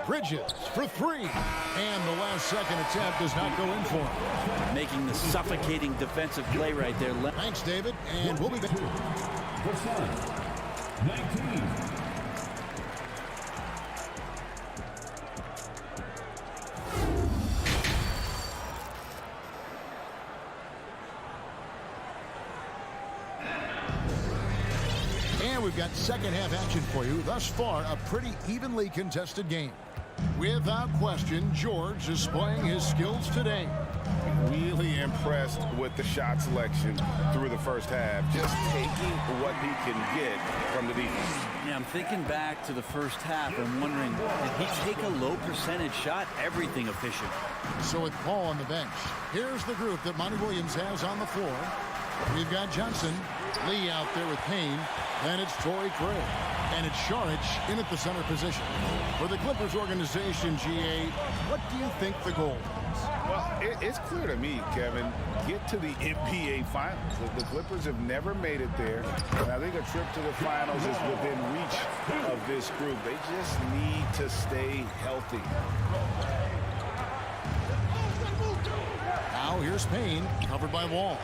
S1: Bridges for 3. And the last second attempt does not go in for him.
S3: Making the suffocating defensive play right there.
S1: Thanks, David. And we'll be back.
S8: The Suns, 19.
S1: And we've got second half action for you. Thus far, a pretty evenly contested game. Without question, George is displaying his skills today.
S2: Really impressed with the shot selection through the first half. Just taking what he can get from the defense.
S3: Yeah, I'm thinking back to the first half and wondering, did he take a low percentage shot? Everything efficient.
S1: So with Paul on the bench, here's the group that Monty Williams has on the floor. We've got Johnson, Lee out there with Payne, and it's Torrey Craig. And it's Saric in at the center position. For the Clippers organization, GA, what do you think the goal is?
S2: Well, it's clear to me, Kevin, get to the NBA Finals. The Clippers have never made it there. And I think a trip to the Finals is within reach of this group. They just need to stay healthy.
S1: Now here's Payne, covered by Wall.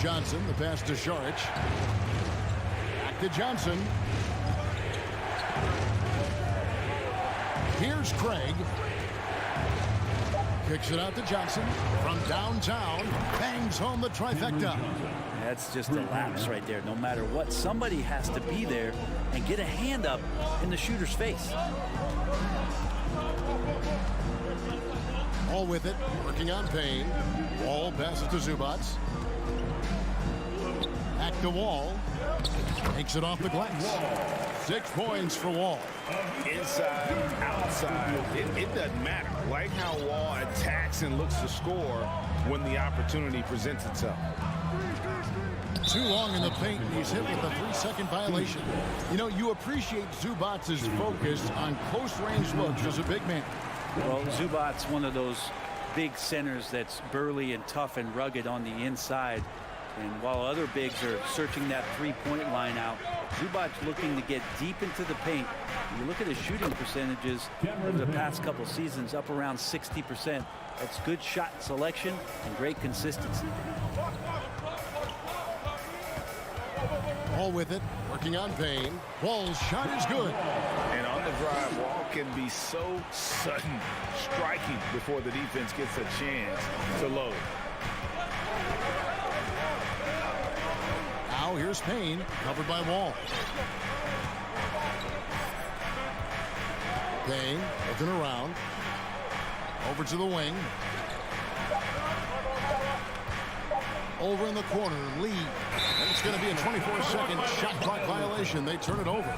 S1: Johnson, the pass to Saric. Back to Johnson. Here's Craig. Kicks it out to Johnson. From downtown, bangs home the trifecta.
S3: That's just a lapse right there. No matter what, somebody has to be there and get a hand up in the shooter's face.
S1: All with it, working on Payne. Wall passes to Zubats. Back to Wall. Takes it off the glass. 6 points for Wall.
S2: Inside, outside, it doesn't matter. Like how Wall attacks and looks to score when the opportunity presents itself.
S1: Too long in the paint, and he's hit with a 3-second violation. You know, you appreciate Zubac's focus on close-range looks as a big man.
S3: Well, Zubac's one of those big centers that's burly and tough and rugged on the inside. And while other bigs are searching that three-point line out, Zubac's looking to get deep into the paint. You look at his shooting percentages over the past couple seasons, up around 60%. That's good shot selection and great consistency.
S1: Wall with it, working on Payne. Wall's shot is good.
S2: And on the drive, Wall can be so sudden, striking before the defense gets a chance to load.
S1: Now here's Payne, covered by Wall. Payne looking around. Over to the wing. Over in the corner, Lee. And it's going to be a 24-second shot clock violation. They turn it over.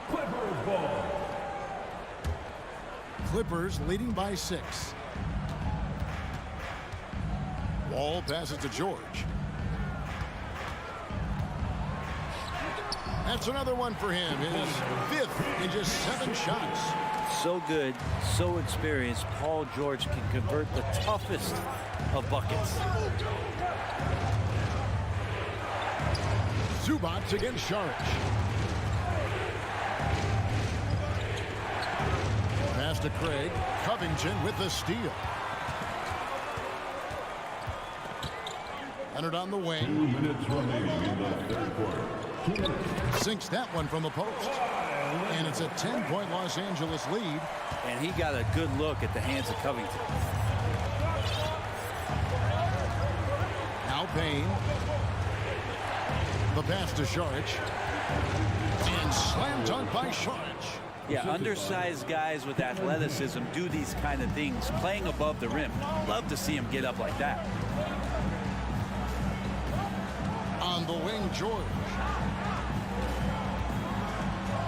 S8: Clippers ball.
S1: Clippers leading by 6. Wall passes to George. That's another one for him. His 5th in just 7 shots.
S3: So good, so experienced. Paul George can convert the toughest of buckets.
S1: Zubac against Saric. Pass to Craig. Covington with the steal. Leonard on the wing.
S8: 2 minutes remaining in the third quarter.
S1: Sinks that one from the post. And it's a 10-point Los Angeles lead.
S3: And he got a good look at the hands of Covington.
S1: Now Payne. The pass to Saric. And slam dunk by Saric.
S3: Yeah, undersized guys with athleticism do these kind of things, playing above the rim. Love to see him get up like that.
S1: On the wing, George.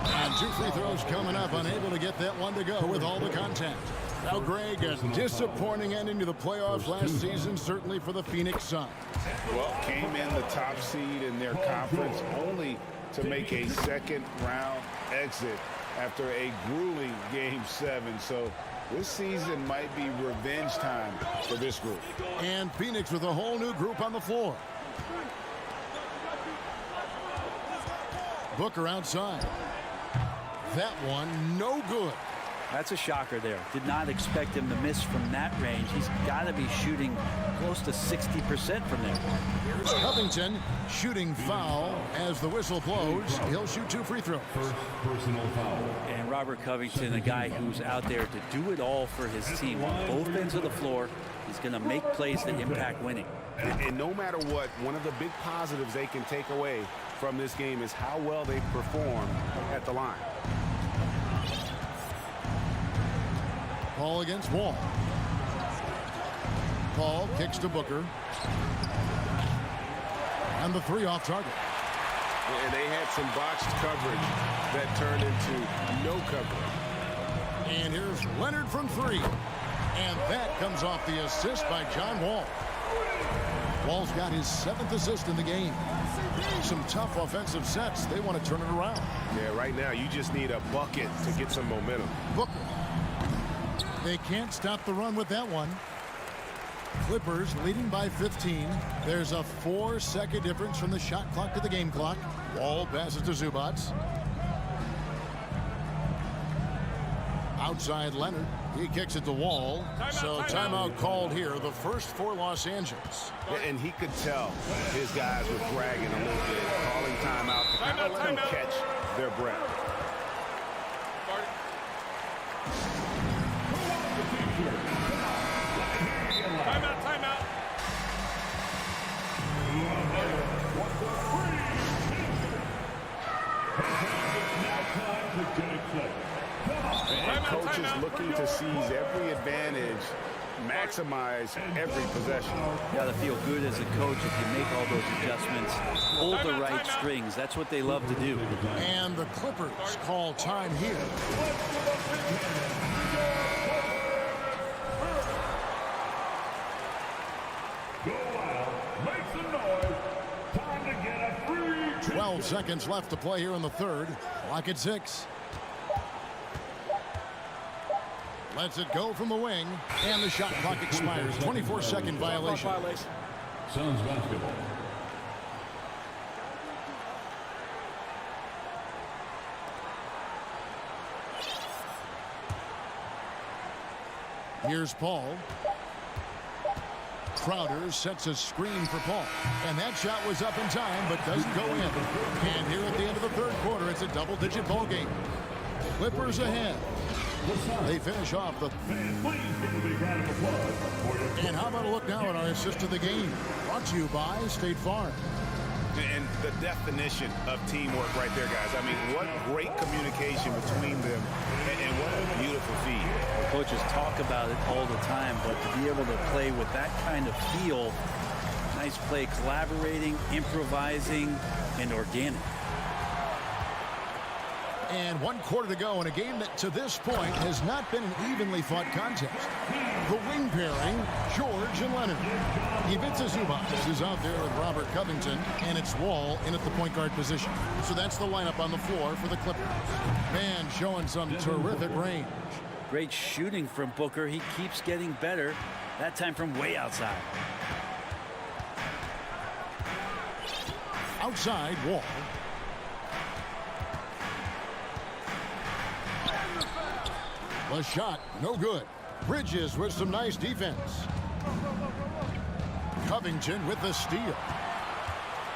S1: And 2 free throws coming up, unable to get that one to go with all the contact. Now, Greg, a disappointing ending to the playoffs last season, certainly for the Phoenix Suns.
S2: Well, came in the top seed in their conference only to make a second-round exit after a grueling Game 7. So this season might be revenge time for this group.
S1: And Phoenix with a whole new group on the floor. Booker outside. That one, no good.
S3: That's a shocker there. Did not expect him to miss from that range. He's got to be shooting close to 60% from there.
S1: Here's Covington shooting foul as the whistle blows. He'll shoot 2 free throws.
S8: First personal foul.
S3: And Robert Covington, a guy who's out there to do it all for his team on both ends of the floor. He's going to make plays that impact winning.
S2: And no matter what, one of the big positives they can take away from this game is how well they perform at the line.
S1: Paul against Wall. Paul kicks to Booker. And the 3 off target.
S2: And they had some botched coverage that turned into no coverage.
S1: And here's Leonard from 3. And that comes off the assist by John Wall. Wall's got his 7th assist in the game. Some tough offensive sets. They want to turn it around.
S2: Yeah, right now you just need a bucket to get some momentum.
S1: Booker. They can't stop the run with that one. Clippers leading by 15. There's a 4-second difference from the shot clock to the game clock. Wall passes to Zubac. Outside Leonard. He kicks it to Wall. So timeout called here. The first for Los Angeles.
S2: And he could tell his guys were bragging a little bit, calling timeout to kind of let them catch their breath.
S5: Timeout.
S2: And coaches looking to seize every advantage maximize every possession.
S3: You got to feel good as a coach if you make all those adjustments, hold the right strings. That's what they love to do.
S1: And the Clippers call time here.
S4: Go out, make some noise. Time to get a free
S1: 12 seconds left to play here in the third. Clock at 6. Lets it go from the wing, and the shot clock expires. 24-second violation.
S8: Suns basketball.
S1: Here's Paul. Crowder sets a screen for Paul. And that shot was up in time, but doesn't go in. And here at the end of the third quarter, it's a double-digit ball game. Clippers ahead. They finish off the... And how about a look now at our assist of the game? Brought to you by State Farm.
S2: And the definition of teamwork right there, guys. I mean, what great communication between them, and what a beautiful feed.
S3: The coaches talk about it all the time, but to be able to play with that kind of feel, nice play, collaborating, improvising, and organic.
S1: And 1 quarter to go in a game that to this point has not been an evenly fought contest. The wing pairing, George and Leonard. Ivica Zubac is out there with Robert Covington, and it's Wall in at the point guard position. So that's the lineup on the floor for the Clippers. Man showing some terrific range.
S3: Great shooting from Booker. He keeps getting better, that time from way outside.
S1: Outside, Wall. The shot, no good. Bridges with some nice defense. Covington with the steal.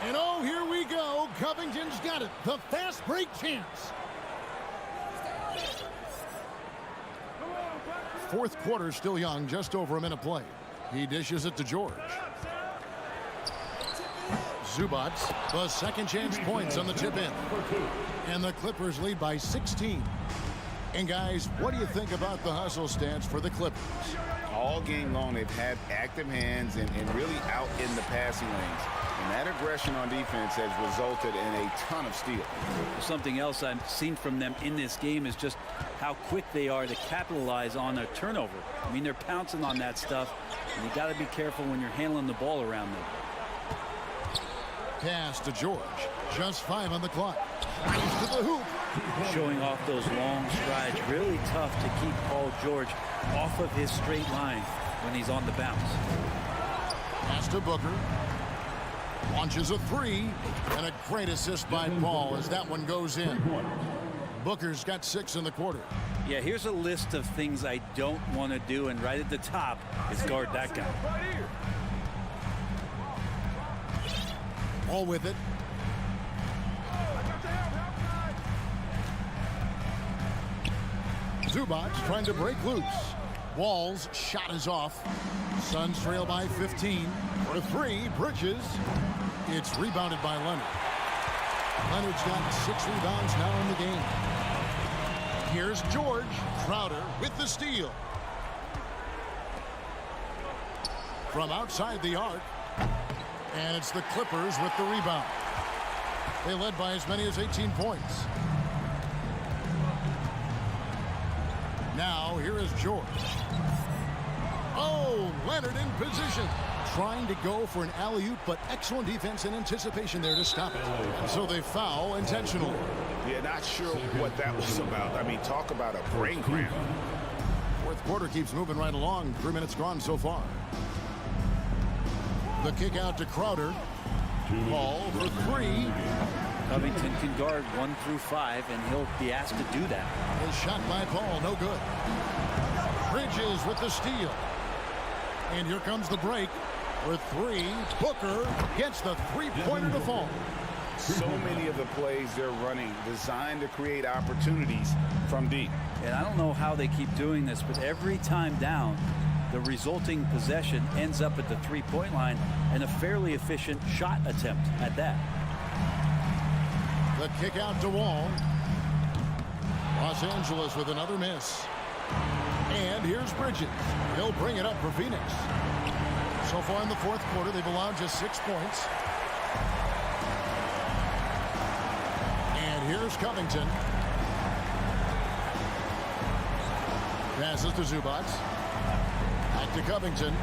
S1: And oh, here we go. Covington's got it. The fast break chance. Fourth quarter still young, just over a minute play. He dishes it to George. Zubac, the second chance points on the tip in. And the Clippers lead by 16. And guys, what do you think about the hustle stance for the Clippers?
S2: All game long, they've had active hands and really out in the passing lanes. And that aggression on defense has resulted in a ton of steals.
S3: Something else I've seen from them in this game is just how quick they are to capitalize on a turnover. I mean, they're pouncing on that stuff, and you got to be careful when you're handling the ball around them.
S1: Pass to George. Just 5 on the clock. Nice to the hoop.
S3: Showing off those long strides. Really tough to keep Paul George off of his straight line when he's on the bounce.
S1: Pass to Booker. Launches a 3. And a great assist by Paul as that one goes in. Booker's got 6 in the quarter.
S3: Yeah, here's a list of things I don't want to do, and right at the top is guard that guy.
S1: All with it. Zubac trying to break loose. Wall's shot is off. Suns trail by 15. For 3, Bridges. It's rebounded by Leonard. Leonard's got 6 rebounds now in the game. Here's George. Crowder with the steal. From outside the arc. And it's the Clippers with the rebound. They led by as many as 18 points. Now, here is George. Oh, Leonard in position. Trying to go for an alley-oop, but excellent defense and anticipation there to stop it. So they foul intentionally.
S2: Yeah, not sure what that was about. I mean, talk about a brain cramp.
S1: Fourth quarter keeps moving right along. 3 minutes gone so far. The kick out to Crowder. Ball for 3.
S3: Covington can guard 1 through 5, and he'll be asked to do that.
S1: A shot by Paul, no good. Bridges with the steal. And here comes the break for 3. Booker gets the 3-pointer to fall.
S2: So many of the plays they're running designed to create opportunities from deep.
S3: And I don't know how they keep doing this, but every time down, the resulting possession ends up at the 3-point line, and a fairly efficient shot attempt at that.
S1: The kick out to Wall. Los Angeles with another miss. And here's Bridges. He'll bring it up for Phoenix. So far in the fourth quarter, they've allowed just 6 points. And here's Covington. Passes to Zubac. Back to Covington.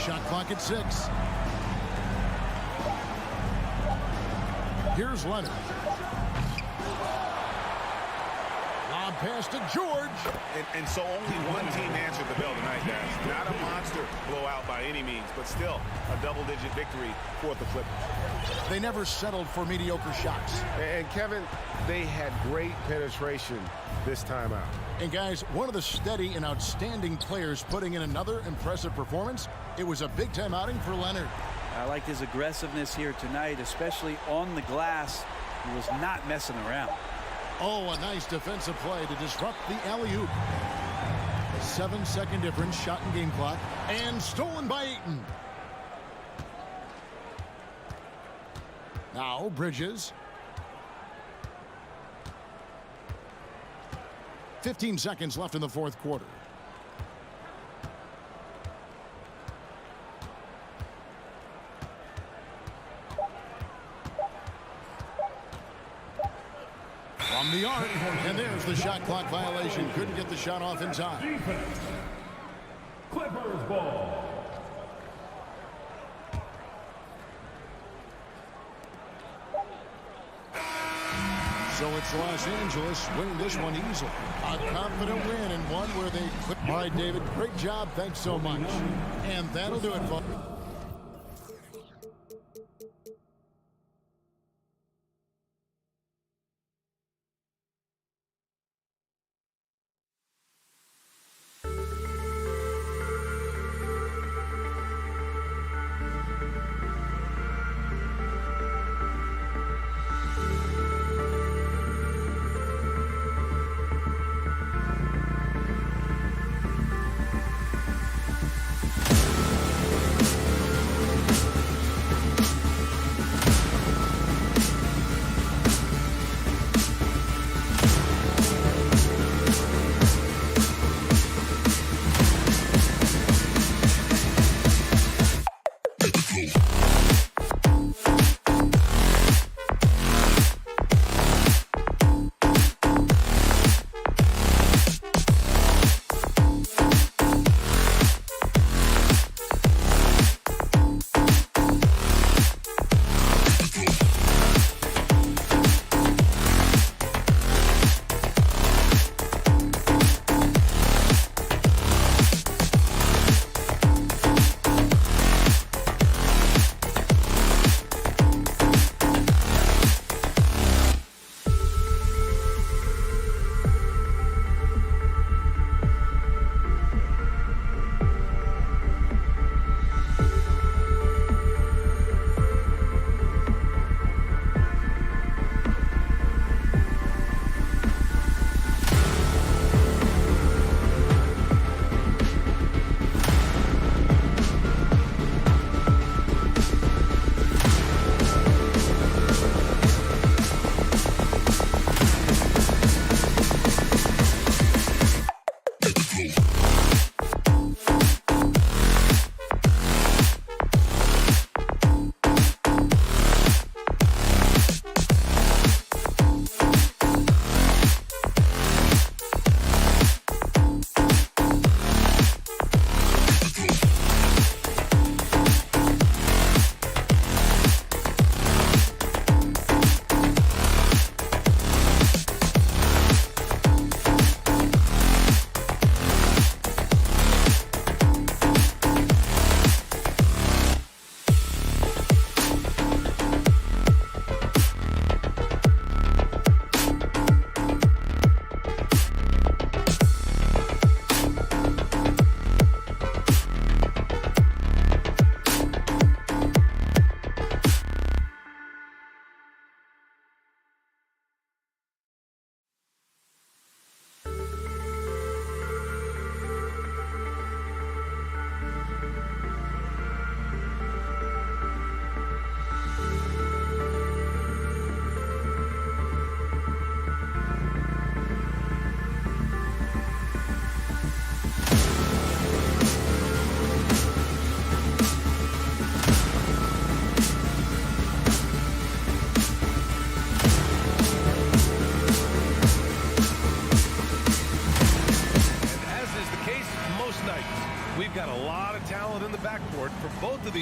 S1: Shot clock at 6. Here's Leonard. Lob pass to George.
S2: And so only one team answered the bell tonight, guys. Not a monster blowout by any means, but still a double-digit victory for the Clippers.
S1: They never settled for mediocre shots.
S11: And Kevin, they had great penetration this time out.
S1: And guys, one of the steady and outstanding players putting in another impressive performance. It was a big-time outing for Leonard.
S3: I like his aggressiveness here tonight, especially on the glass. He was not messing around.
S1: Oh, a nice defensive play to disrupt the alley-oop. 7-second difference, shot and game clock, and stolen by Ayton. Now Bridges. 15 seconds left in the fourth quarter. From the arc, and there's the shot clock violation. Couldn't get the shot off in time.
S4: Defense. Clippers ball.
S1: So it's Los Angeles winning this one easily. A confident win and one where they clip. All right, David, great job. Thanks so much. And that'll do it, folks.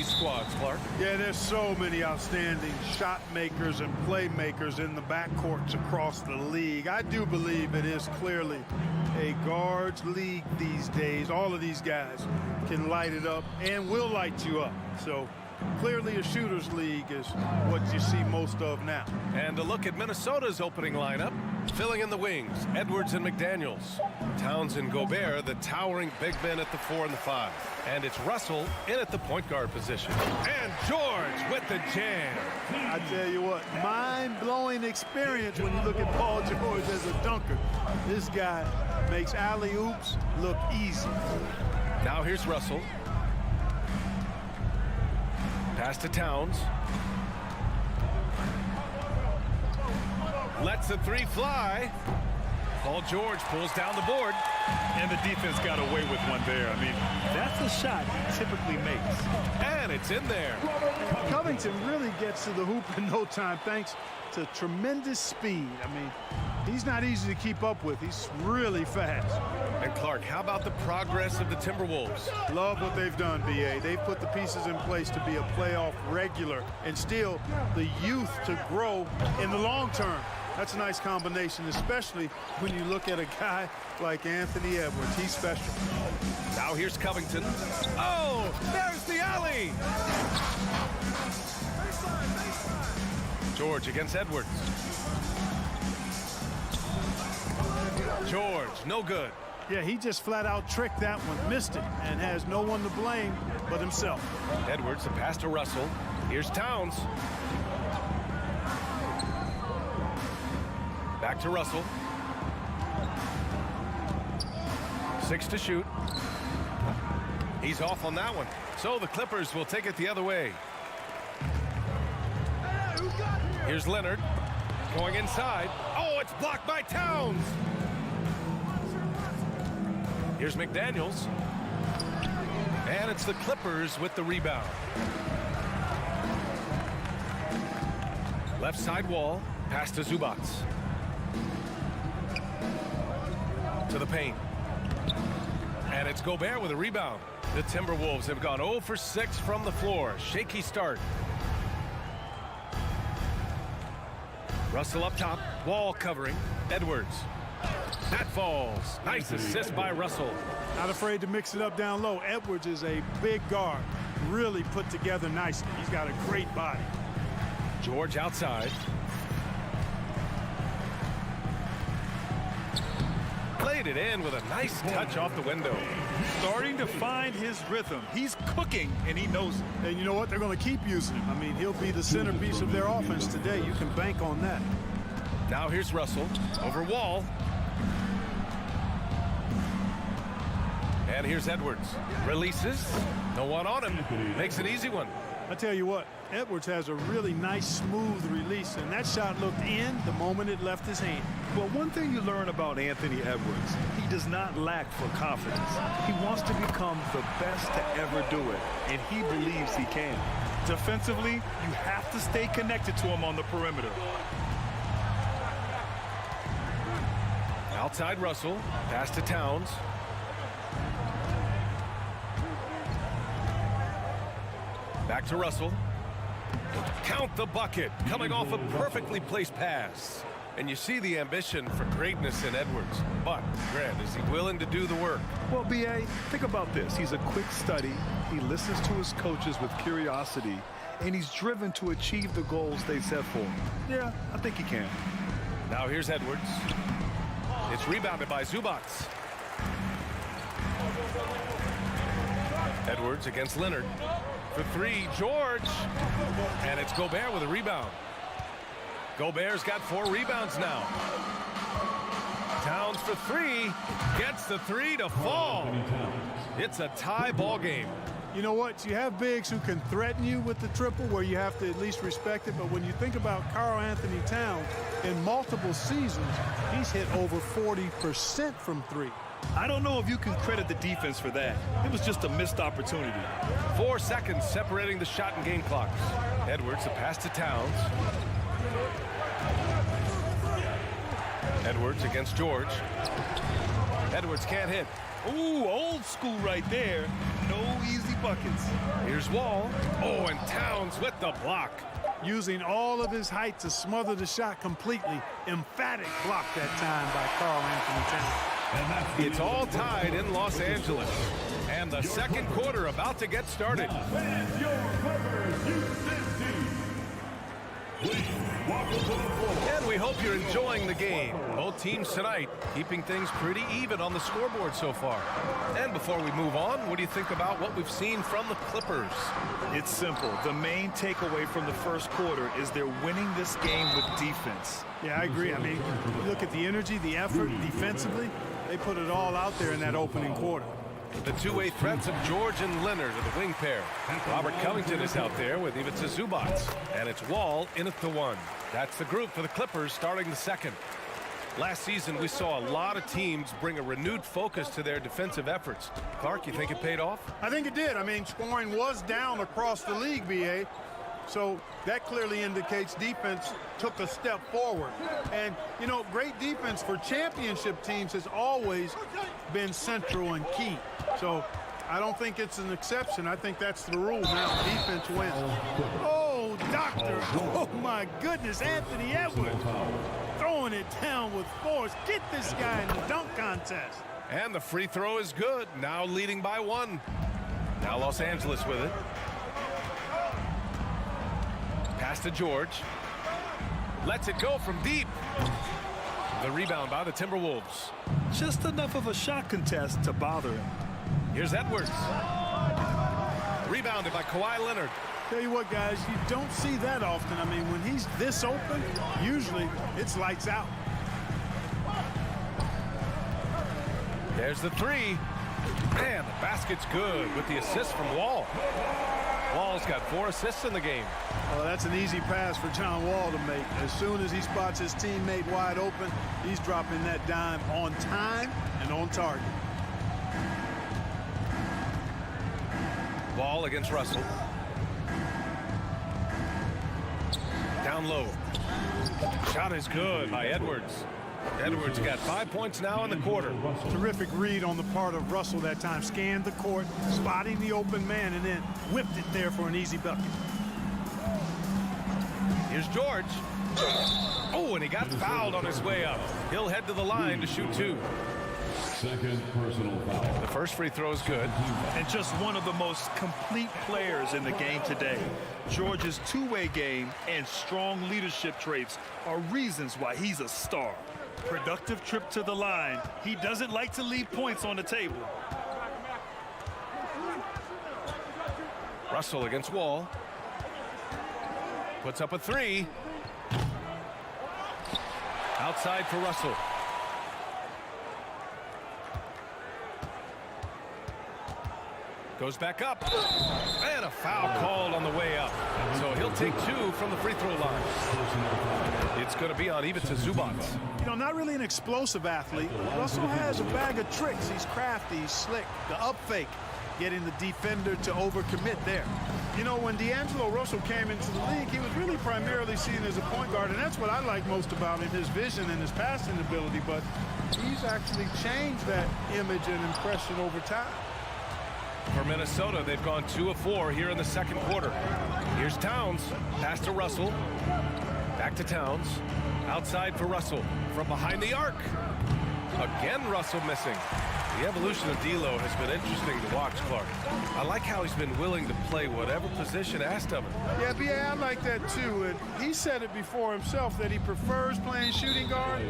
S5: these squads, Clark.
S12: Yeah, there's so many outstanding shot makers and playmakers in the backcourts across the league. I do believe it is clearly a guards league these days. All of these guys can light it up and will light you up. So clearly a shooters league is what you see most of now.
S5: And a look at Minnesota's opening lineup. Filling in the wings, Edwards and McDaniels. Towns and Gobert, the towering big men at the 4 and the 5. And it's Russell in at the point guard position. And George with the jam.
S12: I tell you what, mind-blowing experience when you look at Paul George as a dunker. This guy makes alley-oops look easy.
S5: Now here's Russell. Pass to Towns. Lets the 3 fly. Paul George pulls down the board.
S6: And the defense got away with one there. I mean, that's a shot he typically makes.
S5: And it's in there.
S12: Covington really gets to the hoop in no time thanks to tremendous speed. I mean, he's not easy to keep up with. He's really fast.
S5: And Clark, how about the progress of the Timberwolves?
S12: Love what they've done, B.A. They've put the pieces in place to be a playoff regular and still the youth to grow in the long term. That's a nice combination, especially when you look at a guy like Anthony Edwards. He's special.
S5: Now here's Covington. Oh, there's the alley. George against Edwards. George, no good.
S12: Yeah, he just flat out tricked that one, missed it, and has no one to blame but himself.
S5: Edwards, the pass to Russell. Here's Towns. Back to Russell. 6 to shoot. He's off on that one. So the Clippers will take it the other way. Here's Leonard going inside. Oh, it's blocked by Towns. Here's McDaniels. And it's the Clippers with the rebound. Left side wall. Pass to Zubats. To the paint. And it's Gobert with a rebound. The Timberwolves have gone 0 for 6 from the floor. Shaky start. Russell up top. Wall covering. Edwards. That falls. Nice assist by Russell.
S12: Not afraid to mix it up down low. Edwards is a big guard. Really put together nicely. He's got a great body.
S5: George outside. Played it in with a nice touch off the window.
S6: Starting to find his rhythm. He's cooking, and he knows it.
S12: And you know what? They're going to keep using him. I mean, he'll be the centerpiece of their offense today. You can bank on that.
S5: Now here's Russell. Over Wall. And here's Edwards. Releases. No one on him. Makes an easy one.
S12: I tell you what, Edwards has a really nice, smooth release, and that shot looked in the moment it left his hand.
S6: Well, one thing you learn about Anthony Edwards, he does not lack for confidence. He wants to become the best to ever do it, and he believes he can. Defensively, you have to stay connected to him on the perimeter.
S5: Outside Russell. Pass to Towns. Back to Russell. Count the bucket. Coming off a perfectly placed pass. And you see the ambition for greatness in Edwards. But, Grant, is he willing to do the work?
S6: Well, B.A., think about this. He's a quick study. He listens to his coaches with curiosity. And he's driven to achieve the goals they set for him. Yeah, I think he can.
S5: Now here's Edwards. It's rebounded by Zubats. Edwards against Leonard. For 3, George. And it's Gobert with a rebound. Gobert's got 4 rebounds now. Towns for 3. Gets the 3 to fall. It's a tie ball game.
S12: You know what? You have bigs who can threaten you with the triple where you have to at least respect it. But when you think about Karl Anthony Towns, in multiple seasons, he's hit over 40% from 3.
S6: I don't know if you can credit the defense for that. It was just a missed opportunity.
S5: 4 seconds separating the shot and game clocks. Edwards, a pass to Towns. Edwards against George. Edwards can't hit.
S6: Ooh, old school right there. No easy buckets.
S5: Here's Wall. Oh, and Towns with the block.
S12: Using all of his height to smother the shot completely. Emphatic block that time by Karl Anthony Towns.
S5: It's all tied in Los Angeles. And the second quarter about to get started.
S4: Fans, your Clippers, Houston team. Please welcome to the floor.
S5: And we hope you're enjoying the game. Both teams tonight keeping things pretty even on the scoreboard so far. And before we move on, what do you think about what we've seen from the Clippers?
S6: It's simple. The main takeaway from the first quarter is they're winning this game with defense.
S12: Yeah, I agree. I mean, look at the energy, the effort defensively. They put it all out there in that opening quarter.
S5: The two-way threats of George and Leonard are the wing pair. Robert Covington is out there with Ivica Zubac. And it's Wall in at the one. That's the group for the Clippers starting the second. Last season, we saw a lot of teams bring a renewed focus to their defensive efforts. Clark, you think it paid off?
S12: I think it did. I mean, scoring was down across the league, B.A. So that clearly indicates defense took a step forward. And, you know, great defense for championship teams has always been central and key. So I don't think it's an exception. I think that's the rule now. Defense wins. Oh, doctor. Oh, my goodness. Anthony Edwards throwing it down with force. Get this guy in the dunk contest.
S5: And the free throw is good. Now leading by one. Now Los Angeles with it. Pass to George. Lets it go from deep. The rebound by the Timberwolves.
S6: Just enough of a shot contest to bother him.
S5: Here's Edwards. Rebounded by Kawhi Leonard.
S12: Tell you what, guys, you don't see that often. I mean, when he's this open, usually it's lights out.
S5: There's the three. And the basket's good with the assist from Wall. Wall's got 4 assists in the game.
S12: Well, that's an easy pass for John Wall to make. As soon as he spots his teammate wide open, he's dropping that dime on time and on target.
S5: Wall against Russell. Down low. Shot is good by Edwards. Edwards got 5 points now in the quarter.
S12: Terrific read on the part of Russell that time. Scanned the court, spotting the open man, and then whipped it there for an easy bucket.
S5: Here's George. Oh, and he got fouled on his way up. He'll head to the line to shoot 2.
S4: Second personal foul.
S5: The first free throw is good.
S6: And just one of the most complete players in the game today. George's two-way game and strong leadership traits are reasons why he's a star. Productive trip to the line. He doesn't like to leave points on the table.
S5: Russell against Wall. Puts up a 3. Outside for Russell. Goes back up. And a foul called on the way up. So he'll take 2 from the free throw line. It's going to be on Ivica Zubac.
S12: You know, not really an explosive athlete. Russell has a bag of tricks. He's crafty, he's slick. The up fake, getting the defender to overcommit there. You know, when D'Angelo Russell came into the league, he was really primarily seen as a point guard, and that's what I like most about him, his vision and his passing ability. But he's actually changed that image and impression over time.
S5: For Minnesota, they've gone 2 of 4 here in the second quarter. Here's Towns. Pass to Russell. Back to Towns. Outside for Russell. From behind the arc. Again, Russell missing. The evolution of D'Lo has been interesting to watch, Clark. I like how he's been willing to play whatever position asked of him.
S12: Yeah, B.A., I like that too. And he said it before himself that he prefers playing shooting guard.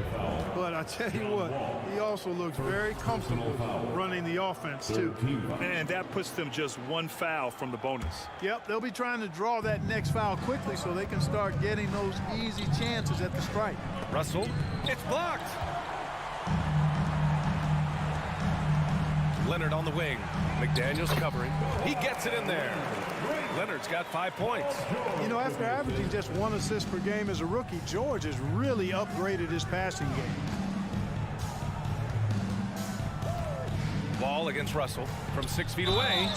S12: But I tell you what, he also looks very comfortable running the offense too.
S6: And that puts them just 1 foul from the bonus.
S12: Yep, they'll be trying to draw that next foul quickly so they can start getting those easy chances at the stripe.
S5: Russell, it's blocked. Leonard on the wing. McDaniels covering. He gets it in there. Leonard's got 5 points.
S12: You know, after averaging just 1 assist per game as a rookie, George has really upgraded his passing game.
S5: Ball against Russell from 6 feet away.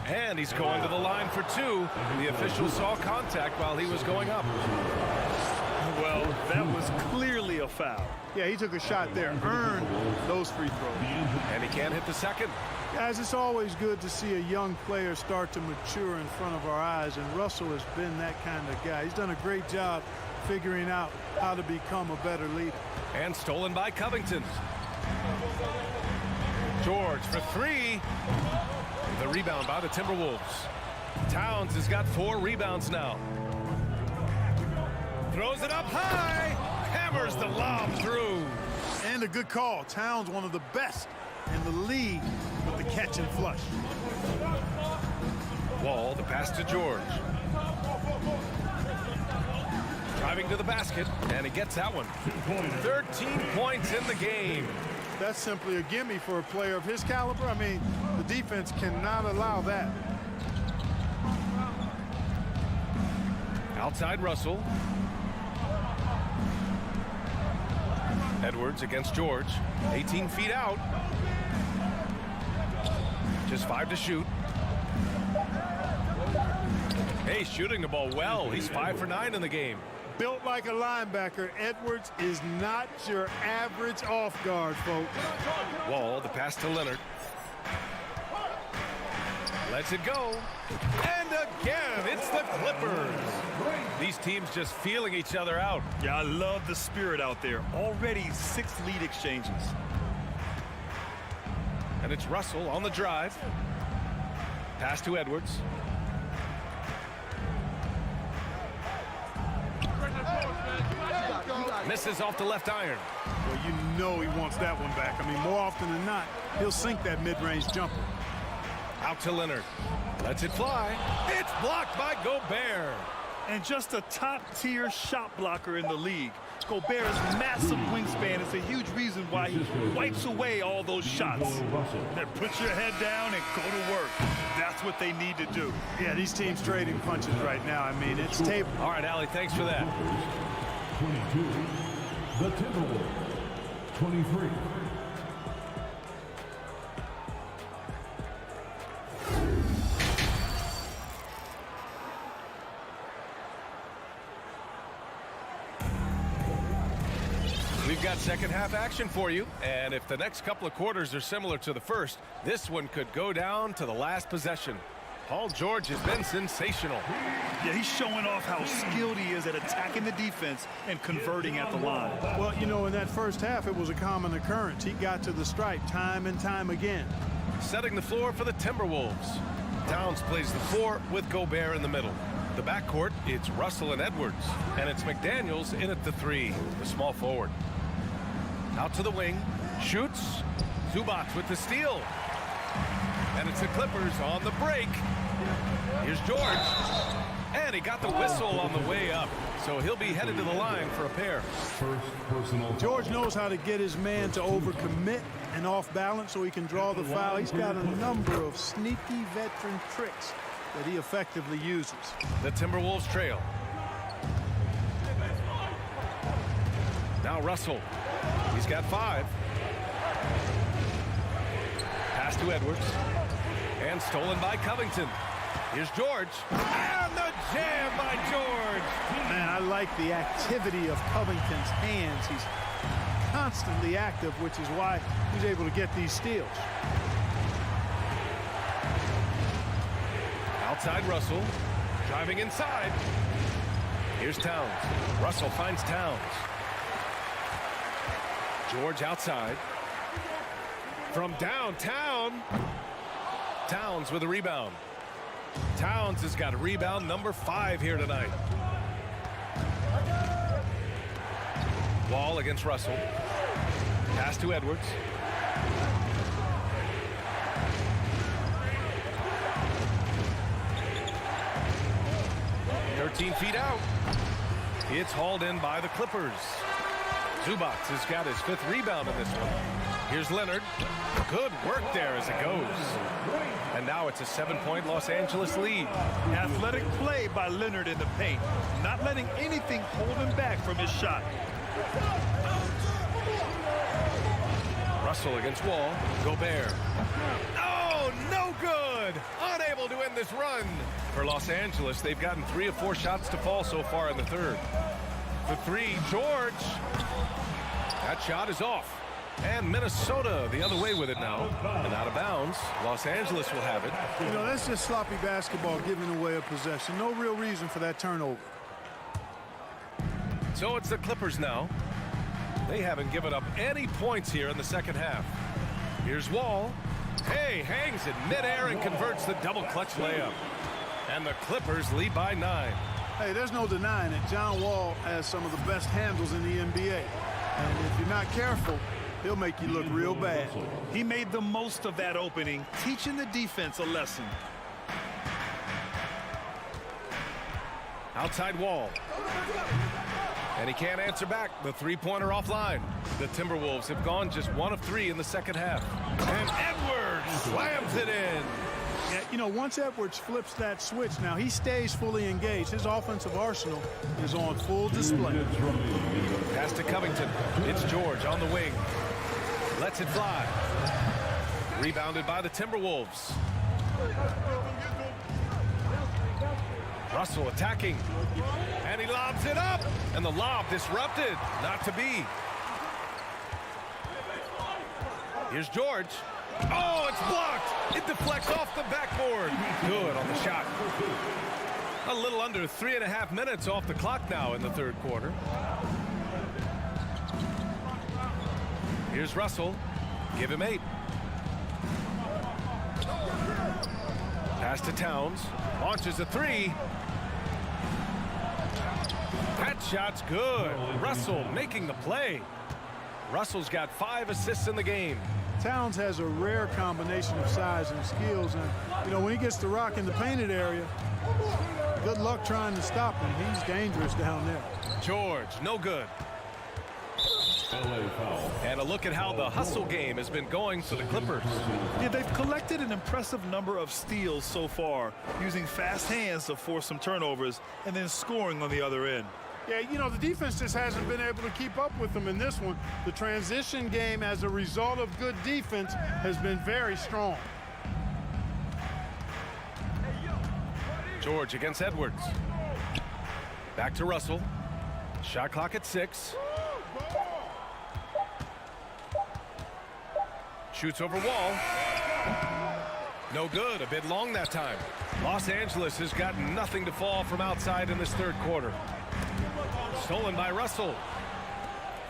S5: And he's going to the line for 2. The official saw contact while he was going up.
S6: Well, that was clearly a foul.
S12: Yeah, he took a shot there, earned those free throws.
S5: And he can't hit the second.
S12: Guys, it's always good to see a young player start to mature in front of our eyes, and Russell has been that kind of guy. He's done a great job figuring out how to become a better leader.
S5: And stolen by Covington. George for three. The rebound by the Timberwolves. Towns has got 4 rebounds now. Throws it up high. Hammers the lob through.
S12: And a good call. Towns, one of the best in the league with the catch and flush.
S5: Wall, the pass to George. Driving to the basket, and he gets that one. 13 points in the game.
S12: That's simply a gimme for a player of his caliber. I mean, the defense cannot allow that.
S5: Outside Russell. Edwards against George. 18 feet out. Just 5 to shoot. Hey, shooting the ball well. He's 5 for 9 in the game.
S12: Built like a linebacker, Edwards is not your average off guard, folks.
S5: Wall, the pass to Leonard. Lets it go. And again, it's the Clippers. These teams just feeling each other out.
S6: Yeah, I love the spirit out there. Already 6 lead exchanges.
S5: And it's Russell on the drive. Pass to Edwards. Misses off the left iron.
S12: Well, you know he wants that one back. I mean, more often than not, he'll sink that mid-range jumper.
S5: Out to Leonard. Lets it fly. It's blocked by Gobert.
S6: And just a top-tier shot blocker in the league. Gobert's massive wingspan is a huge reason why he wipes away all those shots. Then put your head down and go to work. That's what they need to do.
S12: Yeah, these teams trading punches right now. I mean, it's table.
S5: All right, Allie, thanks for that.
S8: 22. The Timberwolves. 23.
S5: We've got second half action for you, and if the next couple of quarters are similar to the first, this one could go down to the last possession. Paul George has been sensational.
S6: Yeah, he's showing off how skilled he is at attacking the defense and converting at the line.
S12: Well, you know, in that first half, it was a common occurrence. He got to the stripe time and time again.
S5: Setting the floor for the Timberwolves. Towns plays the 4 with Gobert in the middle. The backcourt, it's Russell and Edwards, and it's McDaniels in at the 3, the small forward. Out to the wing, shoots. Zubac with the steal. And it's the Clippers on the break. Here's George. And he got the whistle on the way up. So he'll be headed to the line for a pair.
S8: First personal.
S12: George knows how to get his man to overcommit and off balance so he can draw the foul. He's got a number of sneaky veteran tricks that he effectively uses.
S5: The Timberwolves trail. Now Russell. He's got 5. Pass to Edwards. And stolen by Covington. Here's George. And the jam by George.
S12: Man, I like the activity of Covington's hands. He's constantly active, which is why he's able to get these steals.
S5: Outside Russell. Driving inside. Here's Towns. Russell finds Towns. George outside. From downtown. Towns with a rebound. Towns has got a rebound number 5 here tonight. Wall against Russell. Pass to Edwards. "13 feet out. It's hauled in by the Clippers. Zubac has got his 5th rebound in this one. Here's Leonard. Good work there as it goes. And now it's a 7-point Los Angeles lead.
S6: Athletic play by Leonard in the paint, not letting anything hold him back from his shot.
S5: Russell against Wall. Gobert. Oh, no good. Unable to end this run. For Los Angeles, they've gotten 3 of 4 shots to fall so far in the third. For three, George. That shot is off. And Minnesota the other way with it now. And out of bounds. Los Angeles will have it.
S12: You know, that's just sloppy basketball, giving away a possession. No real reason for that turnover.
S5: So it's the Clippers now. They haven't given up any points here in the second half. Here's Wall. Hey, hangs in midair and converts the double clutch layup. And the Clippers lead by 9.
S12: Hey, there's no denying it. John Wall has some of the best handles in the NBA. And if you're not careful, he'll make you look real bad.
S6: He made the most of that opening, teaching the defense a lesson.
S5: Outside Wall. And he can't answer back. The three-pointer offline. The Timberwolves have gone just 1 of 3 in the second half. And Edwards slams it in.
S12: Yeah, you know, once Edwards flips that switch, now he stays fully engaged. His offensive arsenal is on full display.
S5: Pass to Covington. It's George on the wing. Lets it fly. Rebounded by the Timberwolves. Russell attacking. And he lobs it up. And the lob disrupted. Not to be. Here's George. Oh, it's blocked. It deflects off the backboard. Good on the shot. A little under 3.5 minutes off the clock now in the third quarter. Here's Russell. Give him 8. Pass to Towns. Launches a 3. That shot's good. Russell making the play. Russell's got 5 assists in the game.
S12: Towns has a rare combination of size and skills. And, you know, when he gets to rock in the painted area, good luck trying to stop him. He's dangerous down there.
S5: George, no good. And a look at how the hustle game has been going for the Clippers.
S6: Yeah, they've collected an impressive number of steals so far, using fast hands to force some turnovers and then scoring on the other end.
S12: Yeah, you know, the defense just hasn't been able to keep up with them in this one. The transition game, as a result of good defense, has been very strong.
S5: George against Edwards. Back to Russell. Shot clock at 6. Shoots over Wall. No good. A bit long that time. Los Angeles has got nothing to fall from outside in this third quarter. Stolen by Russell.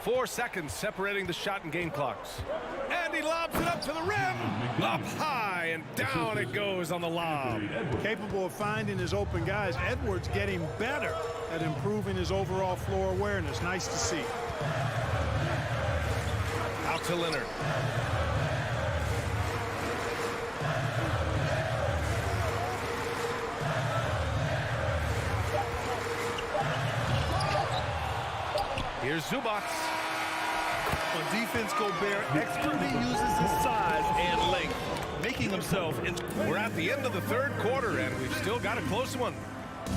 S5: 4 seconds separating the shot and game clocks. And he lobs it up to the rim. Up high and down it goes on the lob.
S12: Capable of finding his open guys. Edwards getting better at improving his overall floor awareness. Nice to see.
S5: Out to Leonard. Here's Zubac.
S6: On defense, Gobert expertly uses his size and length, making himself into...
S5: We're at the end of the third quarter, and we've still got a close one.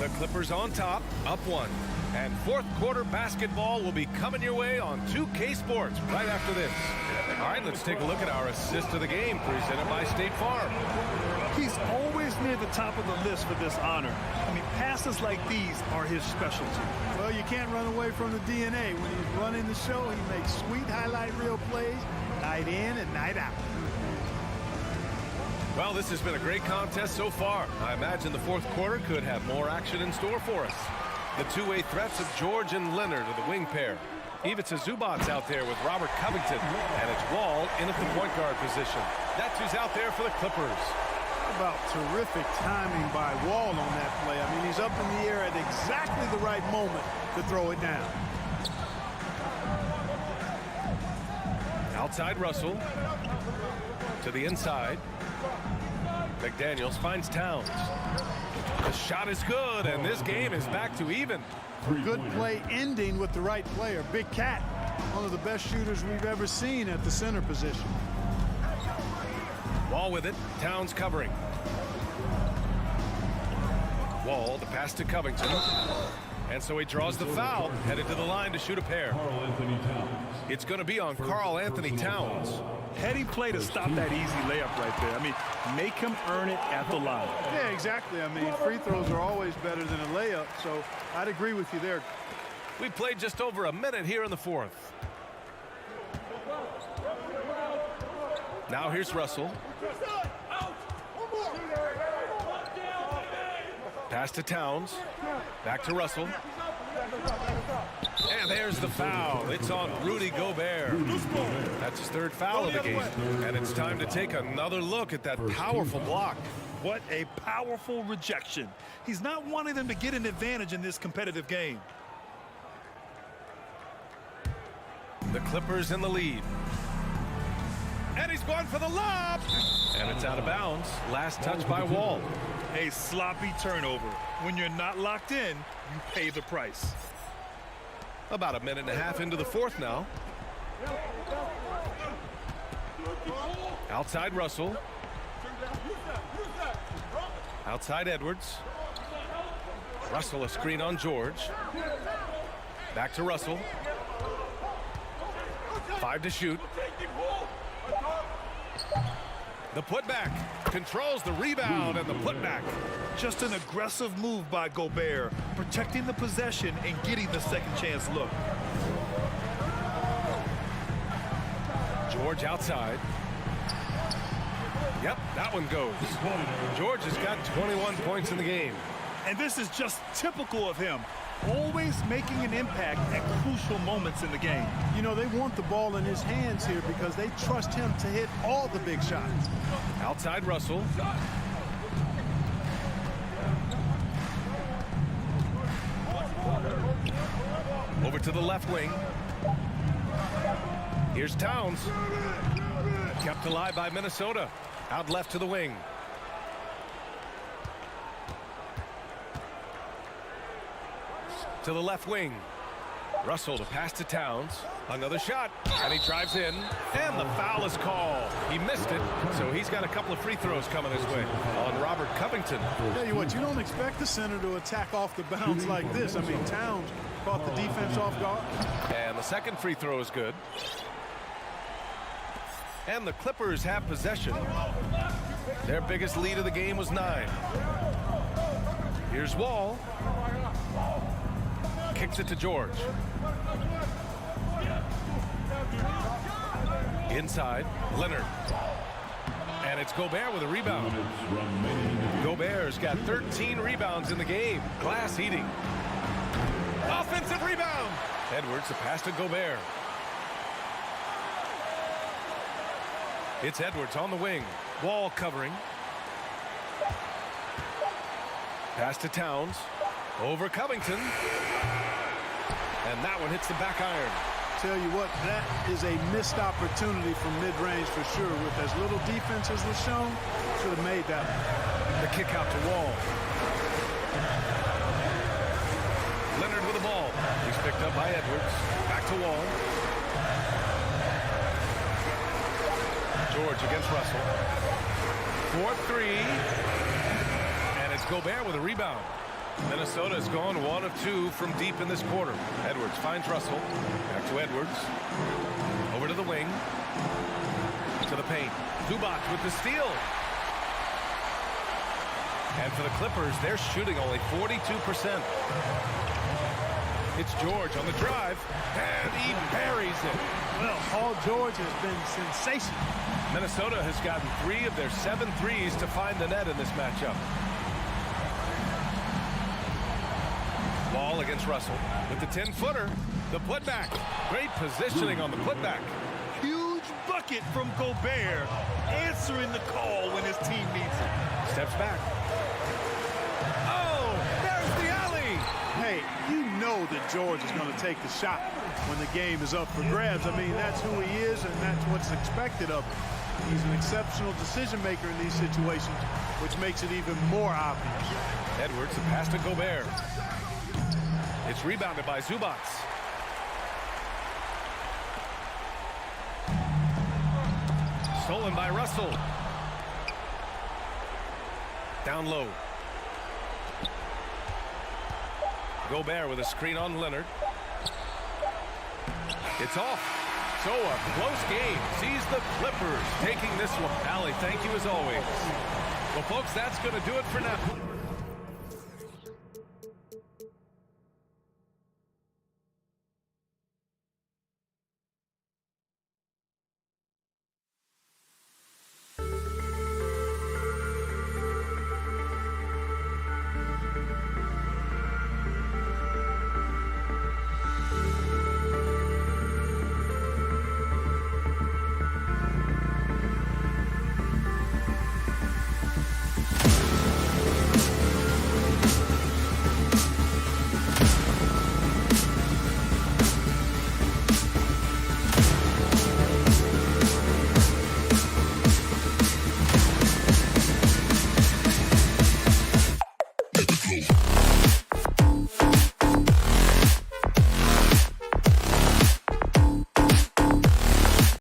S5: The Clippers on top, up 1. And fourth quarter basketball will be coming your way on 2K Sports right after this. All right, let's take a look at our assist of the game presented by State Farm.
S6: He's always near the top of the list for this honor. I mean, passes like these are his specialty.
S12: Well, you can't run away from the DNA. When he's running the show, he makes sweet highlight reel plays night in and night out.
S5: Well, this has been a great contest so far. I imagine the fourth quarter could have more action in store for us. The two-way threats of George and Leonard are the wing pair. Ivica Zubac's out there with Robert Covington, and it's Wall in at the point guard position. That's who's out there for the Clippers.
S12: How about terrific timing by Wall on that play. I mean, he's up in the air at exactly the right moment to throw it down.
S5: Outside Russell. To the inside. McDaniels finds Towns. The shot is good, and this game is back to even.
S12: Good play ending with the right player. Big Cat, one of the best shooters we've ever seen at the center position.
S5: Wall with it. Towns covering. Wall, the pass to Covington. And so he draws the foul, headed to the line to shoot a pair. It's going to be on Karl Anthony Towns.
S6: Heady play to stop that easy layup right there. I mean, make him earn it at the line.
S12: Yeah, exactly. I mean, free throws are always better than a layup, so I'd agree with you there.
S5: We played just over a minute here in the fourth. Now here's Russell. Pass to Towns. Back to Russell. And there's the foul. It's on Rudy Gobert. That's his third foul of the game. And it's time to take another look at that powerful block.
S6: What a powerful rejection. He's not wanting them to get an advantage in this competitive game.
S5: The Clippers in the lead. And he's going for the lob. And it's out of bounds. Last touch by Wall.
S6: A sloppy turnover. When you're not locked in, you pay the price.
S5: About a minute and a half into the fourth now. Outside Russell. Outside Edwards. Russell a screen on George. Back to Russell. 5 to shoot. The putback controls the rebound and the putback.
S6: Just an aggressive move by Gobert, protecting the possession and getting the second chance look.
S5: George outside. Yep, that one goes. George has got 21 points in the game.
S6: And this is just typical of him. Always making an impact at crucial moments in the game.
S12: You know, they want the ball in his hands here because they trust him to hit all the big shots.
S5: Outside Russell. Over to the left wing. Here's Towns. Kept alive by Minnesota. Out left to the wing. To the left wing. Russell to pass to Towns. Another shot. And he drives in. And the foul is called. He missed it. So he's got a couple of free throws coming his way on Robert Covington.
S12: Tell you what, you don't expect the center to attack off the bounce like this. I mean, Towns caught the defense off guard.
S5: And the second free throw is good. And the Clippers have possession. Their biggest lead of the game was 9. Here's Wall. Kicks it to George. Inside, Leonard. And it's Gobert with a rebound. Gobert's got 13 rebounds in the game. Glass eating. Offensive rebound. Edwards, a pass to Gobert. It's Edwards on the wing. Wall covering. Pass to Towns. Over Covington. And that one hits the back iron.
S12: Tell you what, that is a missed opportunity from mid-range for sure. With as little defense as was shown, should have made that one.
S5: The kick out to Wall. Leonard with the ball. He's picked up by Edwards. Back to Wall. George against Russell. 4-3. And it's Gobert with a rebound. Minnesota has gone 1 of 2 from deep in this quarter. Edwards finds Russell. Back to Edwards. Over to the wing. To the paint. Zubac with the steal. And for the Clippers, they're shooting only 42%. It's George on the drive. And he buries it.
S12: Well, Paul George has been sensational.
S5: Minnesota has gotten 3 of their 7 threes to find the net in this matchup. Wall against Russell with the 10-footer. The putback. Great positioning on the putback.
S6: Huge bucket from Gobert, answering the call when his team needs it.
S5: Steps back. Oh, there's the alley.
S12: Hey, you know that George is going to take the shot when the game is up for grabs. I mean, that's who he is, and that's what's expected of him. He's an exceptional decision maker in these situations, which makes it even more obvious.
S5: Edwards, a pass to Gobert. It's rebounded by Zubac. Stolen by Russell. Down low. Gobert with a screen on Leonard. It's off. So a close game sees the Clippers taking this one. Allie, thank you as always. Well, folks, that's going to do it for now.